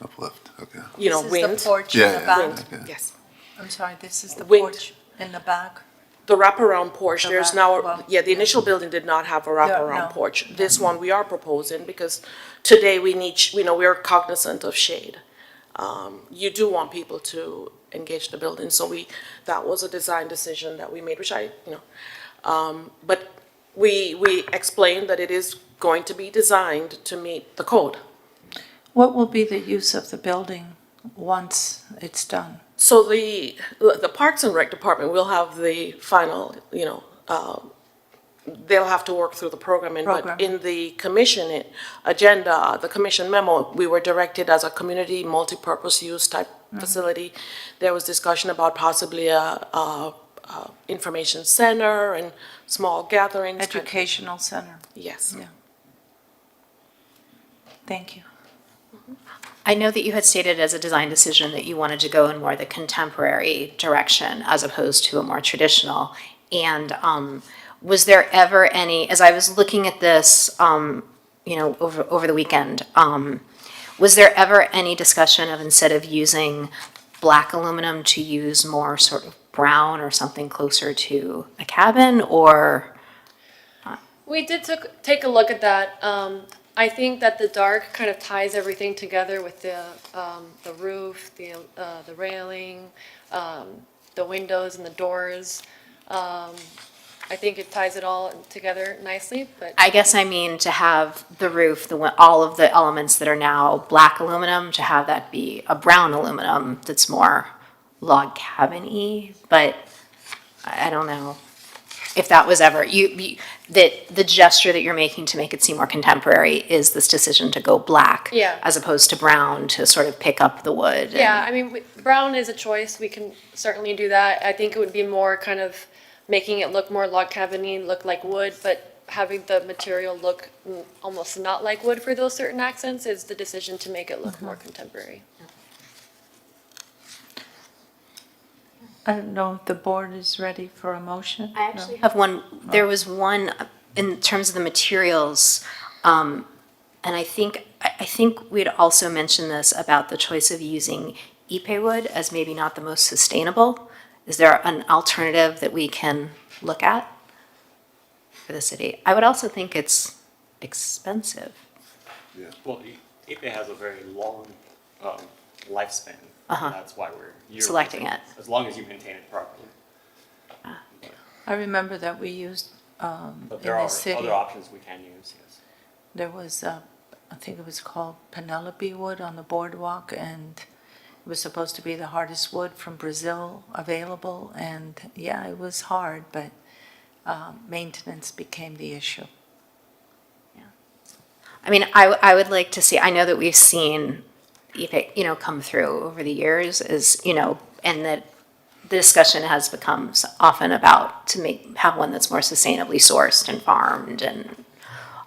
Uplift, okay. Wind. This is the porch in Yeah, the yeah, back? okay. Yes. I'm sorry, this is the Wind. porch in the back? The wraparound porch, The there's wrap- now, well, the initial building did not have a wraparound no. porch. This one we are proposing, because today we need, we are cognizant of shade. You do want people to engage the building, so that was a design decision that we made, which but we explained that it is going to be designed to meet the code. What will be the use of the building once it's done? So the Parks and Rec Department will have the final, they'll have to work through the programming. But in the commission agenda, the commission memo, we were directed as a community multipurpose use type facility. There was discussion about possibly a information center and small gatherings. Educational center? Yes. Yeah. Thank you. I know that you had stated as a design decision that you wanted to go in more the contemporary direction as opposed to a more traditional. And was there ever any, as I was looking at this, over the weekend, was there ever any discussion of, instead of using black aluminum, to use more sort of brown or something closer to a cabin, or? We did take a look at that. I think that the dark kind of ties everything together with the roof, the railing, the windows and the doors. I think it ties it all together nicely, but. I guess I mean to have the roof, all of the elements that are now black aluminum, to have that be a brown aluminum that's more log cabin-y, but I don't know if that was ever, that the gesture that you're making to make it seem more contemporary is this decision to go black. Yeah. As opposed to brown to sort of pick up the wood. Yeah, I mean, brown is a choice. We can certainly do that. I think it would be more kind of making it look more log cabin-y, look like wood, but having the material look almost not like wood for those certain accents is the decision to make it look more contemporary. I don't know if the board is ready for a motion. I actually have one, there was one in terms of the materials, and I think we'd also mentioned this about the choice of using ipe wood as maybe not the most sustainable. Is there an alternative that we can look at for the city? I would also think it's expensive. Yeah. Well, Ipe has a very long lifespan. Uh-huh. That's why you're Selecting it. as long as you maintain it properly. I remember that we used, But in there the are city. other options we can use, yes. There was, I think it was called Penelope wood on the boardwalk, and it was supposed to be the hardest wood from Brazil available, and yeah, it was hard, but maintenance became the issue. I mean, I would like to see, I know that we've seen ipe, come through over the years and that the discussion has become often about to have one that's more sustainably sourced and farmed and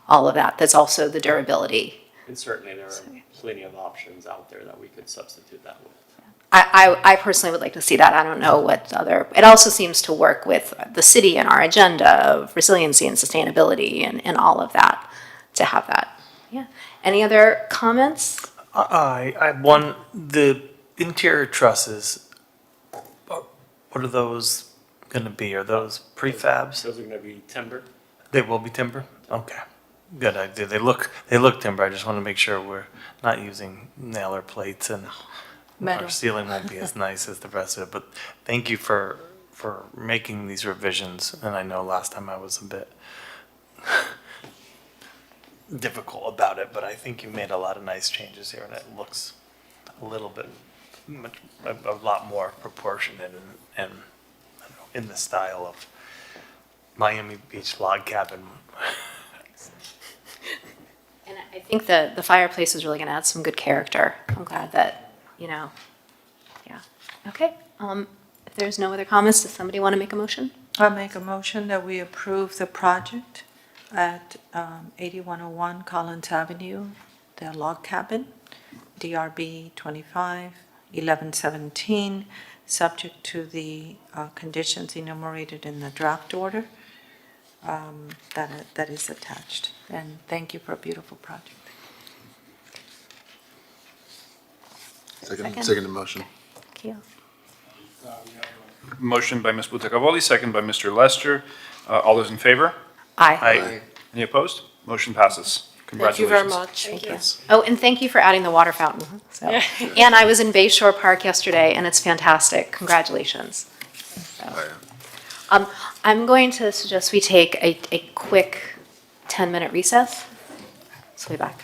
all of that. That's also the durability. And certainly there are plenty of options out there that we could substitute that with. I personally would like to see that. I don't know what it also seems to work with the city and our agenda of resiliency and sustainability and all of that, to have that. Yeah. Any other comments? I one, the interior trusses, what are those gonna be? Are those prefabs? Those are gonna be timber. They will be timber? Okay. Good idea. They look timber. I just want to make sure we're not using nailer plates and Metal. our ceiling won't be as nice as the rest of it. But thank you for making these revisions. And I know last time I was a bit difficult about it, but I think you made a lot of nice changes here, and it looks a little bit, a lot more proportionate and in the style of Miami Beach log cabin. And I think the fireplace is really going to add some good character. I'm glad that, yeah. Okay. If there's no other comments, does somebody want to make a motion? I make a motion that we approve the project at 8101 Collins Avenue, the log cabin, DRB 25-1117, subject to the conditions enumerated in the draft order that is attached. And thank you for a beautiful project. Second motion. Thank you. Motion by Ms. Butakavolli, second by Mr. Lester. All those in favor? Aye. Any opposed? Motion passes. Thank you very Congratulations. much. Thank you. Oh, and thank you for adding the water fountain. So. And I was in Bay Shore Park yesterday, and it's fantastic. Congratulations. So, I'm going to suggest we take a quick 10-minute recess. So we'll be back.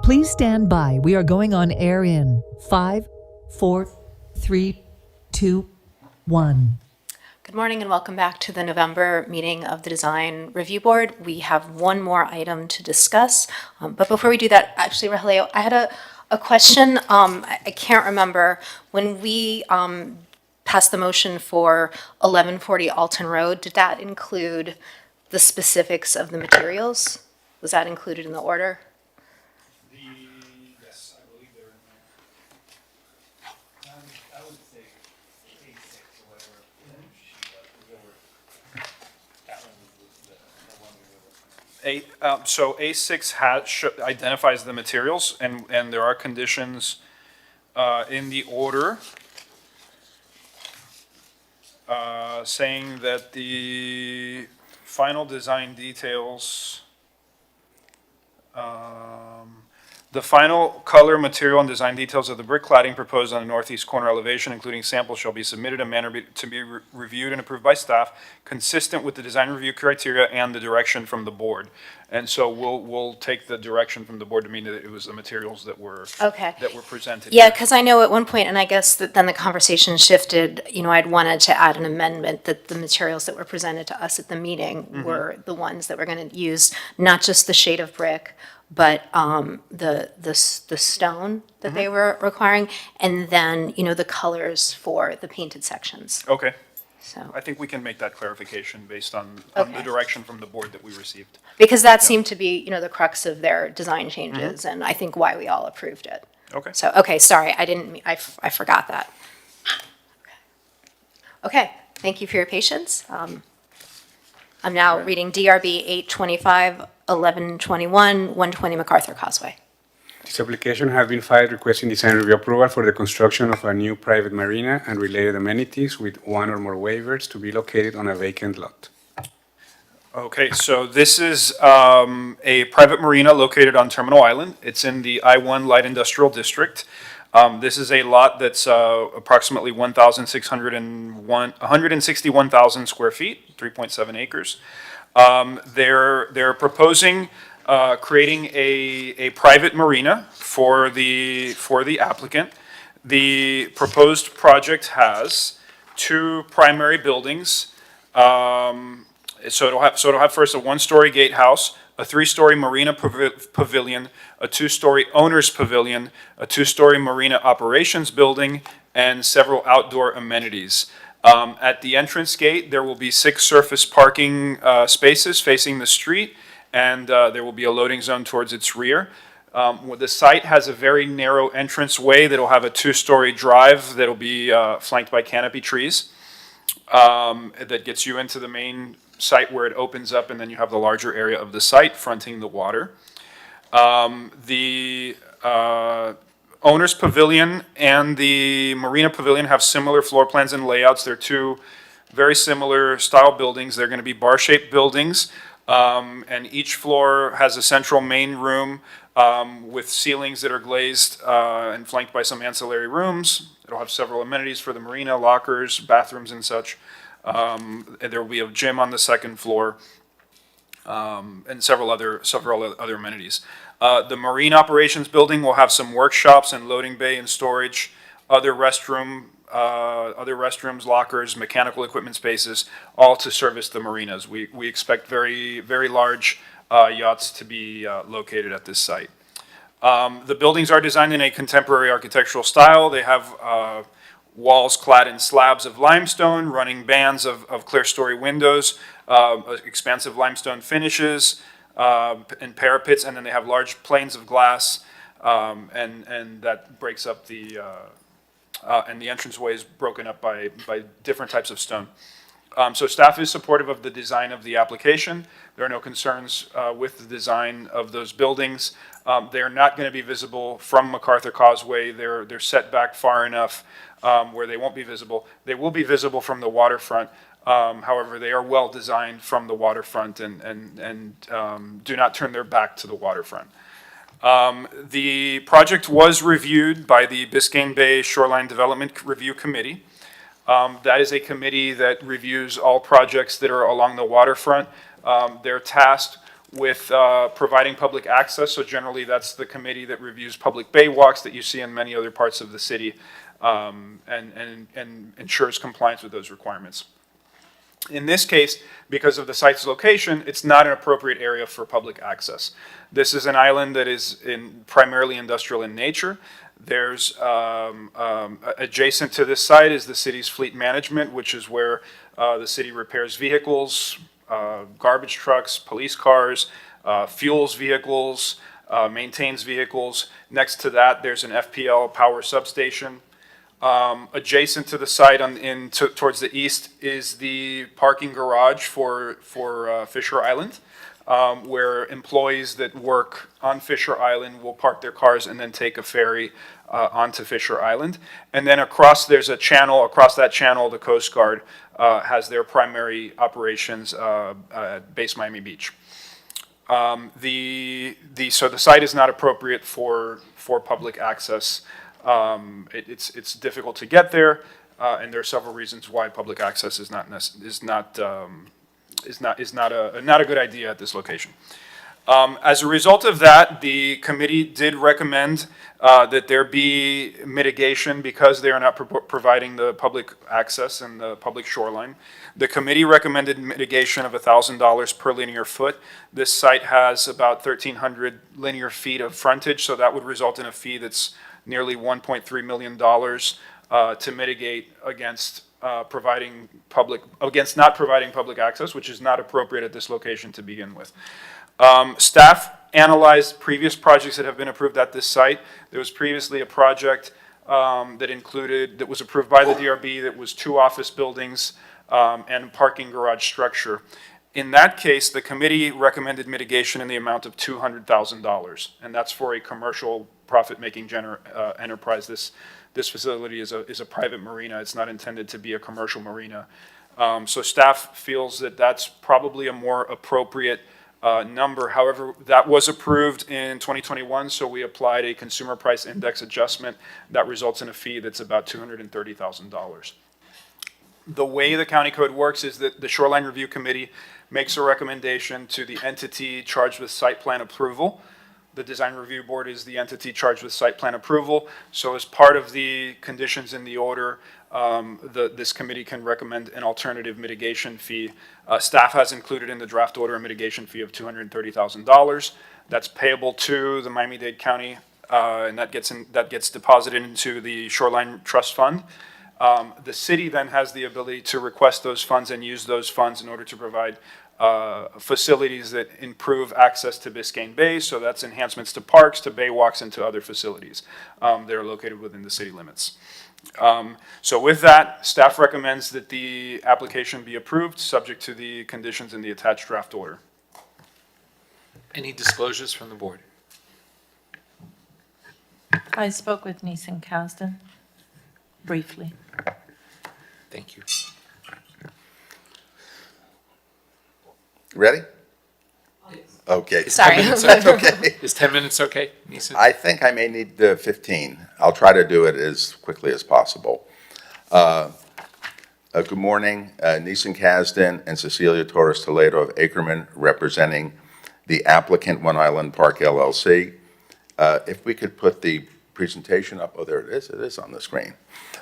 Please stand by. We are going on air in 5, 4, 3, 2, 1. Good morning and welcome back to the November meeting of the Design Review Board. We have one more item to discuss, but before we do that, actually, Rogelio, I had a question. I can't remember, when we passed the motion for 1140 Alton Road, did that include the specifics of the materials? Was that included in the order? Yes, I believe they're in there. I would say A6 or whatever. That one was the one we were looking at. So A6 identifies the materials, and there are conditions in the order saying that the final design details, the final color, material, and design details of the brick cladding proposed on the northeast corner elevation, including samples, shall be submitted in a manner to be reviewed and approved by staff, consistent with the design review criteria and the direction from the board. And so we'll take the direction from the board to mean that it was the materials that were presented. Yeah, because I know at one point, and I guess that then the conversation shifted, I'd wanted to add an amendment that the materials that were presented to us at the meeting were the ones that we're going to use, not just the shade of brick, but the stone that they were requiring, and then, the colors for the painted sections. Okay. So, I think we can make that clarification based on Okay. the direction from the board that we received. because that seemed to be, the crux of their design changes, and I think why we all approved it. Okay. So, okay, sorry, I forgot that. Okay, thank you for your patience. I'm now reading DRB 825, 1121, 120 MacArthur Causeway. This application has been filed requesting design review approval for the construction of a new private marina and related amenities with one or more waivers to be located on a vacant lot. Okay, so this is a private marina located on Terminal Island. It's in the I-1 Light Industrial District. This is a lot that's approximately 161,000 square feet, 3.7 acres. They're proposing creating a private marina for the applicant. The proposed project has two primary buildings. So it'll have first a one-story gatehouse, a three-story marina pavilion, a two-story owner's pavilion, a two-story marina operations building, and several outdoor amenities. At the entrance gate, there will be 6 surface parking spaces facing the street, and there will be a loading zone towards its rear. The site has a very narrow entrance way that'll have a 2-story drive that'll be flanked by canopy trees that gets you into the main site where it opens up, and then you have the larger area of the site fronting the water. The owner's pavilion and the marina pavilion have similar floor plans and layouts. They're two very similar style buildings. They're going to be bar-shaped buildings, and each floor has a central main room with ceilings that are glazed and flanked by some ancillary rooms. It'll have several amenities for the marina, lockers, bathrooms, and such. And there will be a gym on the second floor, and several other amenities. The marine operations building will have some workshops and loading bay and storage, other restrooms, lockers, mechanical equipment spaces, all to service the marinas. We expect very, very large yachts to be located at this site. The buildings are designed in a contemporary architectural style. They have walls clad in slabs of limestone, running bands of clear-story windows, expansive limestone finishes, and parapets, and then they have large planes of glass, and that breaks up and the entranceway is broken up by different types of stone. So staff is supportive of the design of the application. There are no concerns with the design of those buildings. They're not going to be visible from MacArthur Causeway. They're set back far enough where they won't be visible. They will be visible from the waterfront. However, they are well designed from the waterfront and do not turn their back to the waterfront. The project was reviewed by the Biscayne Bay Shoreline Development Review Committee. That is a committee that reviews all projects that are along the waterfront. They're tasked with providing public access. So generally, that's the committee that reviews public bay walks that you see in many other parts of the city, and ensures compliance with those requirements. In this case, because of the site's location, it's not an appropriate area for public access. This is an island that is primarily industrial in nature. There's adjacent to this site is the city's fleet management, which is where the city repairs vehicles, garbage trucks, police cars, fuels vehicles, maintains vehicles. Next to that, there's an FPL power substation. Adjacent to the site towards the east is the parking garage for Fisher Island, where employees that work on Fisher Island will park their cars and then take a ferry onto Fisher Island. And then there's a channel, across that channel, the Coast Guard has their primary operations at Base Miami Beach. So the site is not appropriate for public access. It's difficult to get there, and there are several reasons why public access is not a good idea at this location. As a result of that, the committee did recommend that there be mitigation because they are not providing the public access and the public shoreline. The committee recommended mitigation of $1,000 per linear foot. This site has about 1,300 linear feet of frontage, so that would result in a fee that's nearly $1.3 million to mitigate against not providing public access, which is not appropriate at this location to begin with. Staff analyzed previous projects that have been approved at this site. There was previously a project that was approved by the DRB that was 2 office buildings and a parking garage structure. In that case, the committee recommended mitigation in the amount of $200,000, and that's for a commercial profit-making enterprise. This facility is a private marina. It's not intended to be a commercial marina. So staff feels that that's probably a more appropriate number. However, that was approved in 2021, so we applied a consumer price index adjustment that results in a fee that's about $230,000. The way the county code works is that the Shoreline Review Committee makes a recommendation to the entity charged with site plan approval. The Design Review Board is the entity charged with site plan approval. So as part of the conditions in the order, this committee can recommend an alternative mitigation fee. Staff has included in the draft order a mitigation fee of $230,000. That's payable to the Miami-Dade County, and that gets deposited into the Shoreline Trust Fund. The city then has the ability to request those funds and use those funds in order to provide facilities that improve access to Biscayne Bay. So that's enhancements to parks, to bay walks, and to other facilities that are located within the city limits. So with that, staff recommends that the application be approved, subject to the conditions in the attached draft order. Any disclosures from the board? I spoke with Neeson Kasdan briefly. Thank you. Ready? Okay. Sorry. That's okay. Is 10 minutes okay, Neeson? I think I may need 15. I'll try to do it as quickly as possible. Good morning, Neeson Kasdan and Cecilia Torres Toledo of Ackerman, representing the applicant, One Island Park LLC. If we could put the presentation up. Oh, there it is. It is on the screen.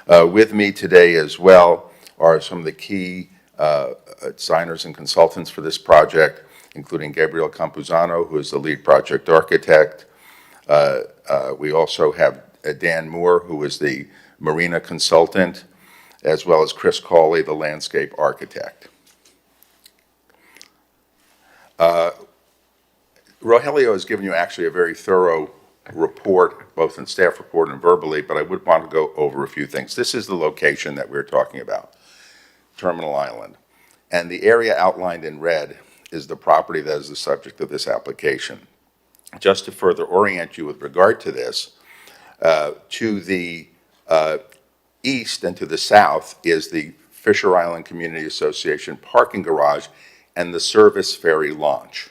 With me today as well are some of the key designers and consultants for this project, including Gabriel Campuzano, who is the lead project architect. We also have Dan Moore, who is the marina consultant, as well as Chris Cawley, the landscape architect. Rogelio has given you actually a very thorough report, both in staff report and verbally, but I would want to go over a few things. This is the location that we're talking about, Terminal Island. And the area outlined in red is the property that is the subject of this application. Just to further orient you with regard to this, to the east and to the south is the Fisher Island Community Association parking garage and the service ferry launch.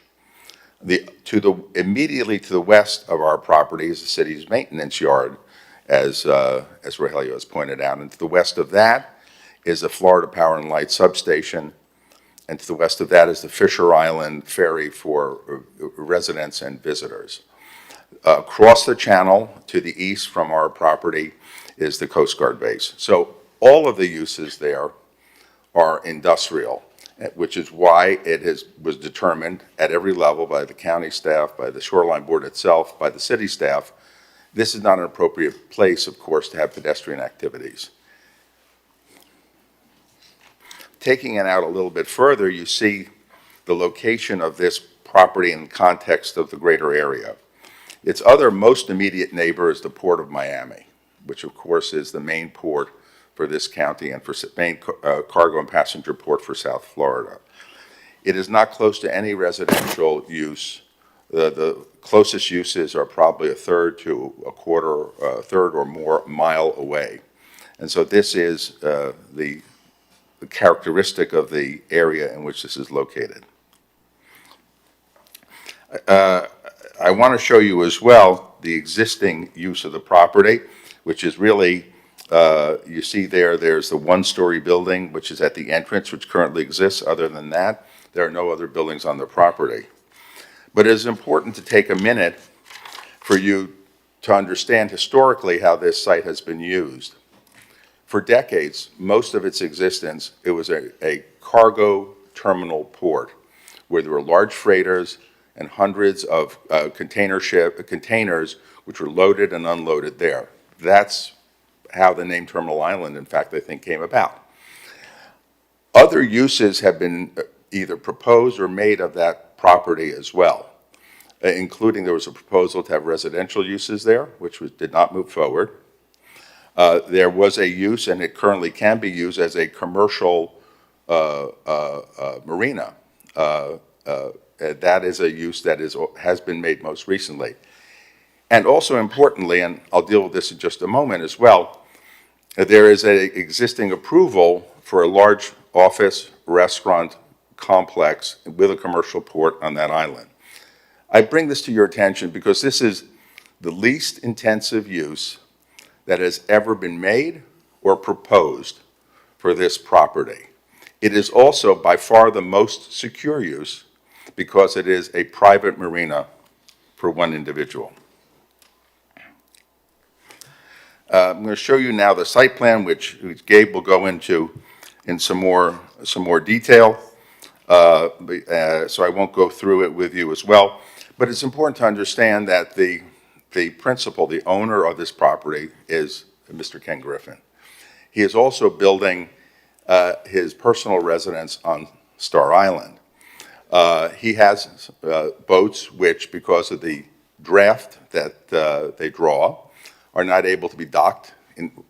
Immediately to the west of our property is the city's maintenance yard, as Rogelio has pointed out. And to the west of that is the Florida Power and Light substation. and to the west of that is the Fisher Island Ferry for residents and visitors. Across the channel to the east from our property is the Coast Guard base. So all of the uses there are industrial, which is why it was determined at every level by the county staff, by the Shoreline Board itself, by the city staff, this is not an appropriate place, of course, to have pedestrian activities. Taking it out a little bit further, you see the location of this property in context of the greater area. Its other most immediate neighbor is the Port of Miami, which of course is the main port for this county and for main cargo and passenger port for South Florida. It is not close to any residential use. The closest uses are probably a third to a quarter, a third or more mile away. And so this is the characteristic of the area in which this is located. I want to show you as well the existing use of the property, which is really, you see there's the one-story building, which is at the entrance, which currently exists. Other than that, there are no other buildings on the property. But it is important to take a minute for you to understand historically how this site has been used. For decades, most of its existence, it was a cargo terminal port where there were large freighters and hundreds of containers which were loaded and unloaded there. That's how the name Terminal Island, in fact, I think came about. Other uses have been either proposed or made of that property as well, including there was a proposal to have residential uses there, which did not move forward. There was a use, and it currently can be used as a commercial marina. That is a use that has been made most recently. And also importantly, and I'll deal with this in just a moment as well, there is an existing approval for a large office restaurant complex with a commercial port on that island. I bring this to your attention because this is the least intensive use that has ever been made or proposed for this property. It is also by far the most secure use because it is a private marina for one individual. I'm going to show you now the site plan, which Gabe will go into in some more detail, so I won't go through it with you as well. But it's important to understand that the principal, the owner of this property, is Mr. Ken Griffin. He is also building his personal residence on Star Island. He has boats which, because of the draft that they draw, are not able to be docked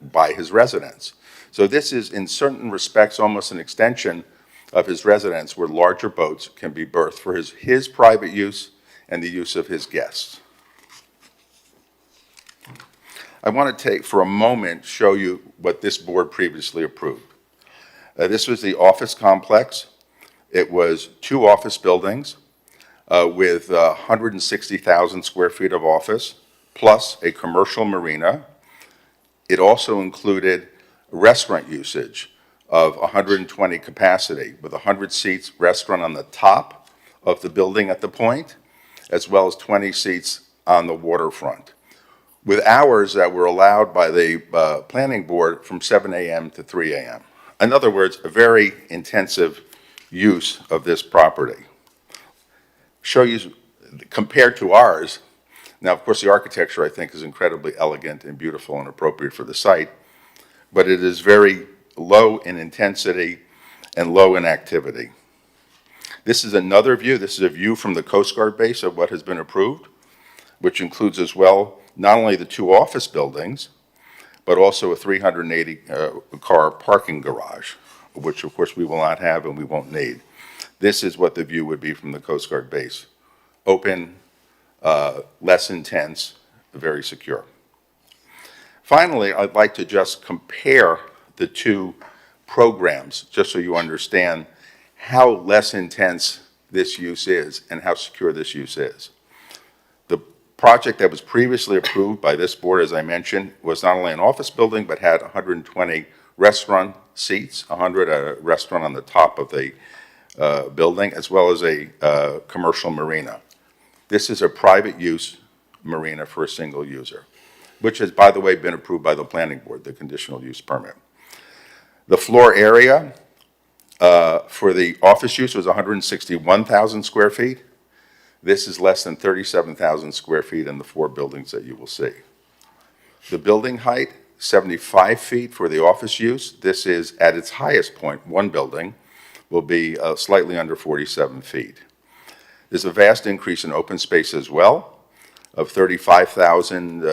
by his residence. So this is, in certain respects, almost an extension of his residence where larger boats can be berthed for his private use and the use of his guests. I want to take, for a moment, show you what this board previously approved. This was the office complex. It was 2 office buildings with 160,000 square feet of office, plus a commercial marina. It also included restaurant usage of 120 capacity with 100 seats restaurant on the top of the building at the point, as well as 20 seats on the waterfront, with hours that were allowed by the planning board from 7 a.m. to 3 a.m. In other words, a very intensive use of this property. Show you, compared to ours, now of course the architecture I think is incredibly elegant and beautiful and appropriate for the site, but it is very low in intensity and low in activity. This is another view. This is a view from the Coast Guard base of what has been approved, which includes as well not only the 2 office buildings, but also a 380-car parking garage, which of course we will not have and we won't need. This is what the view would be from the Coast Guard base. Open, less intense, very secure. Finally, I'd like to just compare the 2 programs, just so you understand how less intense this use is and how secure this use is. The project that was previously approved by this board, as I mentioned, was not only an office building, but had 120 restaurant seats, 100 restaurant on the top of the building, as well as a commercial marina. This is a private use marina for a single user, which has, by the way, been approved by the planning board, the conditional use permit. The floor area for the office use was 161,000 square feet. This is less than 37,000 square feet in the 4 buildings that you will see. The building height, 75 feet for the office use. This is at its highest point, 1 building will be slightly under 47 feet. There's a vast increase in open space as well of 35,000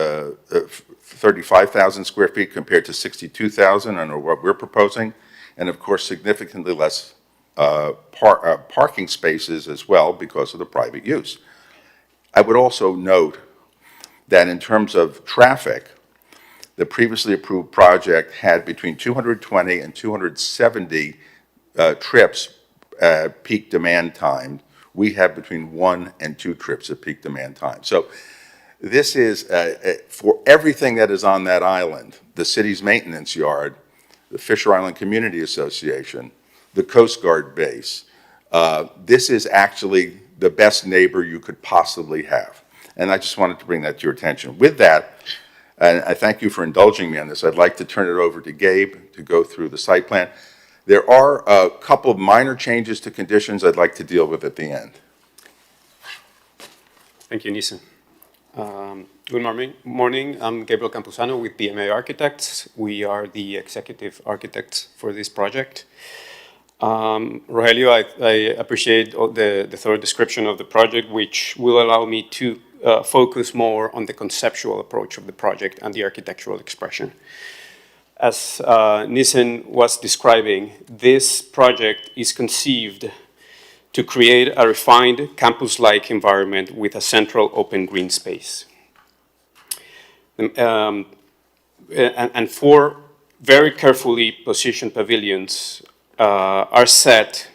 square feet compared to 62,000 under what we're proposing, and of course significantly less parking spaces as well because of the private use. I would also note that in terms of traffic, the previously approved project had between 220 and 270 trips at peak demand time. We have between 1 and 2 trips at peak demand time. So this is, for everything that is on that island, the city's maintenance yard, the Fisher Island Community Association, the Coast Guard base, this is actually the best neighbor you could possibly have. And I just wanted to bring that to your attention. With that, and I thank you for indulging me on this, I'd like to turn it over to Gabe to go through the site plan. There are a couple of minor changes to conditions I'd like to deal with at the end. Thank you, Nissen. Good morning. I'm Gabriel Campuzano with BMA Architects. We are the executive architects for this project. Rogelio, I appreciate the thorough description of the project, which will allow me to focus more on the conceptual approach of the project and the architectural expression. As Nissen was describing, this project is conceived to create a refined campus-like environment with a central open green space. And 4 very carefully positioned pavilions are set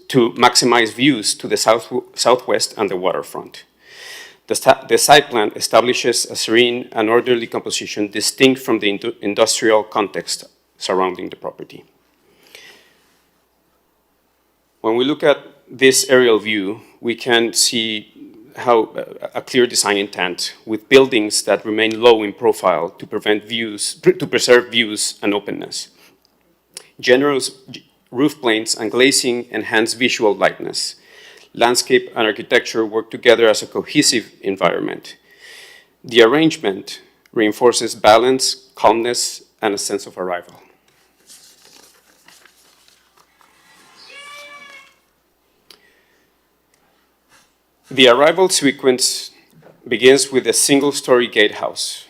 to maximize views to the southwest and the waterfront. The site plan establishes a serene and orderly composition distinct from the industrial context surrounding the property. When we look at this aerial view, we can see how a clear design intent with buildings that remain low in profile to preserve views and openness. Generous roof planes and glazing enhance visual lightness. Landscape and architecture work together as a cohesive environment. The arrangement reinforces balance, calmness, and a sense of arrival. The arrival sequence begins with a single-story gatehouse.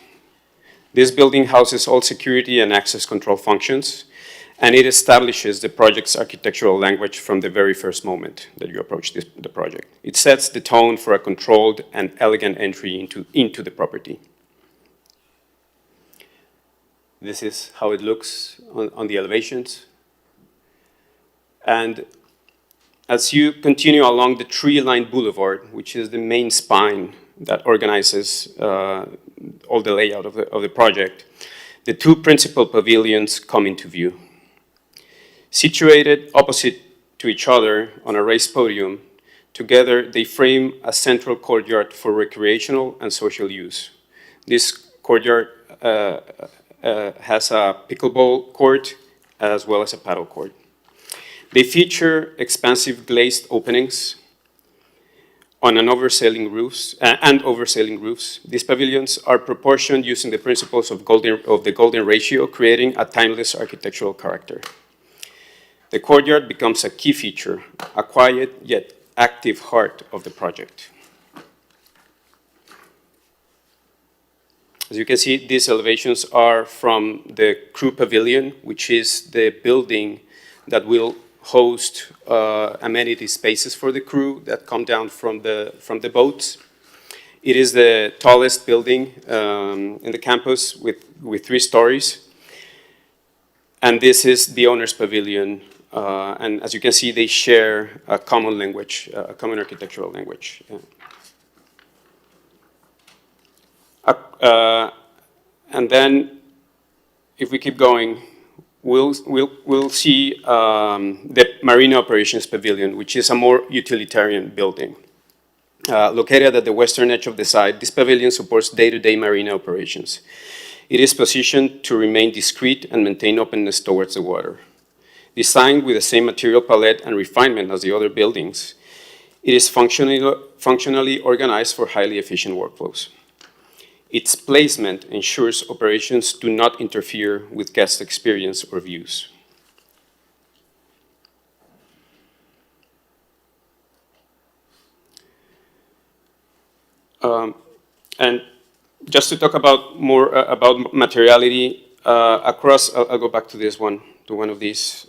This building houses all security and access control functions, and it establishes the project's architectural language from the very first moment that you approach the project. It sets the tone for a controlled and elegant entry into the property. This is how it looks on the elevations. And as you continue along the tree-lined boulevard, which is the main spine that organizes all the layout of the project, the 2 principal pavilions come into view. Situated opposite to each other on a raised podium, together they frame a central courtyard for recreational and social use. This courtyard has a pickleball court as well as a paddle court. They feature expansive glazed openings on an oversailing roofs. These pavilions are proportioned using the principles of the golden ratio, creating a timeless architectural character. The courtyard becomes a key feature, a quiet yet active heart of the project. As you can see, these elevations are from the crew pavilion, which is the building that will host amenity spaces for the crew that come down from the boats. It is the tallest building in the campus with 3 stories. And this is the owner's pavilion. And as you can see, they share a common language, a common architectural language. And then, if we keep going, we'll see the Marine Operations Pavilion, which is a more utilitarian building. Located at the western edge of the site, this pavilion supports day-to-day marine operations. It is positioned to remain discreet and maintain openness towards the water. Designed with the same material palette and refinement as the other buildings, it is functionally organized for highly efficient workflows. Its placement ensures operations do not interfere with guest experience or views. And just to talk about more about materiality, across, I'll go back to this one, to one of these.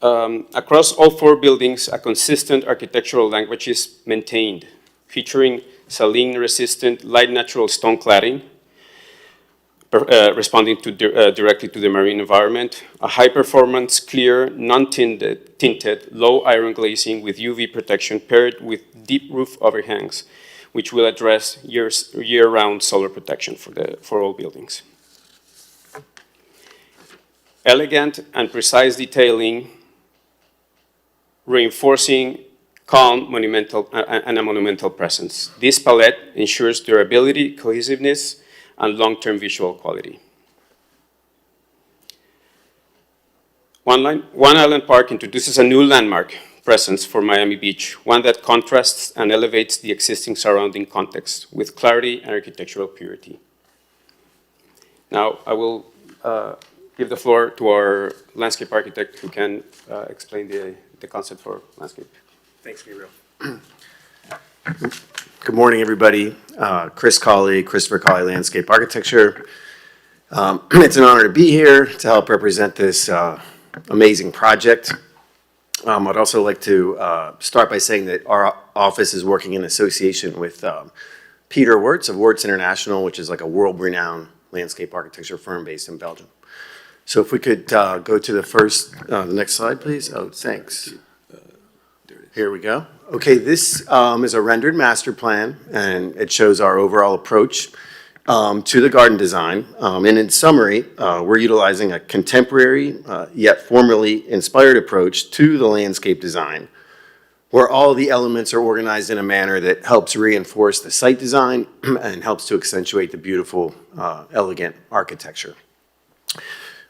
Across all 4 buildings, a consistent architectural language is maintained, featuring saline-resistant light natural stone cladding, responding to directly to the marine environment, a high-performance, clear, non-tinted, low iron glazing with UV protection paired with deep roof overhangs, which will address year-round solar protection for all buildings. Elegant and precise detailing, reinforcing calm and a monumental presence. This palette ensures durability, cohesiveness, and long-term visual quality. One Island Park introduces a new landmark presence for Miami Beach, one that contrasts and elevates the existing surrounding context with clarity and architectural purity. Now, I will give the floor to our landscape architect who can explain the concept for landscape. Thanks, Gabriel. Good morning, everybody. Chris Cawley, Christopher Cawley Landscape Architecture. It's an honor to be here to help represent this amazing project. I'd also like to start by saying that our office is working in association with Peter Wertz of Wertz International, which is like a world-renowned landscape architecture firm based in Belgium. So if we could go to the next slide, please. Oh, thanks. Here we go. Okay, this is a rendered master plan, and it shows our overall approach to the garden design. And in summary, we're utilizing a contemporary yet formally inspired approach to the landscape design, where all the elements are organized in a manner that helps reinforce the site design and helps to accentuate the beautiful, elegant architecture.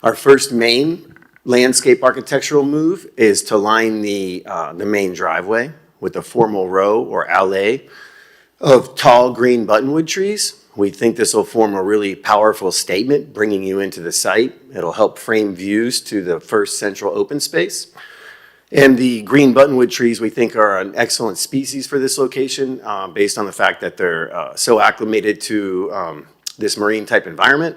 Our first main landscape architectural move is to line the main driveway with a formal row or allée of tall green buttonwood trees. We think this will form a really powerful statement, bringing you into the site. It'll help frame views to the first central open space. And the green buttonwood trees we think are an excellent species for this location based on the fact that they're so acclimated to this marine type environment.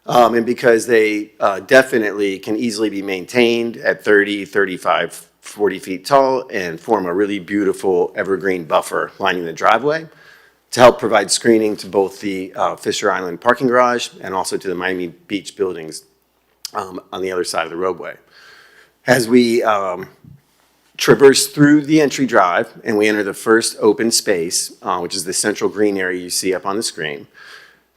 And because they definitely can easily be maintained at 30, 35, 40 feet tall and form a really beautiful evergreen buffer lining the driveway to help provide screening to both the Fisher Island parking garage and also to the Miami Beach buildings on the other side of the roadway. As we traverse through the entry drive and we enter the first open space, which is the central green area you see up on the screen,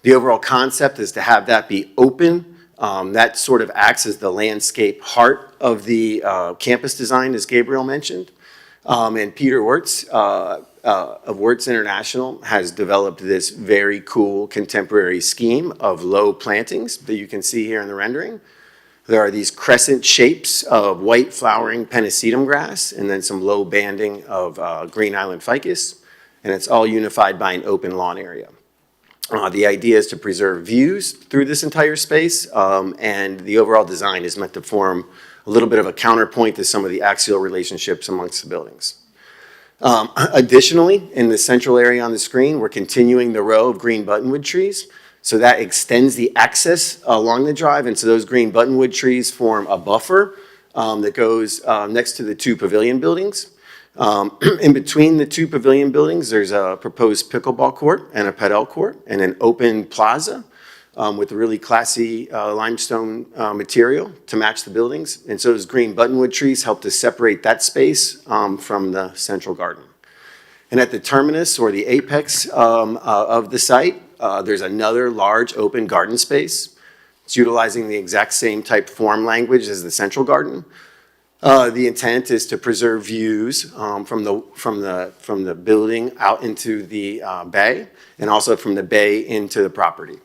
the overall concept is to have that be open. That sort of acts as the landscape heart of the campus design, as Gabriel mentioned. And Peter Wertz of Wertz International has developed this very cool contemporary scheme of low plantings that you can see here in the rendering. There are these crescent shapes of white flowering Pennisetum grass and then some low banding of green island ficus. And it's all unified by an open lawn area. The idea is to preserve views through this entire space, and the overall design is meant to form a little bit of a counterpoint to some of the axial relationships amongst the buildings. Additionally, in the central area on the screen, we're continuing the row of green buttonwood trees. So that extends the access along the drive, and so those green buttonwood trees form a buffer that goes next to the 2 pavilion buildings. In between the 2 pavilion buildings, there's a proposed pickleball court and a padel court and an open plaza with a really classy limestone material to match the buildings. And so those green buttonwood trees help to separate that space from the central garden. And at the terminus or the apex of the site, there's another large open garden space. It's utilizing the exact same type form language as the central garden. The intent is to preserve views from the building out into the bay, and also from the bay into the property.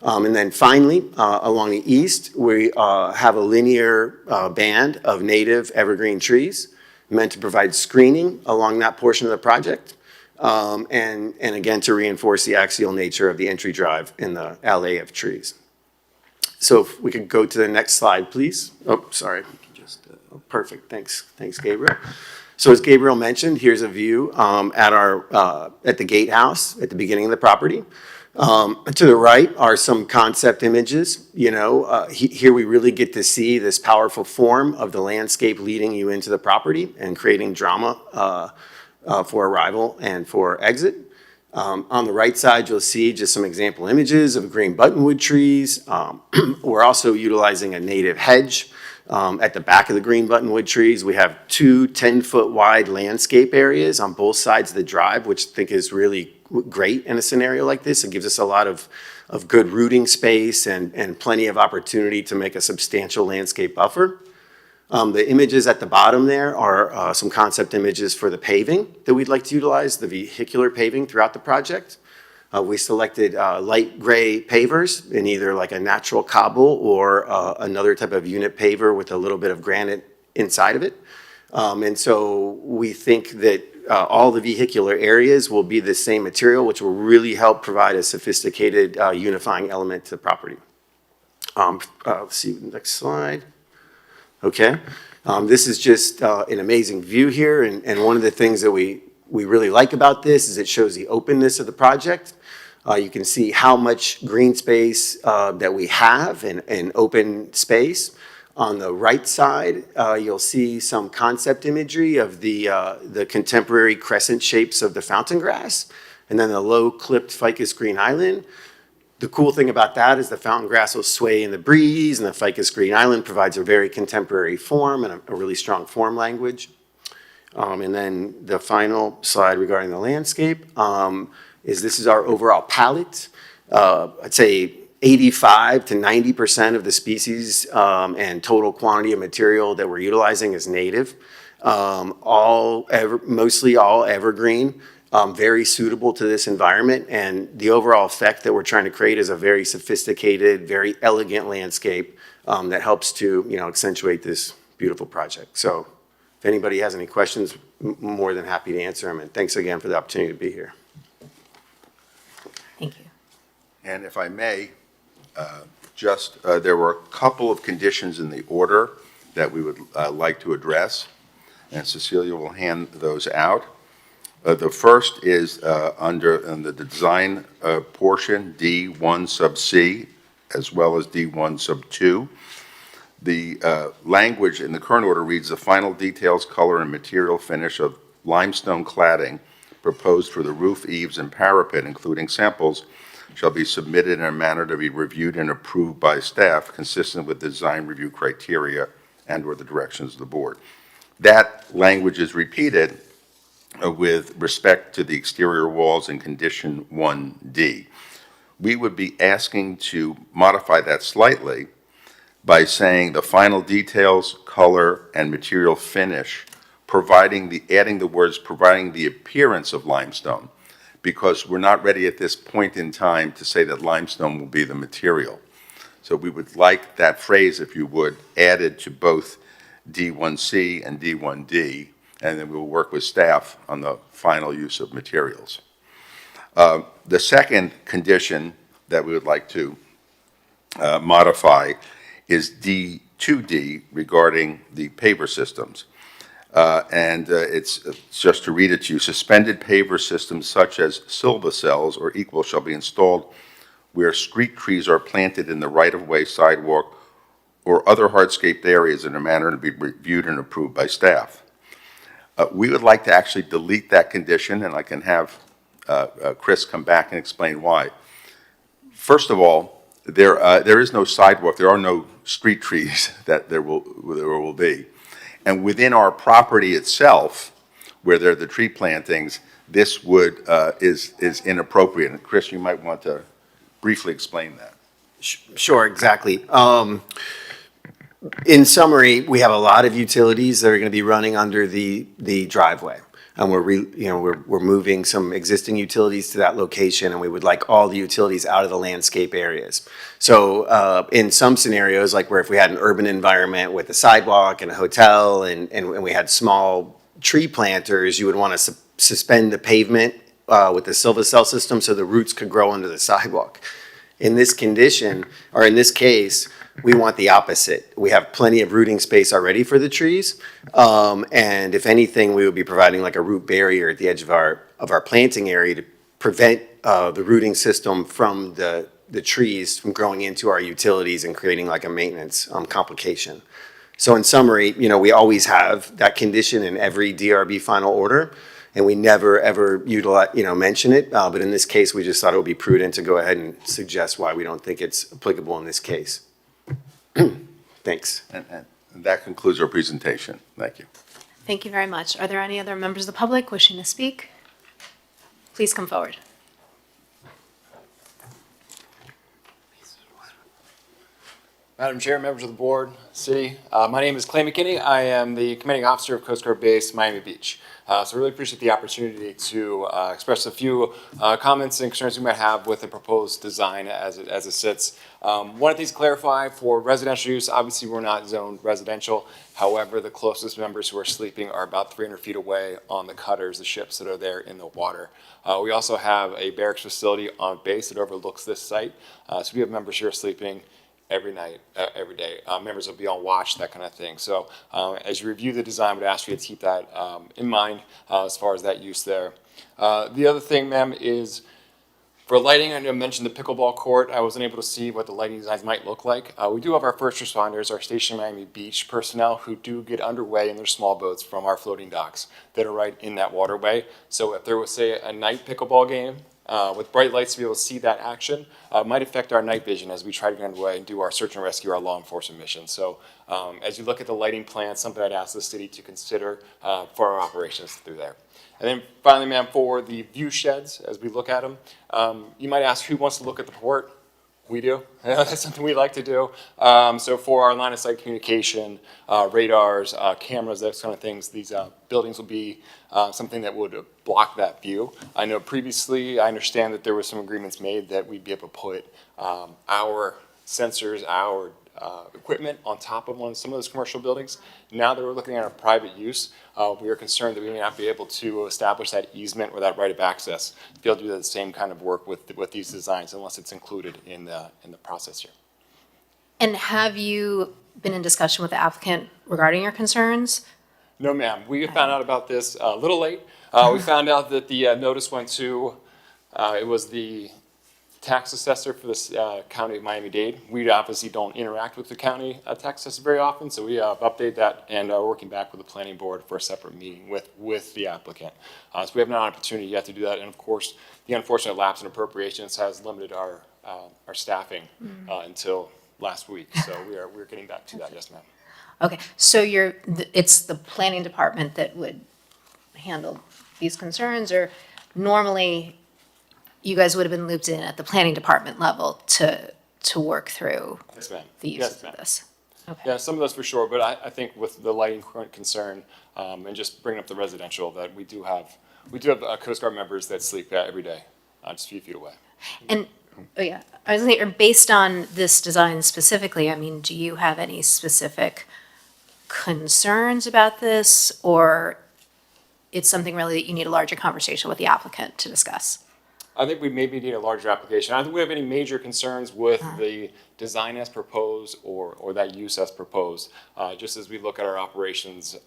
And then finally, along the east, we have a linear band of native evergreen trees meant to provide screening along that portion of the project, and again, to reinforce the axial nature of the entry drive in the alley of trees. So if we could go to the next slide, please. Oh, sorry. Perfect, thanks, Gabriel. So as Gabriel mentioned, here's a view at the gatehouse at the beginning of the property. To the right are some concept images. Here we really get to see this powerful form of the landscape leading you into the property and creating drama for arrival and for exit. On the right side, you'll see just some example images of green buttonwood trees. We're also utilizing a native hedge. At the back of the green buttonwood trees, we have two 10-foot wide landscape areas on both sides of the drive, which I think is really great in a scenario like this. It gives us a lot of good rooting space and plenty of opportunity to make a substantial landscape buffer. The images at the bottom there are some concept images for the paving that we'd like to utilize, the vehicular paving throughout the project. We selected light gray pavers in either like a natural cobble or another type of unit paver with a little bit of granite inside of it. And so we think that all the vehicular areas will be the same material, which will really help provide a sophisticated unifying element to the property. Let's see, next slide. Okay, this is just an amazing view here, and one of the things that we really like about this is it shows the openness of the project. You can see how much green space that we have and open space. On the right side, you'll see some concept imagery of the contemporary crescent shapes of the fountain grass, and then the low clipped ficus green island. The cool thing about that is the fountain grass will sway in the breeze, and the ficus green island provides a very contemporary form and a really strong form language. And then the final slide regarding the landscape is this is our overall palette. I'd say 85 to 90% of the species and total quantity of material that we're utilizing is native. Mostly all evergreen, very suitable to this environment, and the overall effect that we're trying to create is a very sophisticated, very elegant landscape that helps to accentuate this beautiful project. So if anybody has any questions, more than happy to answer them, and thanks again for the opportunity to be here. Thank you. And if I may, there were a couple of conditions in the order that we would like to address, and Cecilia will hand those out. The first is in the design portion, D1 sub C, as well as D1 sub 2. The language in the current order reads, "The final details, color, and material finish of limestone cladding proposed for the roof, eaves, and parapet, including samples, shall be submitted in a manner to be reviewed and approved by staff consistent with design review criteria and/or the directions of the board." That language is repeated with respect to the exterior walls in condition 1D. We would be asking to modify that slightly by saying the final details, color, and material finish, adding the words providing the appearance of limestone, because we're not ready at this point in time to say that limestone will be the material. So we would like that phrase, if you would, added to both D1C and D1D, and then we'll work with staff on the final use of materials. The second condition that we would like to modify is D2D regarding the paver systems. It's just to read it to you, suspended paver systems such as silvacells or equal shall be installed where street trees are planted in the right-of-way, sidewalk, or other hardscaped areas in a manner to be reviewed and approved by staff. We would like to actually delete that condition, and I can have Chris come back and explain why. First of all, there is no sidewalk, there are no street trees that there will be. And within our property itself, where there are the tree plantings, this is inappropriate. And Chris, you might want to briefly explain that. Sure, exactly. In summary, we have a lot of utilities that are going to be running under the driveway. And we're moving some existing utilities to that location, and we would like all the utilities out of the landscape areas. So in some scenarios, like where if we had an urban environment with a sidewalk and a hotel and we had small tree planters, you would want to suspend the pavement with the Silva-cell system so the roots could grow under the sidewalk. In this condition, or in this case, we want the opposite. We have plenty of rooting space already for the trees. And if anything, we would be providing like a root barrier at the edge of our planting area to prevent the rooting system from the trees from growing into our utilities and creating like a maintenance complication. So in summary, we always have that condition in every DRB final order, and we never ever utilize, mention it. But in this case, we just thought it would be prudent to go ahead and suggest why we don't think it's applicable in this case. Thanks. And that concludes our presentation. Thank you. Thank you very much. Are there any other members of the public wishing to speak? Please come forward. Madam Chair, members of the board, city, my name is Clay McKinney. I am the commanding officer of Coast Guard Base Miami Beach. So I really appreciate the opportunity to express a few comments and concerns we might have with the proposed design as it sits. One of these to clarify, for residential use, obviously we're not zoned residential. However, the closest members who are sleeping are about 300 feet away on the cutters, the ships that are there in the water. We also have a barracks facility on base that overlooks this site. So we have members who are sleeping every night, every day. Members will be on watch, that kind of thing. So as you review the design, I would ask you to keep that in mind as far as that use there. The other thing, ma'am, is for lighting, I know I mentioned the pickleball court. I wasn't able to see what the lighting designs might look like. We do have our first responders, our Station Miami Beach personnel, who do get underway in their small boats from our floating docks that are right in that waterway. So if there was, say, a night pickleball game, with bright lights to be able to see that action, might affect our night vision as we try to get underway and do our search and rescue, our law enforcement mission. So as you look at the lighting plan, something I'd ask the city to consider for our operations through there. And then finally, ma'am, for the view sheds, as we look at them, you might ask who wants to look at the port. We do. That's something we like to do. So for our line of sight communication, radars, cameras, those kind of things, these buildings will be something that would block that view. I know previously, I understand that there were some agreements made that we'd be able to put our sensors, our equipment on top of some of those commercial buildings. Now that we're looking at our private use, we are concerned that we may not be able to establish that easement or that right of access to be able to do the same kind of work with these designs unless it's included in the process here. And have you been in discussion with the applicant regarding your concerns? No, ma'am. We found out about this a little late. We found out that the notice went to, it was the tax assessor for the county of Miami-Dade. We obviously don't interact with the county tax assessor very often, so we update that and are working back with the planning board for a separate meeting with the applicant. So we have no opportunity yet to do that, and of course, the unfortunate lapse in appropriations has limited our staffing until last week. So we're getting back to that, yes, ma'am. Okay, so it's the planning department that would handle these concerns, or normally you guys would have been looped in at the planning department level to work through Yes, ma'am. the use of this? Okay. Yeah, some of those for sure, but I think with the lighting concern and just bringing up the residential, that we do have Coast Guard members that sleep every day, just a few feet away. And, I was thinking, based on this design specifically, I mean, do you have any specific concerns about this, or it's something really that you need a larger conversation with the applicant to discuss? I think we maybe need a larger application. I don't think we have any major concerns with the design as proposed or that use as proposed. Just as we look at our operations,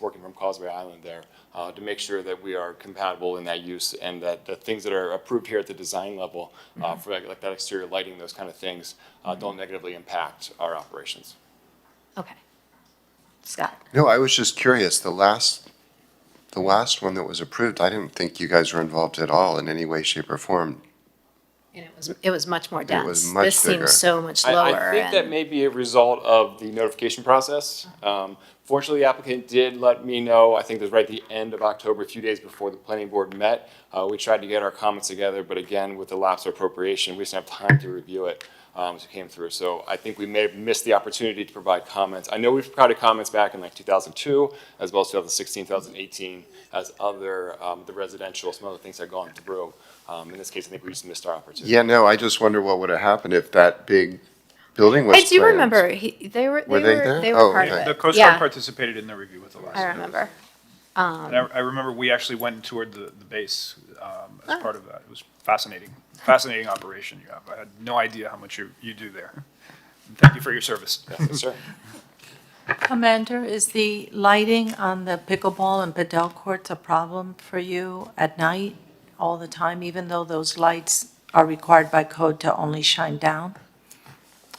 working from Causeway Island there, to make sure that we are compatible in that use and that the things that are approved here at the design level for like that exterior lighting, those kind of things, don't negatively impact our operations. Okay. Scott? No, I was just curious. The last one that was approved, I didn't think you guys were involved at all in any way, shape, or form. And it was much more dense. It was much This bigger. seems so much lower. I think that may be a result of the notification process. Fortunately, the applicant did let me know, I think it was right at the end of October, a few days before the planning board met. We tried to get our comments together, but again, with the lapse of appropriation, we just didn't have time to review it. as we came through. So I think we may have missed the opportunity to provide comments. I know we've provided comments back in like 2002, as well as 2016, 2018, as other, the residential, some other things had gone through. In this case, I think we just missed our opportunity. Yeah, no, I just wonder what would have happened if that big building was I do planned. remember, they were there? part okay. of The it. Coast Guard Yeah, participated in the review with the last. I remember. And I remember we actually went and toured the base as part of that. It was fascinating operation you have. I had no idea how much you do there. And thank you for your service. Yes, sir. Commander, is the lighting on the pickleball and padel courts a problem for you at night all the time, even though those lights are required by code to only shine down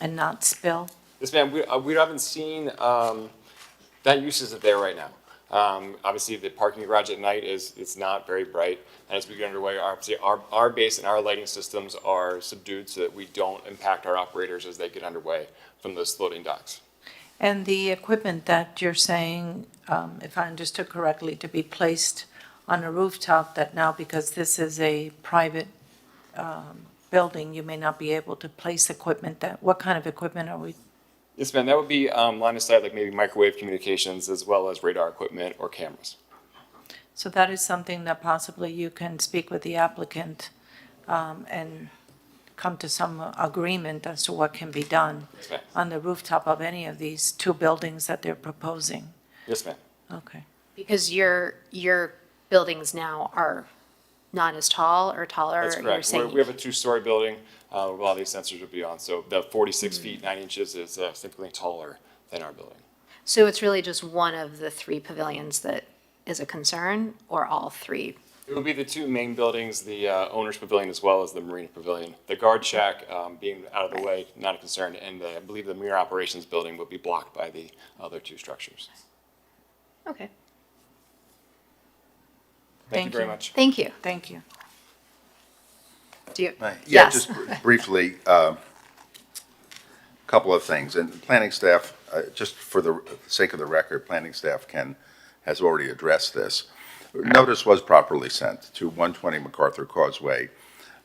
and not spill? Yes, ma'am, we haven't seen, that use isn't there right now. Obviously, the parking garage at night it's not very bright. And as we get underway, obviously, our base and our lighting systems are subdued so that we don't impact our operators as they get underway from those floating docks. And the equipment that you're saying, if I understood correctly, to be placed on a rooftop, that now because this is a private building, you may not be able to place equipment, what kind of equipment are we? Yes, ma'am, that would be line of sight, like maybe microwave communications as well as radar equipment or cameras. So that is something that possibly you can speak with the applicant and come to some agreement as to what can be done Yes, ma'am. on the rooftop of any of these two buildings that they're proposing. Yes, ma'am. Okay. Because your buildings now are not as tall or taller? That's you're correct. saying- We have a two-story building, where a lot of these sensors would be on. So the 46 feet, 9 inches is significantly taller than our building. So it's really just one of the three pavilions that is a concern, or all three? It would be the two main buildings, the owner's pavilion as well as the marina pavilion. The guard shack being out of the way, not a concern, and I believe the mirror operations building would be blocked by the other two structures. Okay. Thank you very much. Thank you. Thank you. Do you? Yeah, Yes. just briefly, couple of things. And planning staff, just for the sake of the record, planning staff has already addressed this. Notice was properly sent to 120 MacArthur Causeway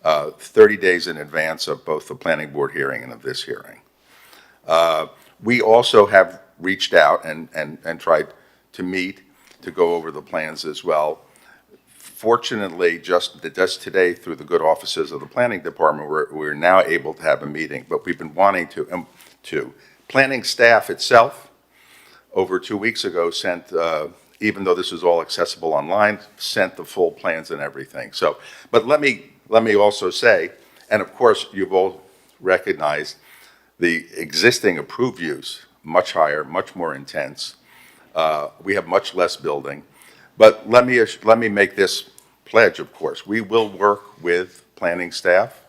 30 days in advance of both the planning board hearing and of this hearing. We also have reached out and tried to meet, to go over the plans as well. Fortunately, just today, through the good offices of the planning department, we're now able to have a meeting, but we've been wanting to. Planning staff itself, over 2 weeks ago, sent, even though this is all accessible online, sent the full plans and everything. So, but let me also say, and of course, you've all recognized the existing approved use, much higher, much more intense. We have much less building. But let me make this pledge, of course. We will work with planning staff,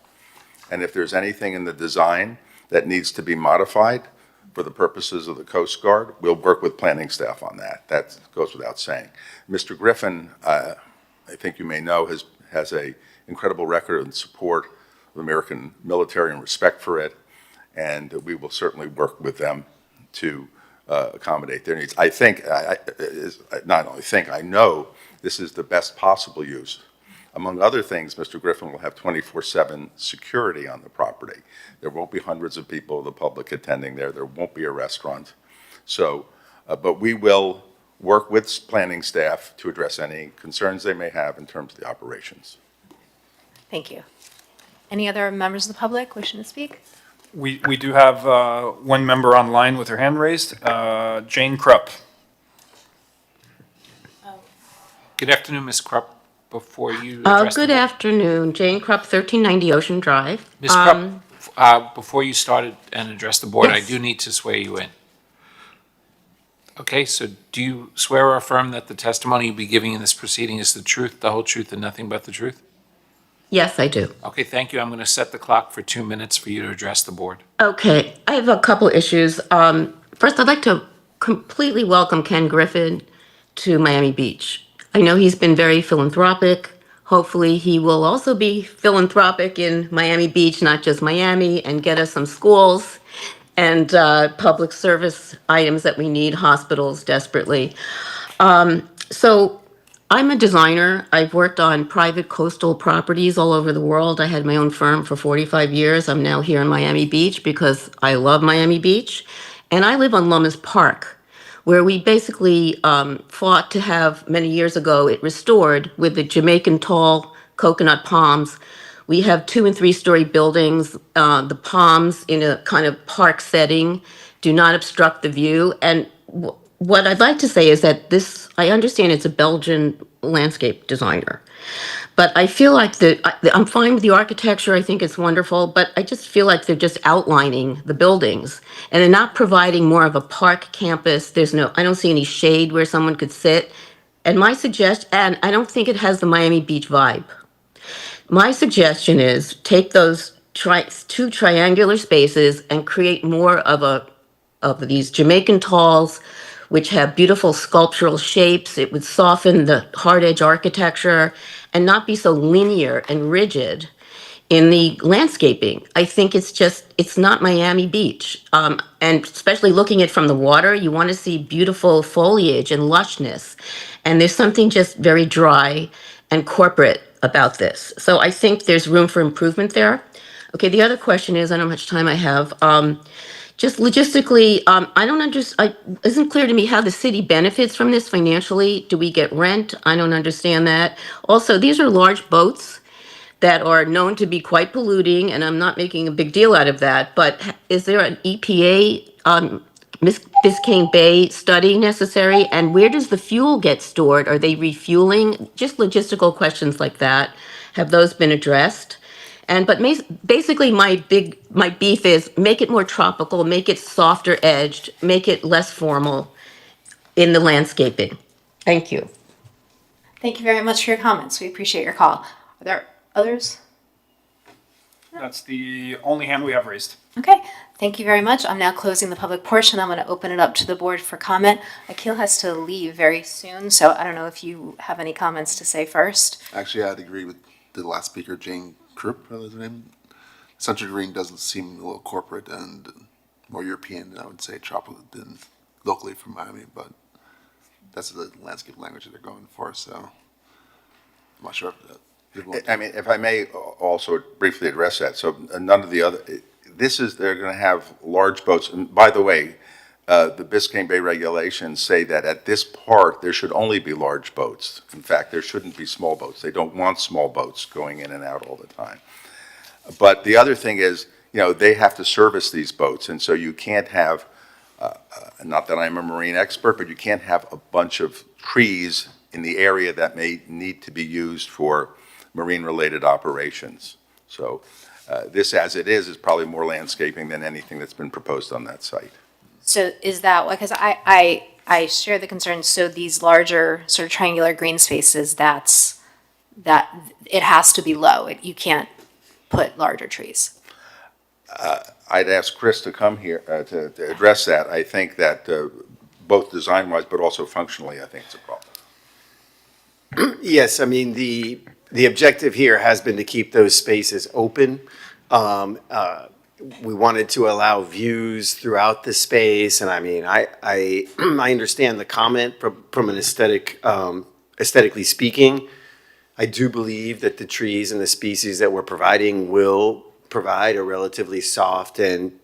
and if there's anything in the design that needs to be modified for the purposes of the Coast Guard, we'll work with planning staff on that. That goes without saying. Mr. Griffin, I think you may know, has an incredible record in support of the American military and respect for it, and we will certainly work with them to accommodate their needs. I think, not only think, I know this is the best possible use. Among other things, Mr. Griffin will have 24/7 security on the property. There won't be hundreds of people, the public attending there. There won't be a restaurant. So, but we will work with planning staff to address any concerns they may have in terms of the operations. Thank you. Any other members of the public wishing to speak? We do have one member online with her hand raised, Jane Krupp. Good afternoon, Ms. Krupp. Before you address Good the board- afternoon, Jane Krupp, 1390 Ocean Drive. Ms. Krupp, before you started and address the board, I Yes. do need to swear you in. Okay, so do you swear or affirm that the testimony you'll be giving in this proceeding is the truth, the whole truth, and nothing but the truth? Yes, I do. Okay, thank you. I'm going to set the clock for 2 minutes for you to address the board. Okay, I have a couple issues. First, I'd like to completely welcome Ken Griffin to Miami Beach. I know he's been very philanthropic. Hopefully, he will also be philanthropic in Miami Beach, not just Miami, and get us some schools and public service items that we need, hospitals desperately. So I'm a designer. I've worked on private coastal properties all over the world. I had my own firm for 45 years. I'm now here in Miami Beach because I love Miami Beach. And I live on Lomas Park, where we basically fought to have, many years ago, it restored with the Jamaican tall coconut palms. We have 2- and 3-story buildings. The palms in a kind of park setting do not obstruct the view. And what I'd like to say is that this, I understand it's a Belgian landscape designer, but I feel like I'm fine with the architecture. I think it's wonderful, but I just feel like they're just outlining the buildings and they're not providing more of a park campus. I don't see any shade where someone could sit. And my suggestion, and I don't think it has the Miami Beach vibe. My suggestion is take those 2 triangular spaces and create more of these Jamaican talls, which have beautiful sculptural shapes. It would soften the hard edge architecture and not be so linear and rigid in the landscaping. I think it's not Miami Beach. And especially looking at it from the water, you want to see beautiful foliage and lushness. And there's something just very dry and corporate about this. So I think there's room for improvement there. Okay, the other question is, I don't know how much time I have. Just logistically, I don't understand, isn't clear to me how the city benefits from this financially. Do we get rent? I don't understand that. Also, these are large boats that are known to be quite polluting, and I'm not making a big deal out of that, but is there an EPA Biscayne Bay study necessary? And where does the fuel get stored? Are they refueling? Just logistical questions like that. Have those been addressed? Basically, my beef is make it more tropical, make it softer edged, make it less formal in the landscaping. Thank you. Thank you very much for your comments. We appreciate your call. Are there others? That's the only hand we have raised. Okay, thank you very much. I'm now closing the public portion. I'm going to open it up to the board for comment. Akil has to leave very soon, so I don't know if you have any comments to say first. Actually, I'd agree with the last speaker, Jane Krupp, was her name. Central Green doesn't seem a little corporate and more European than I would say tropical than locally from Miami, but that's the landscape language that they're going for, so I'm not sure if that. I mean, if I may also briefly address that, so none of the other, they're going to have large boats, and by the way, the Biscayne Bay regulations say that at this part, there should only be large boats. In fact, there shouldn't be small boats. They don't want small boats going in and out all the time. But the other thing is, they have to service these boats, and so you can't have, not that I'm a marine expert, but you can't have a bunch of trees in the area that may need to be used for marine-related operations. So this, as it is probably more landscaping than anything that's been proposed on that site. So is that, because I share the concern, so these larger sort of triangular green spaces, that it has to be low. You can't put larger trees. I'd ask Chris to come here to address that. I think that both design-wise, but also functionally, I think it's a problem. Yes, I mean, the objective here has been to keep those spaces open. We wanted to allow views throughout the space, and I mean, I understand the comment from an aesthetically speaking. I do believe that the trees and the species that we're providing will provide a relatively soft and,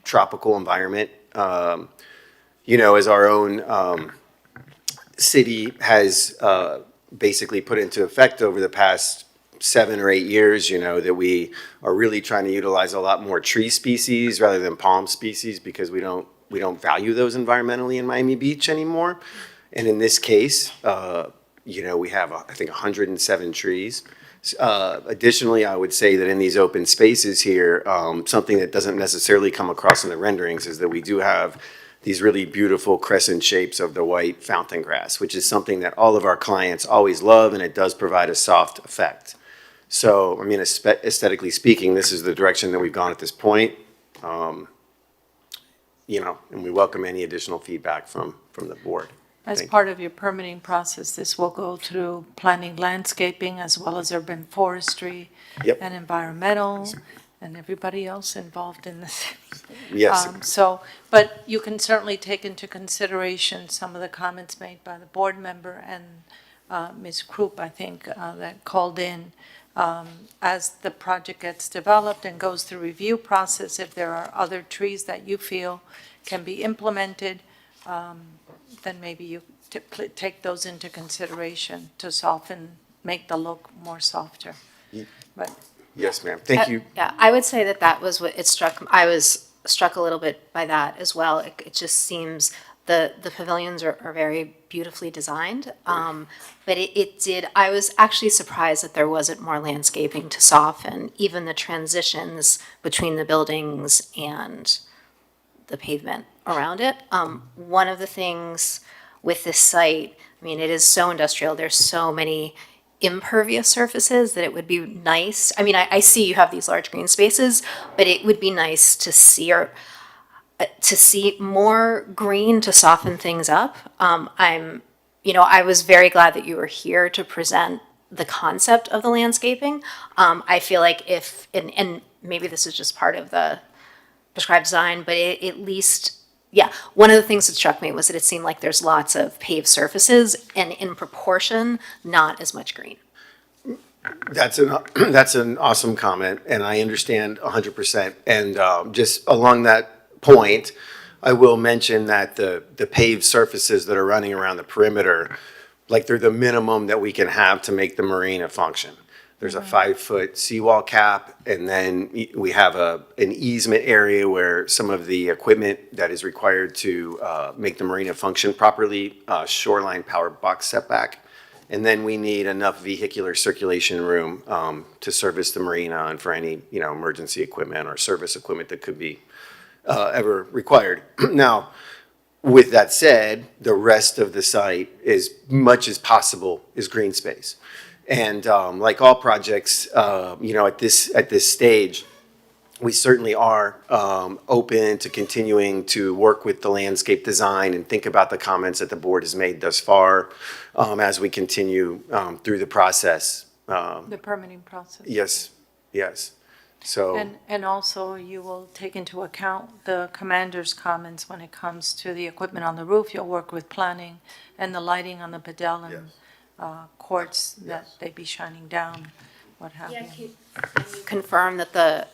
tropical environment. As our own city has basically put into effect over the past 7 or 8 years, that we are really trying to utilize a lot more tree species rather than palm species because we don't value those environmentally in Miami Beach anymore. And in this case, we have, I think, 107 trees. Additionally, I would say that in these open spaces here, something that doesn't necessarily come across in the renderings is that we do have these really beautiful crescent shapes of the white fountain grass, which is something that all of our clients always love, and it does provide a soft effect. So, I mean, aesthetically speaking, this is the direction that we've gone at this point. And we welcome any additional feedback from the board. As part of your permitting process, this will go through planning landscaping as well as urban forestry and environmental and everybody else involved in the city. Yes. But you can certainly take into consideration some of the comments made by the board member and Ms. Krupp, I think, that called in. As the project gets developed and goes through review process, if there are other trees that you feel can be implemented, then maybe you take those into consideration to soften, make the look more softer. But Yes, ma'am. Thank you. Yeah, I would say that that was what it struck, I was struck a little bit by that as well. It just seems the pavilions are very beautifully designed. But it did, I was actually surprised that there wasn't more landscaping to soften, even the transitions between the buildings and the pavement around it. One of the things with this site, I mean, it is so industrial, there's so many impervious surfaces that it would be nice. I mean, I see you have these large green spaces, but it would be nice to see more green to soften things up. I was very glad that you were here to present the concept of the landscaping. I feel like and maybe this is just part of the prescribed design, but at least, yeah, one of the things that struck me was that it seemed like there's lots of paved surfaces and in proportion, not as much green. That's an awesome comment, and I understand 100%. And just along that point, I will mention that the paved surfaces that are running around the perimeter, like they're the minimum that we can have to make the marina function. There's a 5-foot seawall cap, and then we have an easement area where some of the equipment that is required to make the marina function properly, shoreline power box setback. And then we need enough vehicular circulation room to service the marina and for any, emergency equipment or service equipment that could be ever required. Now, with that said, the rest of the site, as much as possible, is green space. And like all projects, at this stage, we certainly are open to continuing to work with the landscape design and think about the comments that the board has made thus far as we continue through the process. the permitting process. Yes. So, And also you will take into account the commander's comments when it comes to the equipment on the roof. You'll work with planning and the lighting on the padel and courts that they be shining down, what have you. Confirm that that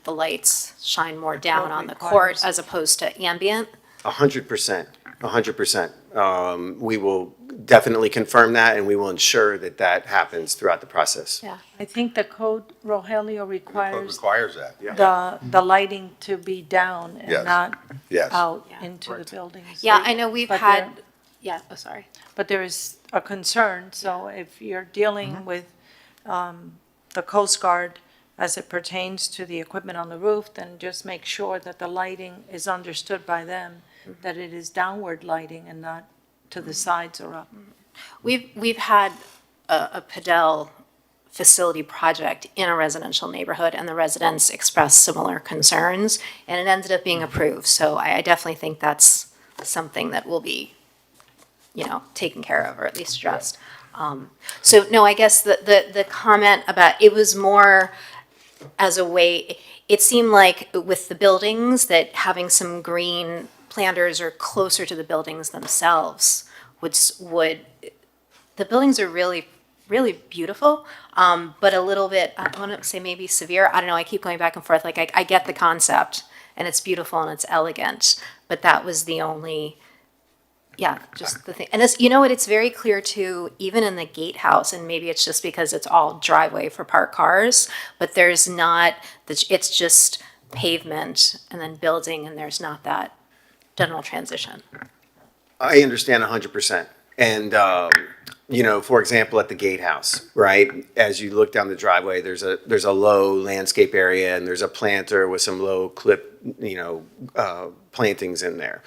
the lights shine more down on the court as opposed to ambient? 100%. We will definitely confirm that, and we will ensure that that happens throughout the process. Yeah, I think the code, Rogelio, requires that. the lighting to be down and Yes. not Yes. out into the buildings. Yeah, I know we've But had, there- sorry. But there is a concern, so if you're dealing with the Coast Guard as it pertains to the equipment on the roof, then just make sure that the lighting is understood by them, that it is downward lighting and not to the sides or up. We've had a Padel facility project in a residential neighborhood, and the residents expressed similar concerns, and it ended up being approved. So I definitely think that's something that will be, taken care of, or at least addressed. So, no, I guess the comment about, it was more as a way, it seemed like with the buildings, that having some green planters or closer to the buildings themselves would the buildings are really, really beautiful, but a little bit, I want to say maybe severe. I don't know, I keep going back and forth. Like, I get the concept, and it's beautiful and it's elegant, but that was the only, just the thing. And it's, it's very clear too, even in the gatehouse, and maybe it's just because it's all driveway for parked cars, but there's not, it's just pavement and then building, and there's not that general transition. I understand 100%. And, for example, at the gatehouse, right? As you look down the driveway, there's a low landscape area, and there's a planter with some low clip, plantings in there.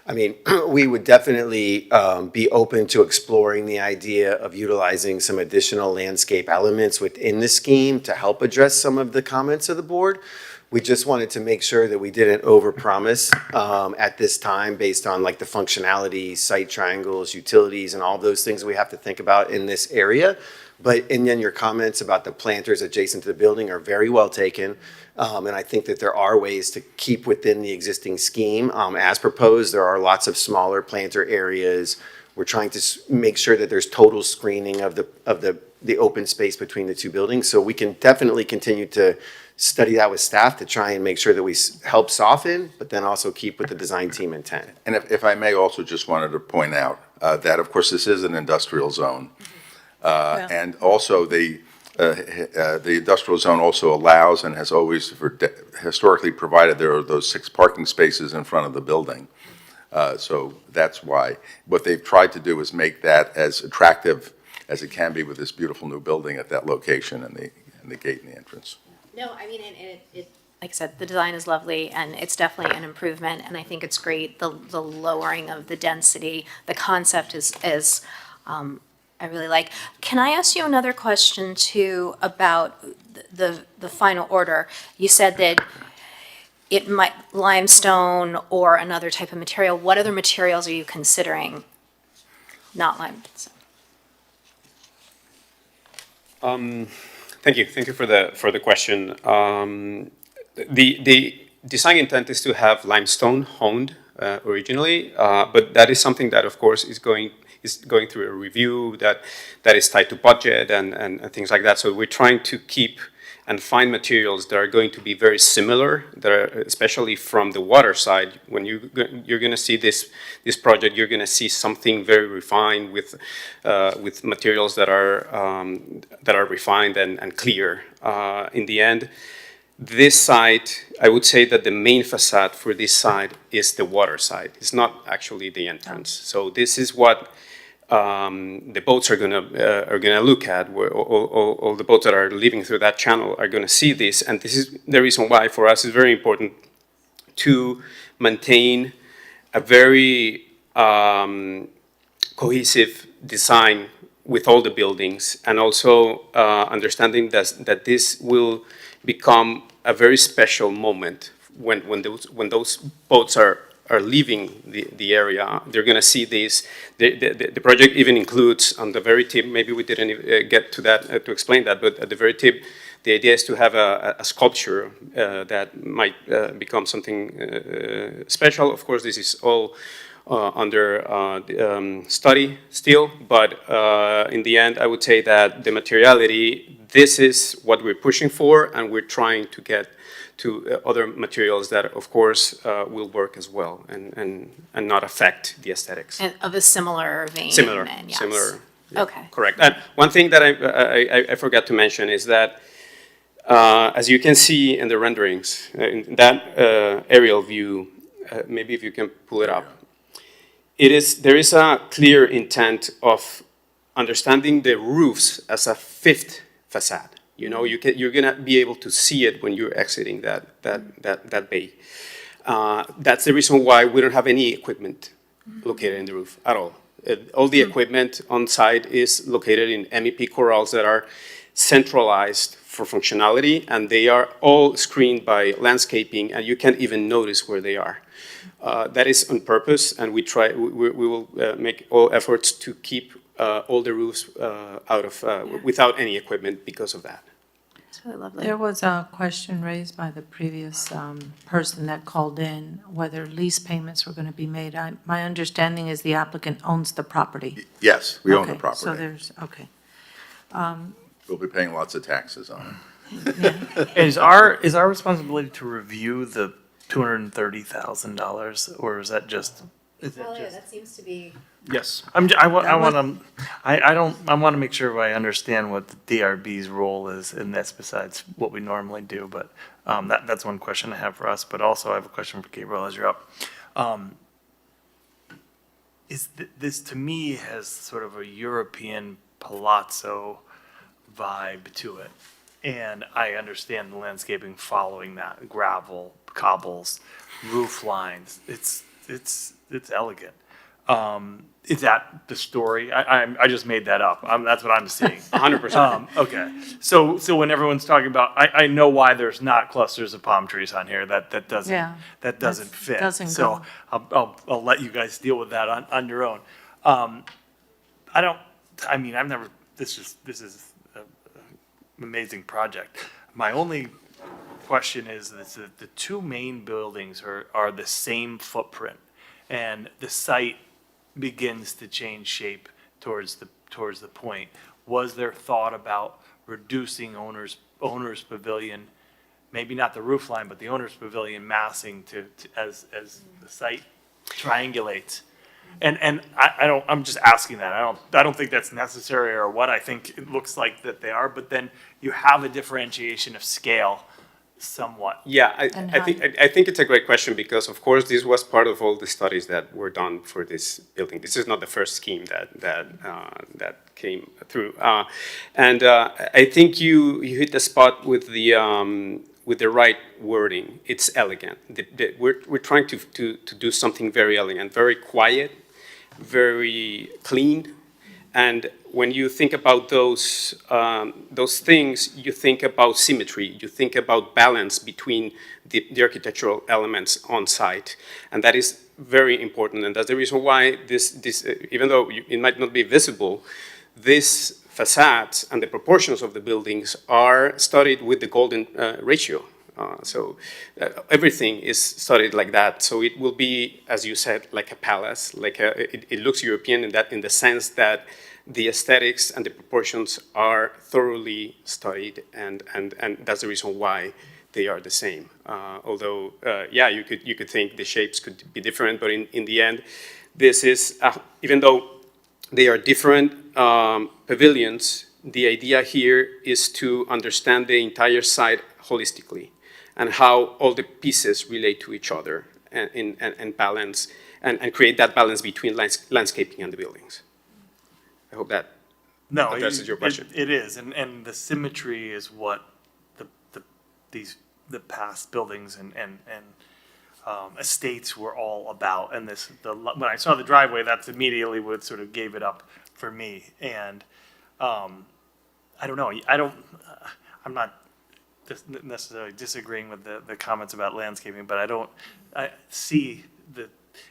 I mean, we would definitely be open to exploring the idea of utilizing some additional landscape elements within the scheme to help address some of the comments of the board. We just wanted to make sure that we didn't overpromise at this time based on like the functionality, site triangles, utilities, and all those things we have to think about in this area. And then your comments about the planters adjacent to the building are very well taken. And I think that there are ways to keep within the existing scheme. As proposed, there are lots of smaller planter areas We're trying to make sure that there's total screening of the open space between the two buildings. So we can definitely continue to study that with staff to try and make sure that we help soften, but then also keep with the design team intent. And if I may also just wanted to point out that, of course, this is an industrial zone. And also the industrial zone also allows and has always historically provided there are those 6 parking spaces in front of the building. So that's why. What they've tried to do is make that as attractive as it can be with this beautiful new building at that location and the gate and the entrance. No, I mean, like I said, the design is lovely, and it's definitely an improvement, and I think it's great, the lowering of the density. The concept is I really like. Can I ask you another question, too, about the final order? You said that it might, limestone or another type of material. What other materials are you considering? Not limestone. Thank you for the question. The design intent is to have limestone honed originally, but that is something that, of course, is going through a review that is tied to budget and things like that. So we're trying to keep and find materials that are going to be very similar, that are, especially from the water side. When you're going to see this project, you're going to see something very refined with materials that are refined and clear. In the end, this side, I would say that the main facade for this side is the water side. It's not actually the entrance. So this is what the boats are gonna look at. Where all the boats that are leaving through that channel are gonna see this, and this is the reason why for us it's very important to maintain a very cohesive design with all the buildings, and also understanding that this will become a very special moment when those boats are leaving the area. They're going to see this. The project even includes on the very tip, maybe we didn't get to that to explain that, but at the very tip, the idea is to have a sculpture that might become something special. Of course, this is all under study still, but in the end, I would say that the materiality, this is what we're pushing for, and we're trying to get to other materials that, of course, will work as well and not affect the aesthetics. And of a similar vein. Similar, then, yes. similar. Yeah, Okay. correct. And one thing that I forgot to mention is that, as you can see in the renderings, in that aerial view, maybe if you can pull it up, there is a clear intent of understanding the roofs as a fifth facade. You know, you're gonna be able to see it when you're exiting that bay. That's the reason why we don't have any equipment located in the roof at all. All the equipment on site is located in MEP corrals that are centralized for functionality, and they are all screened by landscaping, and you can't even notice where they are. That is on purpose, and we will make all efforts to keep all the roofs out of without any equipment because of that. It's really lovely. There was a question raised by the previous person that called in, whether lease payments were going to be made. My understanding is the applicant owns the property. Yes, we own the Okay, property. So there's, okay. We'll be paying lots of taxes on it. Is our responsibility to review the $230,000, or is that just? That seems to be. Yes, I want to make sure I understand what the DRB's role is in this besides what we normally do, but that's one question I have for us, but also I have a question for Gabriel as you're up. This to me has sort of a European palazzo vibe to it, and I understand the landscaping following that, gravel, cobbles, roof lines, it's elegant. Is that the story? I just made that up. That's what I'm seeing. 100%. Okay. So when everyone's talking about, I know why there's not clusters of palm trees on here. That doesn't fit. Go. I'll let you guys deal with that on your own. This is an amazing project. My only question is that the two main buildings are the same footprint, and the site begins to change shape towards the point, was there thought about reducing owner's pavilion, maybe not the roof line, but the owner's pavilion massing as the site triangulates? And I'm just asking that. I don't think that's necessary or what. I think it looks like that they are, but then you have a differentiation of scale somewhat. Yeah, I think it's a great question because, of course, this was part of all the studies that were done for this building. This is not the first scheme that came through, and I think you hit the spot with the right wording. It's elegant. We're trying to do something very elegant, very quiet, very clean. And when you think about those things, you think about symmetry, you think about balance between the architectural elements on site. And that is very important. And that's the reason why this even though it might not be visible, these facades and the proportions of the buildings are studied with the golden ratio. So everything is studied like that. So it will be, as you said, like a palace. It looks European in the sense that the aesthetics and the proportions are thoroughly studied, and that's the reason why they are the same. Although, yeah, you could think the shapes could be different, but in the end, this is even though they are different pavilions, the idea here is to understand the entire site holistically, and how all the pieces relate to each other and balance, and create that balance between landscaping and the buildings. I hope that addresses your question. It is, and the symmetry is what the past buildings and estates were all about. And when I saw the driveway, that's immediately what sort of gave it up for me. And I don't know. I'm not necessarily disagreeing with the comments about landscaping, but I see that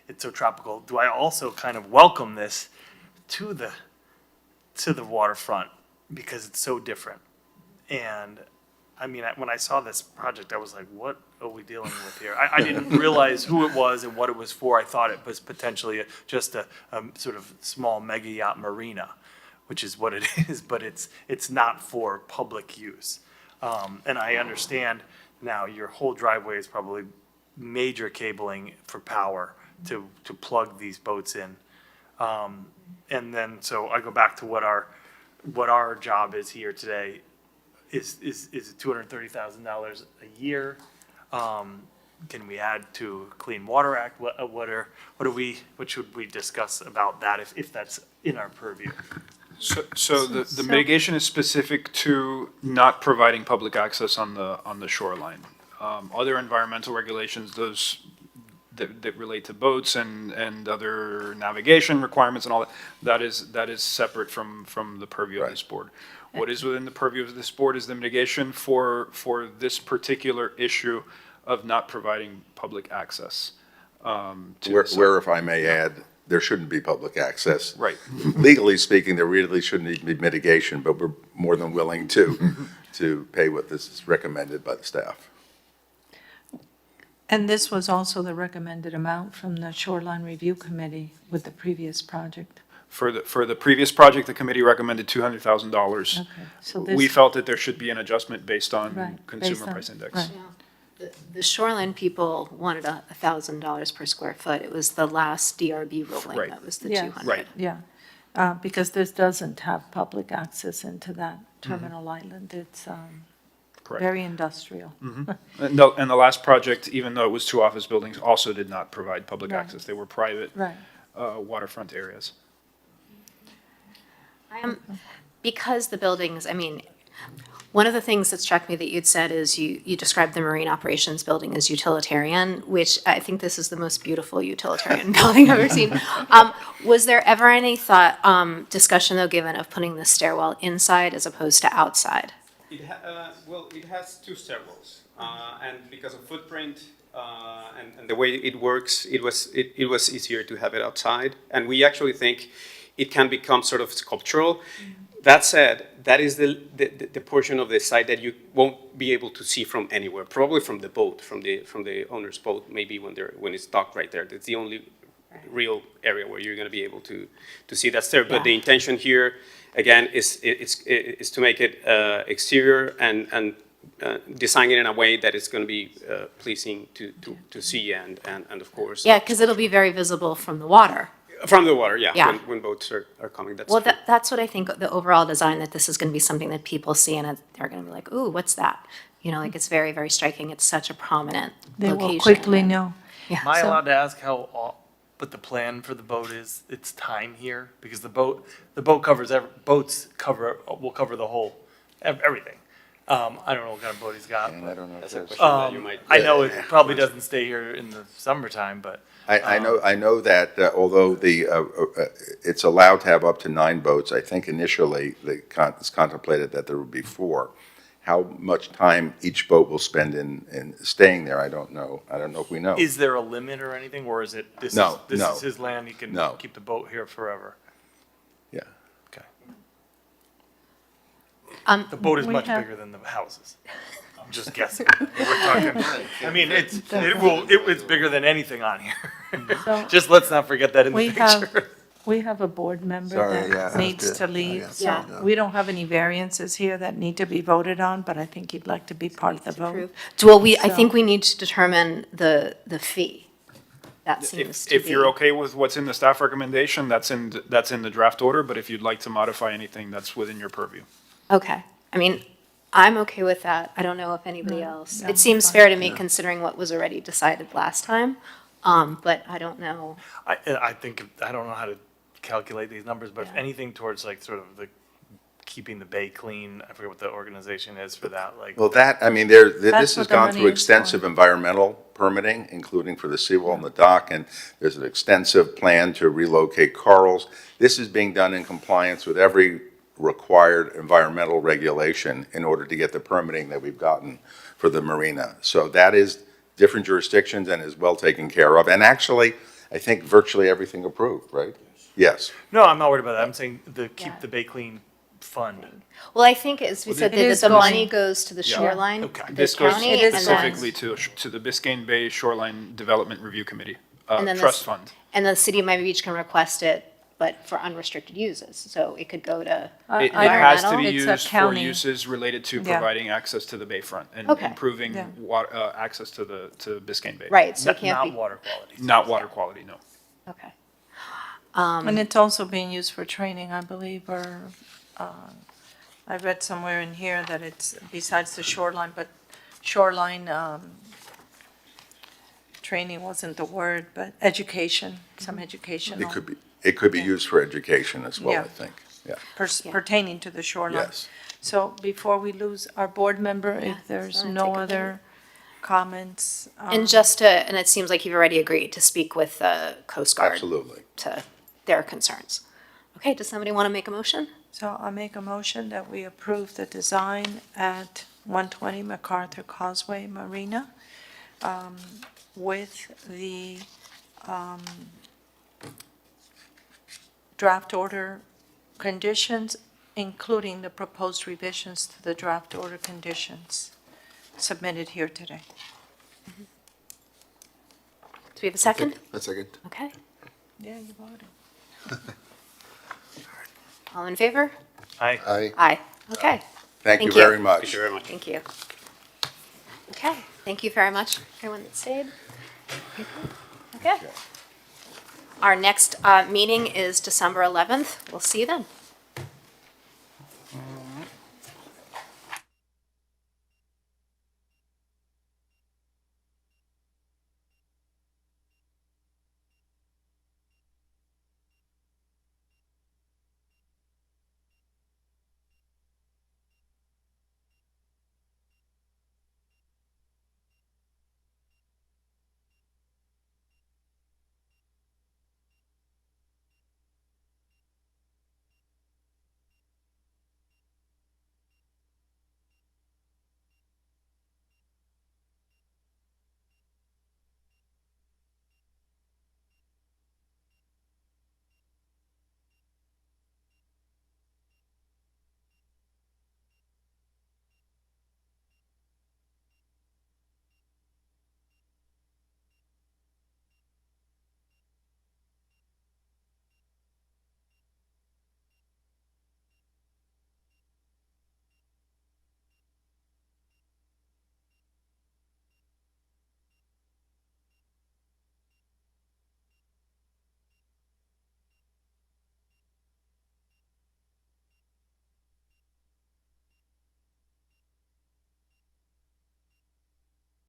it's so tropical. Do I also kind of welcome this to the waterfront because it's so different? And I mean, when I saw this project, I was like, what are we dealing with here? I didn't realize who it was and what it was for. I thought it was potentially just a sort of small mega yacht marina, which is what it is, but it's not for public use. And I understand now your whole driveway is probably major cabling for power to plug these boats in. And then, so I go back to what our job is here today. Is it $230,000 a year? Can we add to Clean Water Act? What should we discuss about that if that's in our purview? So the mitigation is specific to not providing public access on the shoreline. Other environmental regulations, those that relate to boats and other navigation requirements and all that is separate from the purview of this board. What is within the purview of this board is the mitigation for this particular issue of not providing public access. Where, if I may add, there shouldn't be public access. Right. Legally speaking, there really shouldn't even be mitigation, but we're more than willing to pay what this is recommended by the staff. And this was also the recommended amount from the Shoreline Review Committee with the previous project. For the previous project, the committee recommended $200,000. Okay, so We this, felt that there should be an adjustment based on Right, consumer based on- price index. right. The Shoreline people wanted $1,000 per square foot. It was the last DRB ruling Right. that was the Yeah. 200. Right. yeah, because this doesn't have public access into that terminal island. It's Correct. very industrial. And the last project, even though it was 2 office buildings, also did not provide public Right. access. They were private Right. waterfront areas. Because the buildings, I mean, one of the things that struck me that you'd said is you described the Marine Operations Building as utilitarian, which I think this is the most beautiful utilitarian building I've ever seen. Was there ever any discussion though given of putting the stairwell inside as opposed to outside? Well, it has 2 stairwells, and because of footprint and the way it works, it was easier to have it outside. And we actually think it can become sort of sculptural. That said, that is the portion of the site that you won't be able to see from anywhere, probably from the boat, from the owner's boat, maybe when it's docked right there. That's the only real area where you're going to be able to see that's there. But the intention here, again, is to make it exterior and design it in a way that it's going to be pleasing to see and of course. Yeah, because it'll be very visible from the water. From the water, yeah, Yeah. when boats are coming, that's Well, true. that's what I think, the overall design, that this is going to be something that people see and they're going to be like, ooh, what's that? You know, like, it's very, very striking. It's such a prominent They location. will quickly know. Yeah. Am I so- allowed to ask what the plan for the boat is, its time here? Because the boat covers, will cover the whole, everything. I don't know what kind of boat he's got. And I don't know if That's a there's- question that you might. I know it probably doesn't stay here in the summertime, but. I know that although it's allowed to have up to 9 boats, I think initially it's contemplated that there would be 4. How much time each boat will spend in staying there, I don't know. I don't know if we know. Is there a limit or anything, or is it, this No, is no. his land, he can No. keep the boat here forever? Yeah. Okay. Um, The boat is We much have- bigger than the houses. I'm just guessing. We're talking, I mean, it's bigger than anything on here. So- Just let's not forget that in the We have, picture. we have a board member Sorry, yeah, I that have needs to- to leave, yeah, so yeah. we don't have any variances here that need to be voted on, but I think he'd like to be part of the vote. Well, I So- think we need to determine the fee. That seems to be. If you're okay with what's in the staff recommendation, that's in the draft order, but if you'd like to modify anything, that's within your purview. Okay. I mean, I'm okay with that. I don't know if anybody else. no, It seems fine. fair to me considering what was already decided last time, but I don't know. I think, I don't know how to calculate these numbers, but if anything towards like sort of the, keeping the bay clean, I forget what the organization is for that, like. Well, I mean, That's this has what the gone money through is for. extensive environmental permitting, including for the seawall and the dock, and there's an extensive plan to relocate corals. This is being done in compliance with every required environmental regulation in order to get the permitting that we've gotten for the marina. So that is different jurisdictions and is well taken care of. And actually, I think virtually everything approved, right? Yes. No, I'm not worried about that. I'm saying the Keep the Bay Clean fund. Well, I think, as we said, It that is the money going- goes to the Yeah. shoreline, Okay. the This goes county, and then, specifically to the Biscayne Bay Shoreline Development Review Committee, And then trust this- fund. and the city of Miami Beach can request it, but for unrestricted uses. So it could go to It I has to environmental. be It's a used for county- uses related to Yeah. providing access to the bayfront and Okay. improving Yeah. water, access to Biscayne Bay. Right, so it Not can't be, water quality. Not water quality, no. okay. And it's also being used for training, I believe, or, I read somewhere in here that it's besides the shoreline, but shoreline, training wasn't the word, but education, some educational. It could be used for education as well, Yeah. I think. Yeah. Pertaining to the shoreline. Yes. So before we lose our board member, Yeah, if there's wanna no take a other comments. And just to, and it seems like you've already agreed to speak with the Coast Guard Absolutely. to their concerns. Okay, does somebody want to make a motion? So I'll make a motion that we approve the design at 120 MacArthur Causeway Marina with the draft order conditions, including the proposed revisions to the draft order conditions submitted here today. Do we have a second? A second. Okay, Yeah, you voted. all in favor? Aye. Aye. Aye, okay. Thank you Thank you. very much. Thank you very much. Thank you. Okay, thank you very much, everyone that stayed. Okay. Our next meeting is December 11th. We'll see you then.